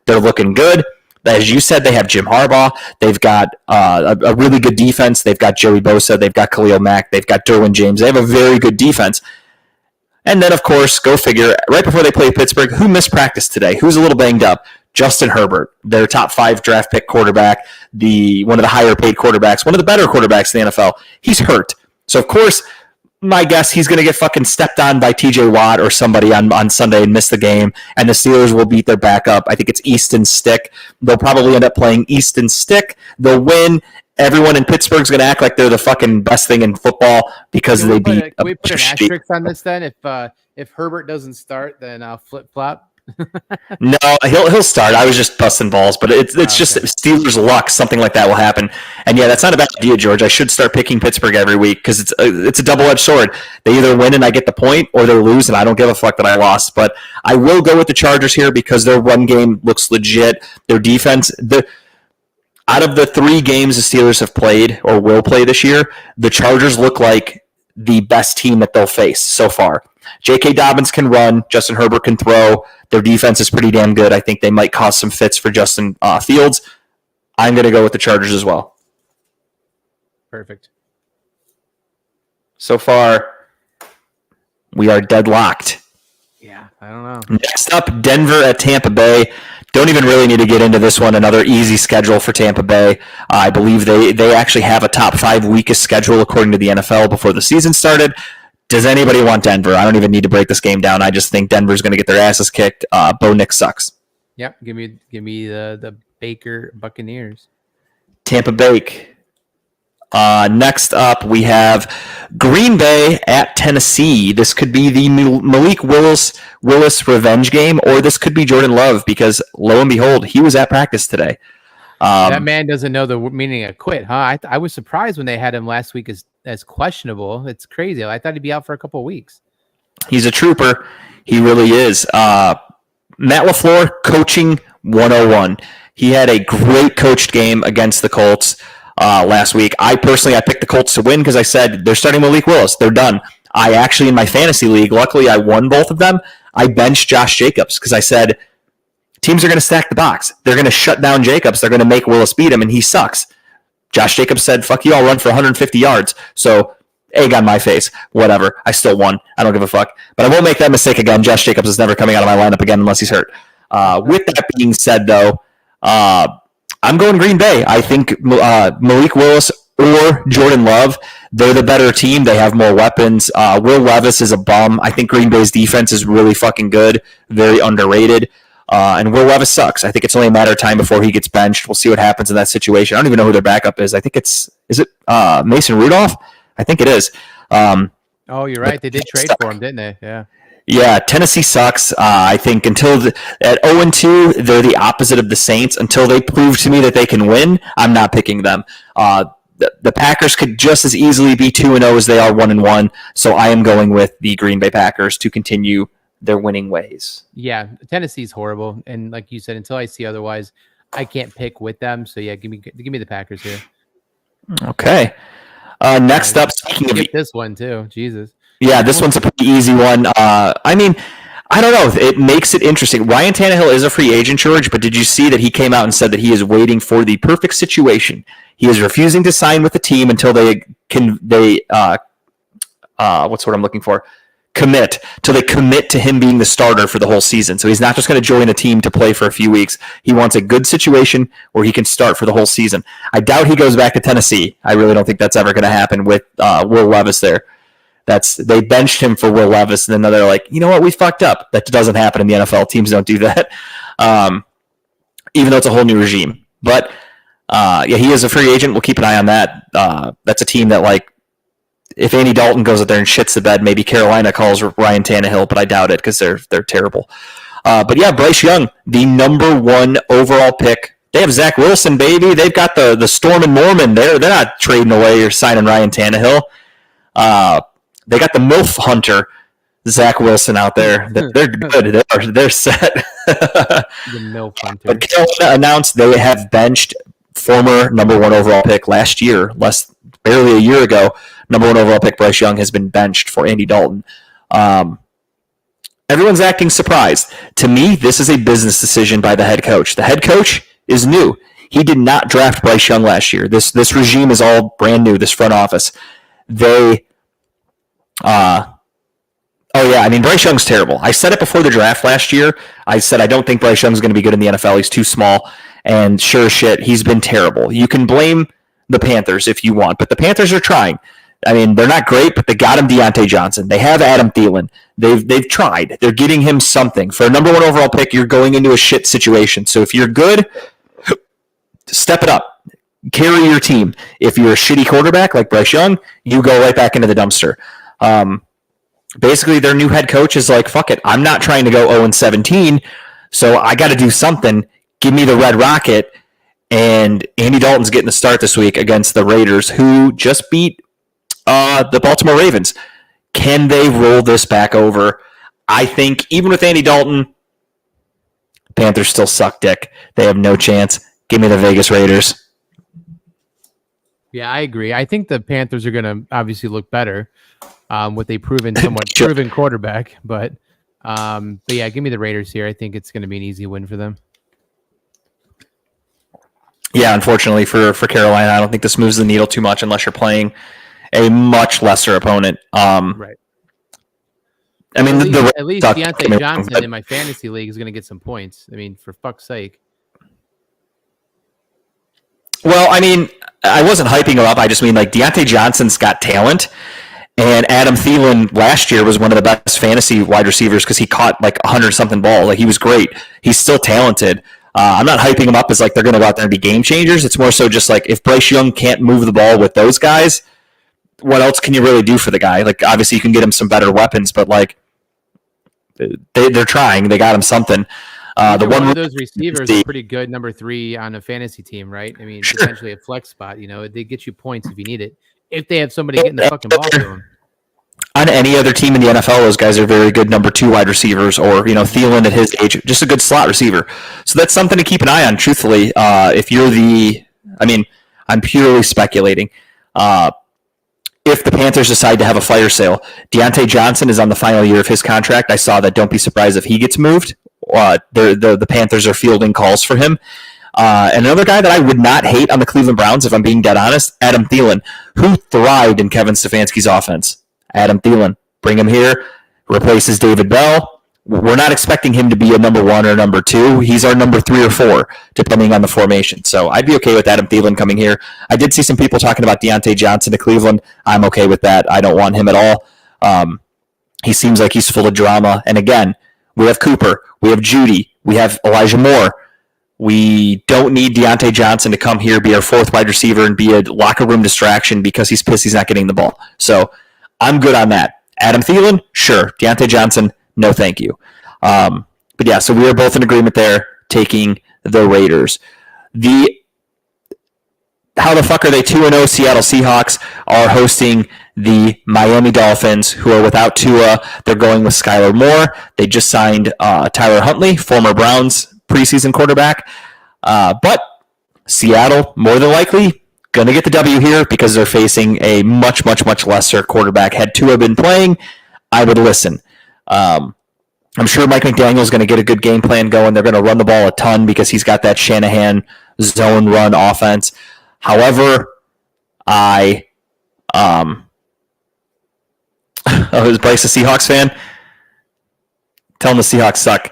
They're looking good. As you said, they have Jim Harbaugh. They've got a really good defense. They've got Joey Bosa. They've got Khalil Mack. They've got Derwin James. They have a very good defense. And then, of course, go figure, right before they play Pittsburgh, who missed practice today? Who's a little banged up? Justin Herbert, their top 5 draft pick quarterback, one of the higher paid quarterbacks, one of the better quarterbacks in the NFL. He's hurt. So, of course, my guess, he's going to get fucking stepped on by TJ Watt or somebody on Sunday and miss the game, and the Steelers will beat their backup. I think it's Easton Stick. They'll probably end up playing Easton Stick. They'll win. Everyone in Pittsburgh's going to act like they're the fucking best thing in football because they beat. Can we put an asterisk on this then? If Herbert doesn't start, then I'll flip flop. No, he'll start. I was just busting balls, but it's just Steelers luck. Something like that will happen. And yeah, that's not a bad idea, George. I should start picking Pittsburgh every week because it's a double-edged sword. They either win and I get the point, or they lose and I don't give a fuck that I lost. But I will go with the Chargers here because their run game looks legit. Their defense, out of the 3 games the Steelers have played or will play this year, the Chargers look like the best team that they'll face so far. J.K. Dobbins can run. Justin Herbert can throw. Their defense is pretty damn good. I think they might cause some fits for Justin Fields. I'm going to go with the Chargers as well. Perfect. So far, we are deadlocked. Yeah, I don't know. Next up, Denver at Tampa Bay. Don't even really need to get into this one. Another easy schedule for Tampa Bay. I believe they actually have a top 5 weakest schedule according to the NFL before the season started. Does anybody want Denver? I don't even need to break this game down. I just think Denver's going to get their asses kicked. Bo Nix sucks. Yep, give me the Baker Buccaneers. Tampa Bay. Next up, we have Green Bay at Tennessee. This could be the Malik Willis revenge game, or this could be Jordan Love because, lo and behold, he was at practice today. That man doesn't know the meaning of quit, huh? I was surprised when they had him last week as questionable. It's crazy. I thought he'd be out for a couple of weeks. He's a trooper. He really is. Matt LaFleur, coaching 101. He had a great coached game against the Colts last week. I picked the Colts to win because I said they're starting Malik Willis. They're done. I actually, in my fantasy league, luckily I won both of them. I benched Josh Jacobs because I said teams are going to stack the box. They're going to shut down Jacobs. They're going to make Willis beat him, and he sucks. Josh Jacobs said, fuck you, I'll run for 150 yards. So, egg on my face. Whatever. I still won. I don't give a fuck. But I won't make that mistake again. Josh Jacobs is never coming out of my lineup again unless he's hurt. With that being said, though, I'm going Green Bay. I think Malik Willis or Jordan Love, they're the better team. They have more weapons. Will Levis is a bum. I think Green Bay's defense is really fucking good, very underrated. And Will Levis sucks. I think it's only a matter of time before he gets benched. We'll see what happens in that situation. I don't even know who their backup is. I think is it Mason Rudolph? I think it is. Oh, you're right. They did trade for him, didn't they? Yeah. Yeah, Tennessee sucks. I think at 0-2, they're the opposite of the Saints. Until they prove to me that they can win, I'm not picking them. The Packers could just as easily be 2-0 as they are 1-1. So I am going with the Green Bay Packers to continue their winning ways. Yeah, Tennessee's horrible, and like you said, until I see otherwise, I can't pick with them. So yeah, give me the Packers here. Okay. Next up, speaking of this one too, Jesus. Yeah, this one's a pretty easy one. I mean, I don't know. It makes it interesting. Ryan Tannehill is a free agent, George, but did you see that he came out and said that he is waiting for the perfect situation? He is refusing to sign with the team until what's what I'm looking for? Commit to him being the starter for the whole season. So he's not just going to join a team to play for a few weeks. He wants a good situation where he can start for the whole season. I doubt he goes back to Tennessee. I really don't think that's ever going to happen with Will Levis there. They benched him for Will Levis, and then they're like, you know what, we fucked up. That doesn't happen in the NFL. Teams don't do that, even though it's a whole new regime. But yeah, he is a free agent. We'll keep an eye on that. That's a team that, like, if Andy Dalton goes out there and shits the bed, maybe Carolina calls Ryan Tannehill, but I doubt it because they're terrible. But yeah, Bryce Young, the number 1 overall pick. They have Zach Wilson, baby. They've got the Storm and Mormon. They're not trading away or signing Ryan Tannehill. They got the MILF hunter, Zach Wilson out there. They're good. They're set. The MILF hunter. But Carolina announced they have benched former number 1 overall pick last year, barely a year ago. Number 1 overall pick Bryce Young has been benched for Andy Dalton. Everyone's acting surprised. To me, this is a business decision by the head coach. The head coach is new. He did not draft Bryce Young last year. This regime is all brand new, this front office. Bryce Young's terrible. I said it before the draft last year. I said I don't think Bryce Young's going to be good in the NFL. He's too small. And sure as shit, he's been terrible. You can blame the Panthers if you want, but the Panthers are trying. I mean, they're not great, but they got him Deontay Johnson. They have Adam Thielen. They've tried. They're getting him something. For a number 1 overall pick, you're going into a shit situation. So if you're good, step it up. Carry your team. If you're a shitty quarterback like Bryce Young, you go right back into the dumpster. Basically, their new head coach is like, fuck it. I'm not trying to go 0-17, so I got to do something. Give me the Red Rocket. And Andy Dalton's getting the start this week against the Raiders, who just beat the Baltimore Ravens. Can they roll this back over? I think even with Andy Dalton, Panthers still suck dick. They have no chance. Give me the Vegas Raiders. Yeah, I agree. I think the Panthers are going to obviously look better with a proven quarterback. But yeah, give me the Raiders here. I think it's going to be an easy win for them. Yeah, unfortunately for Carolina, I don't think this moves the needle too much unless you're playing a much lesser opponent. Right. I mean, at least Deontay Johnson in my fantasy league is going to get some points. I mean, for fuck's sake. Well, I mean, I wasn't hyping him up. I just mean, like, Deontay Johnson's got talent. And Adam Thielen last year was one of the best fantasy wide receivers because he caught like 100-something ball. Like, he was great. He's still talented. I'm not hyping him up as like they're going to go out there and be game changers. It's more so just like if Bryce Young can't move the ball with those guys, what else can you really do for the guy? Like, obviously you can get him some better weapons, but like they're trying. They got him something. One of those receivers is pretty good number 3 on a fantasy team, right? I mean, sure. Potentially a flex spot. You know, they get you points if you need it. If they have somebody getting the fucking ball to them. On any other team in the NFL, those guys are very good number 2 wide receivers, or, you know, Thielen at his age, just a good slot receiver. So that's something to keep an eye on, truthfully. If you're I'm purely speculating. If the Panthers decide to have a fire sale, Deontay Johnson is on the final year of his contract. I saw that. Don't be surprised if he gets moved. The Panthers are fielding calls for him. And another guy that I would not hate on the Cleveland Browns, if I'm being dead honest, Adam Thielen, who thrived in Kevin Stefanski's offense. Adam Thielen, bring him here, replaces David Bell. We're not expecting him to be a number 1 or number 2. He's our number 3 or 4, depending on the formation. So I'd be okay with Adam Thielen coming here. I did see some people talking about Deontay Johnson to Cleveland. I'm okay with that. I don't want him at all. He seems like he's full of drama. And again, we have Cooper, we have Judy, we have Elijah Moore. We don't need Deontay Johnson to come here, be our 4th wide receiver, and be a locker room distraction because he's pissed he's not getting the ball. So I'm good on that. Adam Thielen, sure. Deontay Johnson, no thank you. But yeah, so we are both in agreement there, taking the Raiders. How the fuck are they 2-0? Seattle Seahawks are hosting the Miami Dolphins, who are without Tua. They're going with Skylar Moore. They just signed Tyler Huntley, former Browns preseason quarterback. But Seattle, more than likely, going to get the W here because they're facing a much, much, much lesser quarterback. Had Tua been playing, I would listen. I'm sure Mike McDaniel is going to get a good game plan going. They're going to run the ball a ton because he's got that Shanahan zone run offense. However, is Bryce a Seahawks fan? Tell him the Seahawks suck.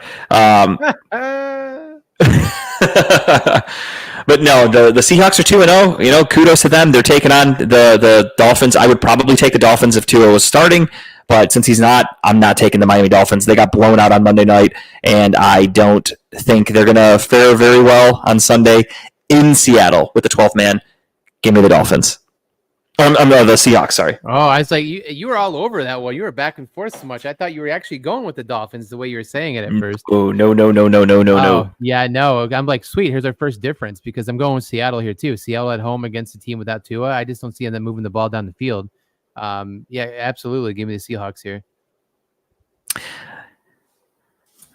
But no, the Seahawks are 2-0. You know, kudos to them. They're taking on the Dolphins. I would probably take the Dolphins if Tua was starting, but since he's not, I'm not taking the Miami Dolphins. They got blown out on Monday night, and I don't think they're going to fare very well on Sunday in Seattle with the 12th man. Give me the Dolphins. The Seahawks, sorry. Oh, I was like, you were all over that one. You were back and forth so much. I thought you were actually going with the Dolphins the way you were saying it at first. Oh, no. Yeah, no. I'm like, sweet, here's our first difference because I'm going with Seattle here too. Seattle at home against a team without Tua. I just don't see them moving the ball down the field. Yeah, absolutely. Give me the Seahawks here.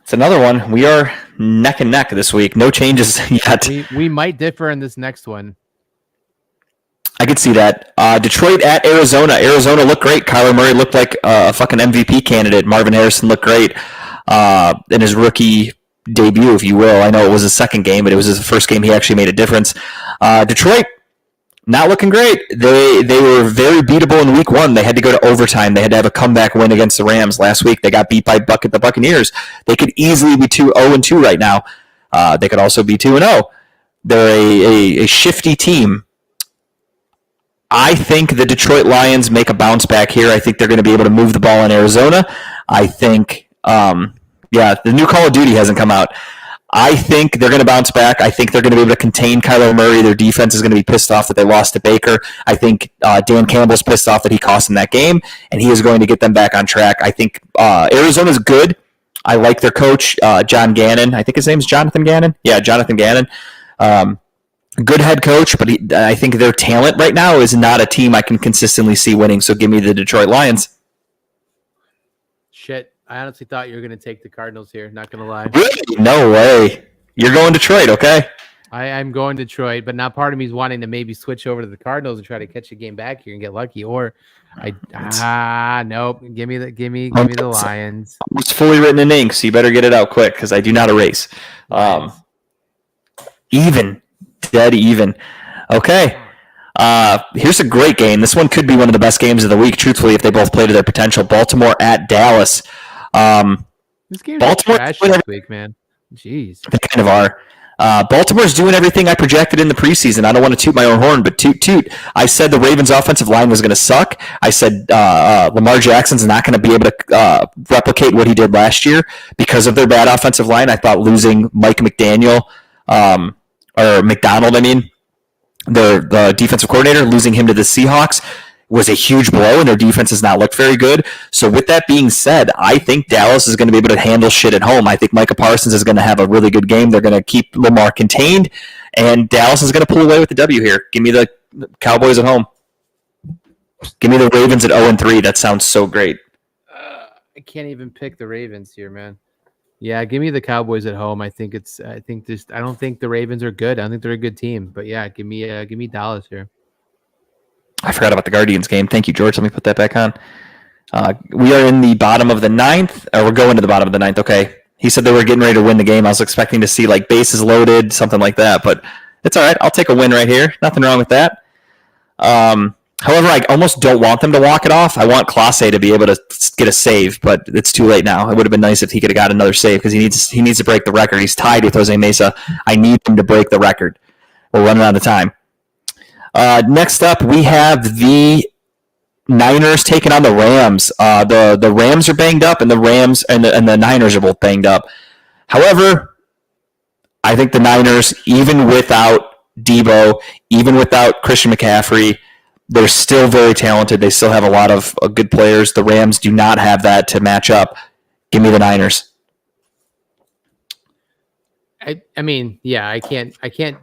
It's another one. We are neck and neck this week. No changes yet. We might differ in this next one. I could see that. Detroit at Arizona. Arizona looked great. Kyler Murray looked like a fucking MVP candidate. Marvin Harrison looked great in his rookie debut, if you will. I know it was his second game, but it was his first game. He actually made a difference. Detroit, not looking great. They were very beatable in week one. They had to go to overtime. They had to have a comeback win against the Rams last week. They got beat by the Buccaneers. They could easily be 0-2 right now. They could also be 2-0. They're a shifty team. I think the Detroit Lions make a bounce back here. I think they're going to be able to move the ball in Arizona. I think, the new Call of Duty hasn't come out. I think they're going to bounce back. I think they're going to be able to contain Kyler Murray. Their defense is going to be pissed off that they lost to Baker. I think Dan Campbell's pissed off that he cost them that game, and he is going to get them back on track. I think Arizona's good. I like their coach, John Gannon. I think his name's Jonathan Gannon. Yeah, Jonathan Gannon. Good head coach, but I think their talent right now is not a team I can consistently see winning. So give me the Detroit Lions. Shit, I honestly thought you were going to take the Cardinals here. Not going to lie. Really? No way. You're going Detroit, okay? I'm going Detroit, but now part of me is wanting to maybe switch over to the Cardinals and try to catch a game back here and get lucky. Or nope. Give me the Lions. It's fully written in ink, so you better get it out quick because I do not erase. Even. Dead even. Okay. Here's a great game. This one could be one of the best games of the week, truthfully, if they both play to their potential. Baltimore at Dallas. This game's Baltimore trash this week, man. Jeez. They kind of are. Baltimore's doing everything I projected in the preseason. I don't want to toot my own horn, but toot. I said the Ravens' offensive line was going to suck. I said Lamar Jackson's not going to be able to replicate what he did last year because of their bad offensive line. I thought losing Mike McDaniel or McDonald, the defensive coordinator, losing him to the Seahawks was a huge blow, and their defense has not looked very good. So with that being said, I think Dallas is going to be able to handle shit at home. I think Micah Parsons is going to have a really good game. They're going to keep Lamar contained, and Dallas is going to pull away with the W here. Give me the Cowboys at home. Give me the Ravens at 0-3. That sounds so great. I can't even pick the Ravens here, man. Yeah, give me the Cowboys at home. I don't think the Ravens are good. I don't think they're a good team. But yeah, give me Dallas here. I forgot about the Guardians game. Thank you, George. Let me put that back on. We are in the bottom of the ninth. Or we're going to the bottom of the ninth. Okay. He said they were getting ready to win the game. I was expecting to see like bases loaded, something like that. But it's all right. I'll take a win right here. Nothing wrong with that. However, I almost don't want them to walk it off. I want Clase to be able to get a save, but it's too late now. It would have been nice if he could have got another save because he needs to break the record. He's tied with Jose Mesa. I need him to break the record. We're running out of time. Next up, we have the Niners taking on the Rams. The Rams are banged up, and the Rams and the Niners are both banged up. However, I think the Niners, even without Debo, even without Christian McCaffrey, they're still very talented. They still have a lot of good players. The Rams do not have that to match up. Give me the Niners. I mean, yeah, I can't.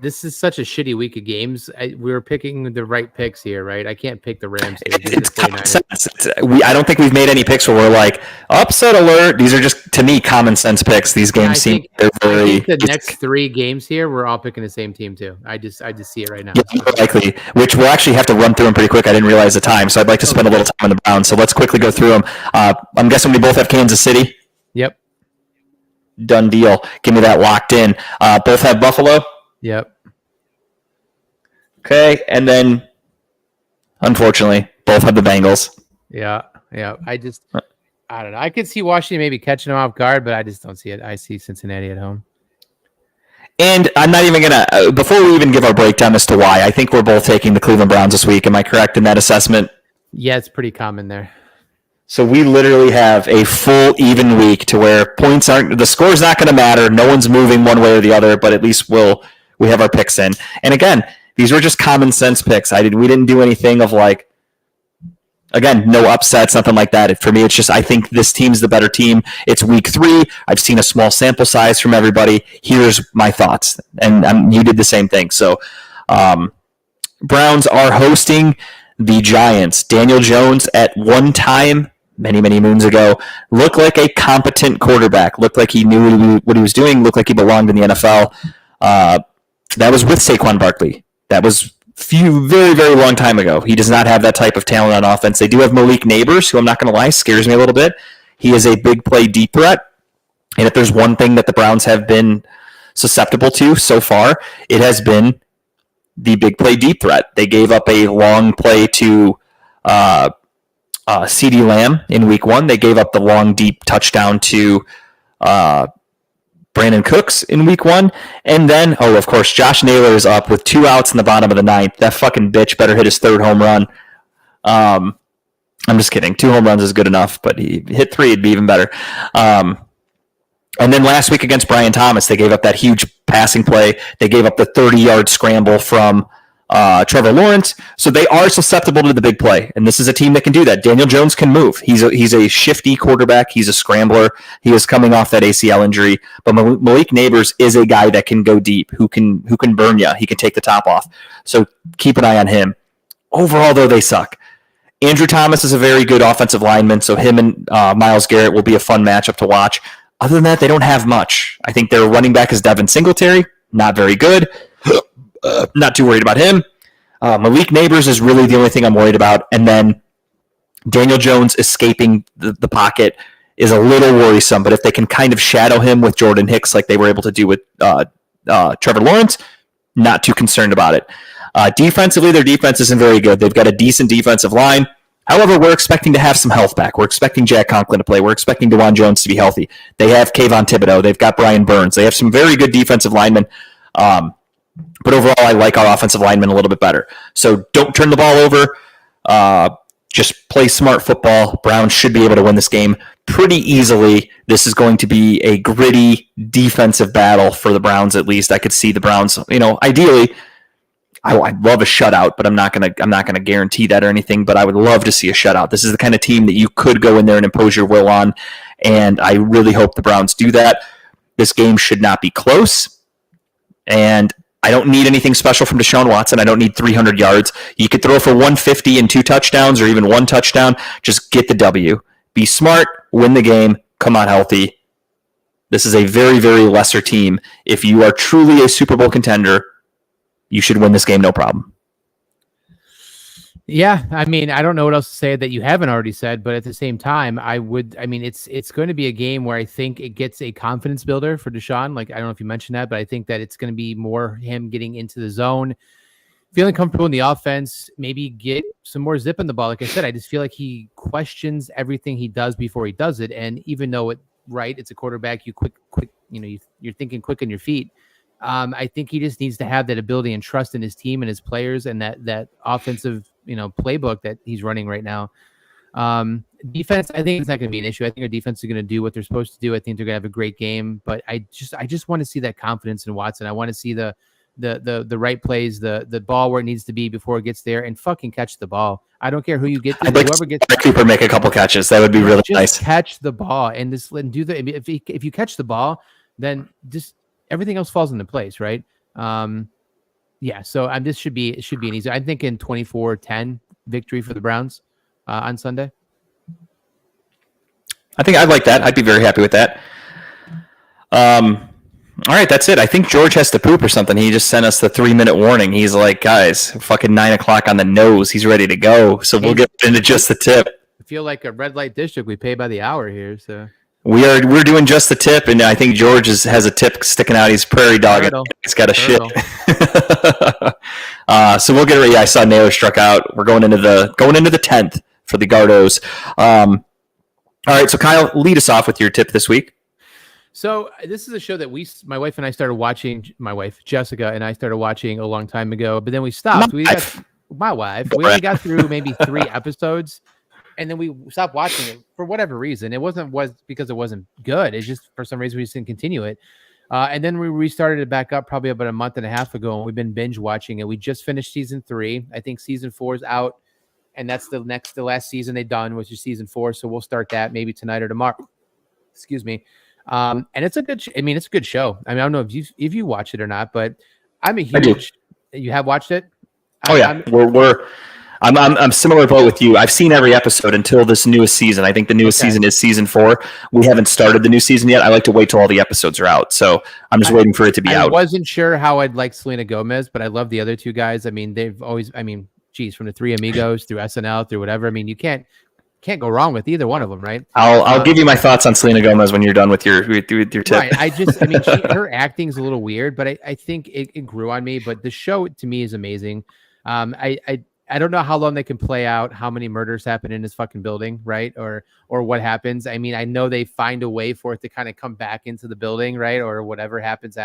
This is such a shitty week of games. We were picking the right picks here, right? I can't pick the Rams. It's common sense. I don't think we've made any picks where we're like, upset alert. These are just, to me, common sense picks. These games I think the next three games here, we're all picking the same team too. I just see it right now. Yeah, likely, which we'll actually have to run through them pretty quick. I didn't realize the time, so I'd like to spend a little time on the Browns. So let's quickly go through them. I'm guessing we both have Kansas City. Yep. Done deal. Give me that locked in. Both have Buffalo. Yep. Okay, and then unfortunately, both have the Bengals. Yeah. I don't know. I could see Washington maybe catching them off guard, but I just don't see it. I see Cincinnati at home. And I'm not even gonna. Before we even give our breakdown as to why, I think we're both taking the Cleveland Browns this week. Am I correct in that assessment? Yeah, it's pretty common there. So we literally have a full even week to where the score's not going to matter. No one's moving one way or the other, but at least we have our picks in. And again, these were just common sense picks. We didn't do anything of like, again, no upsets, nothing like that. For me, it's just I think this team's the better team. It's week 3. I've seen a small sample size from everybody. Here's my thoughts, and you did the same thing. So, Browns are hosting the Giants. Daniel Jones at one time many, many moons ago, looked like a competent quarterback, looked like he knew what he was doing, looked like he belonged in the NFL. That was with Saquon Barkley. That was very, very long time ago. He does not have that type of talent on offense. They do have Malik Neighbors, who I'm not going to lie, scares me a little bit. He is a big play deep threat. And if there's one thing that the Browns have been susceptible to so far, it has been the big play deep threat. They gave up a long play to CeeDee Lamb in week 1. They gave up the long deep touchdown to Brandon Cooks in week 1. And then, of course, Josh Naylor is up with 2 outs in the bottom of the 9th. That fucking bitch better hit his 3rd home run. I'm just kidding. 2 home runs is good enough, but he hit 3, it'd be even better. And then last week against Brian Thomas, they gave up that huge passing play. They gave up the 30-yard scramble from Trevor Lawrence. So they are susceptible to the big play, and this is a team that can do that. Daniel Jones can move. He's a shifty quarterback. He's a scrambler. He is coming off that ACL injury, but Malik Neighbors is a guy that can go deep, who can burn you. He can take the top off. So keep an eye on him. Overall, though, they suck. Andrew Thomas is a very good offensive lineman, so him and Myles Garrett will be a fun matchup to watch. Other than that, they don't have much. I think their running back is Devin Singletary. Not very good. Not too worried about him. Malik Neighbors is really the only thing I'm worried about. And then Daniel Jones escaping the pocket is a little worrisome. But if they can kind of shadow him with Jordan Hicks like they were able to do with Trevor Lawrence, not too concerned about it. Defensively, their defense isn't very good. They've got a decent defensive line. However, we're expecting to have some health back. We're expecting Jack Conklin to play. We're expecting DeJuan Jones to be healthy. They have Kayvon Thibodeau. They've got Brian Burns. They have some very good defensive linemen. But overall, I like our offensive linemen a little bit better. So don't turn the ball over. Just play smart football. Browns should be able to win this game pretty easily. This is going to be a gritty defensive battle for the Browns, at least. I could see the Browns, ideally, I'd love a shutout, but I'm not gonna guarantee that or anything. But I would love to see a shutout. This is the kind of team that you could go in there and impose your will on, and I really hope the Browns do that. This game should not be close, and I don't need anything special from Deshaun Watson. I don't need 300 yards. You could throw for 150 and 2 touchdowns, or even 1 touchdown. Just get the W. Be smart. Win the game. Come out healthy. This is a very, very lesser team. If you are truly a Super Bowl contender, you should win this game, no problem. Yeah, I mean, I don't know what else to say that you haven't already said, but at the same time, it's going to be a game where I think it gets a confidence builder for Deshaun. Like, I don't know if you mentioned that, but I think that it's going to be more him getting into the zone, feeling comfortable in the offense, maybe get some more zip in the ball. Like I said, I just feel like he questions everything he does before he does it. And even though it's a quarterback, you're thinking quick on your feet. I think he just needs to have that ability and trust in his team and his players and that offensive, playbook that he's running right now. Defense, I think it's not going to be an issue. I think our defense is going to do what they're supposed to do. I think they're going to have a great game, but I just want to see that confidence in Watson. I want to see the right plays, the ball where it needs to be before it gets there, and fucking catch the ball. I don't care who you get to. Whoever gets Cooper make a couple catches. That would be really nice. Catch the ball and do the. If you catch the ball, then just everything else falls into place, right? Yeah. So this should be an easy. I'm thinking 24-10 victory for the Browns on Sunday. I think I'd like that. I'd be very happy with that. All right, that's it. I think George has to poop or something. He just sent us the 3-minute warning. He's like, guys, fucking 9:00 on the nose. He's ready to go. So we'll get into just the tip. I feel like a red light district. We pay by the hour here, so. We're doing just the tip, and I think George has a tip sticking out. He's prairie dogging. He's got a shit. So we'll get it. Yeah, I saw Naylor struck out. We're going into the 10th for the Gardos. All right, so Kyle, lead us off with your tip this week. So this is a show that my wife and I started watching. My wife Jessica and I started watching a long time ago, but then we stopped. My wife. We only got through maybe 3 episodes. And then we stopped watching it for whatever reason. It wasn't because it wasn't good. It's just for some reason we just didn't continue it. And then we restarted it back up probably about a month and a half ago, and we've been binge watching it. We just finished season 3. I think season 4 is out, and that's the last season they've done, which is season 4. So we'll start that maybe tonight or tomorrow. Excuse me. And it's a good. It's a good show. I mean, I don't know if you watch it or not, but I'm a huge. You have watched it? Oh yeah, I'm similar boat with you. I've seen every episode until this newest season. I think the newest season is season 4. We haven't started the new season yet. I like to wait till all the episodes are out. So I'm just waiting for it to be out. I wasn't sure how I'd like Selena Gomez, but I love the other two guys. I mean, from the Three Amigos through SNL through whatever. I mean, you can't go wrong with either one of them, right? I'll give you my thoughts on Selena Gomez when you're done with your tip. Right. Her acting's a little weird, but I think it grew on me. But the show to me is amazing. I don't know how long they can play out how many murders happen in this fucking building, right? Or what happens. I mean, I know they find a way for it to kind of come back into the building, right? Or whatever happens.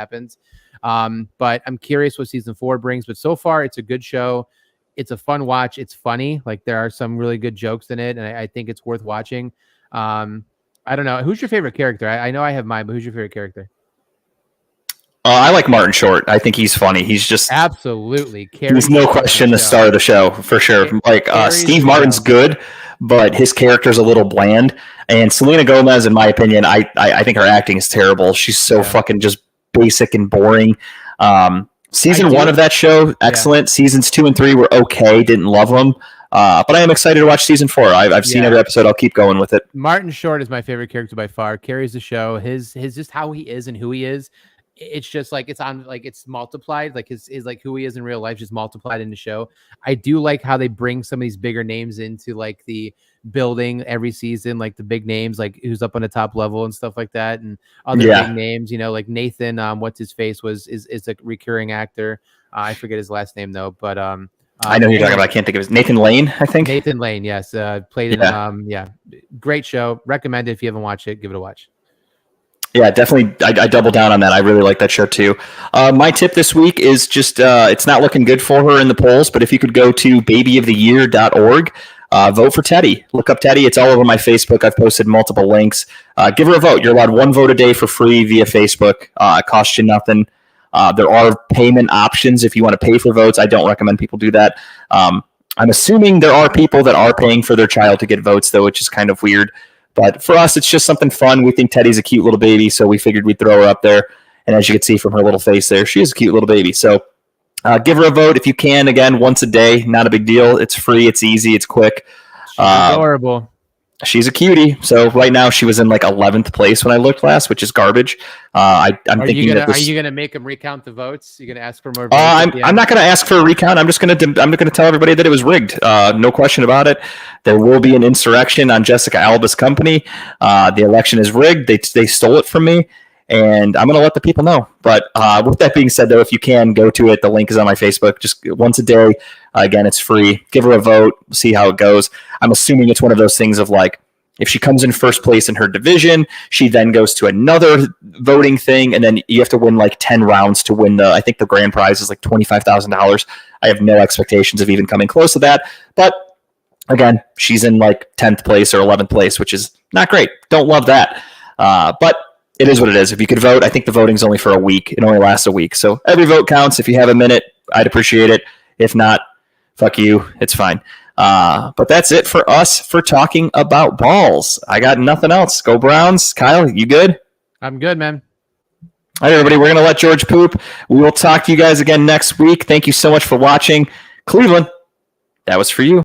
But I'm curious what season 4 brings. But so far, it's a good show. It's a fun watch. It's funny. Like there are some really good jokes in it, and I think it's worth watching. I don't know. Who's your favorite character? I know I have mine, but who's your favorite character? I like Martin Short. I think he's funny. He's just absolutely. He's no question the star of the show for sure. Like Steve Martin's good, but his character's a little bland. And Selena Gomez, in my opinion, I think her acting is terrible. She's so fucking just basic and boring. Season 1 of that show, excellent. Seasons 2 and 3 were okay. Didn't love them. But I am excited to watch season 4. I've seen every episode. I'll keep going with it. Martin Short is my favorite character by far. Carries the show. His just how he is and who he is. It's just like it's multiplied, like his like who he is in real life, just multiplied in the show. I do like how they bring some of these bigger names into like the building every season, like the big names, like who's up on the top level and stuff like that, and other big names. You know, like Nathan, what's his face is a recurring actor. I forget his last name though, but I know who you're talking about. I can't think of his Nathan Lane. I think Nathan Lane. Yes, played in great show. Recommend it if you haven't watched it. Give it a watch. Yeah, definitely. I double down on that. I really like that show too. My tip this week is just it's not looking good for her in the polls, but if you could go to babyoftheyear.org, vote for Teddy. Look up Teddy. It's all over my Facebook. I've posted multiple links. Give her a vote. You're allowed 1 vote a day for free via Facebook. It costs you nothing. There are payment options if you want to pay for votes. I don't recommend people do that. I'm assuming there are people that are paying for their child to get votes, though, which is kind of weird. But for us, it's just something fun. We think Teddy's a cute little baby, so we figured we'd throw her up there. And as you can see from her little face there, she is a cute little baby. So give her a vote if you can. Again, once a day, not a big deal. It's free. It's easy. It's quick. She's adorable. She's a cutie. So right now she was in like 11th place when I looked last, which is garbage. I'm thinking are you gonna make them recount the votes? You're gonna ask for more votes? I'm not gonna ask for a recount. I'm gonna tell everybody that it was rigged. No question about it. There will be an insurrection on Jessica Alba's company. The election is rigged. They stole it from me, and I'm gonna let the people know. But with that being said, though, if you can go to it, the link is on my Facebook. Just once a day. Again, it's free. Give her a vote. See how it goes. I'm assuming it's one of those things of like, if she comes in first place in her division, she then goes to another voting thing, and then you have to win like 10 rounds to win I think the grand prize is like $25,000. I have no expectations of even coming close to that. But again, she's in like 10th place or 11th place, which is not great. Don't love that. But it is what it is. If you could vote, I think the voting's only for a week. It only lasts a week. So every vote counts. If you have a minute, I'd appreciate it. If not, fuck you. It's fine. But that's it for us for talking about balls. I got nothing else. Go Browns. Kyle, you good? I'm good, man. All right, everybody. We're going to let George poop. We will talk to you guys again next week. Thank you so much for watching. Cleveland, that was for you.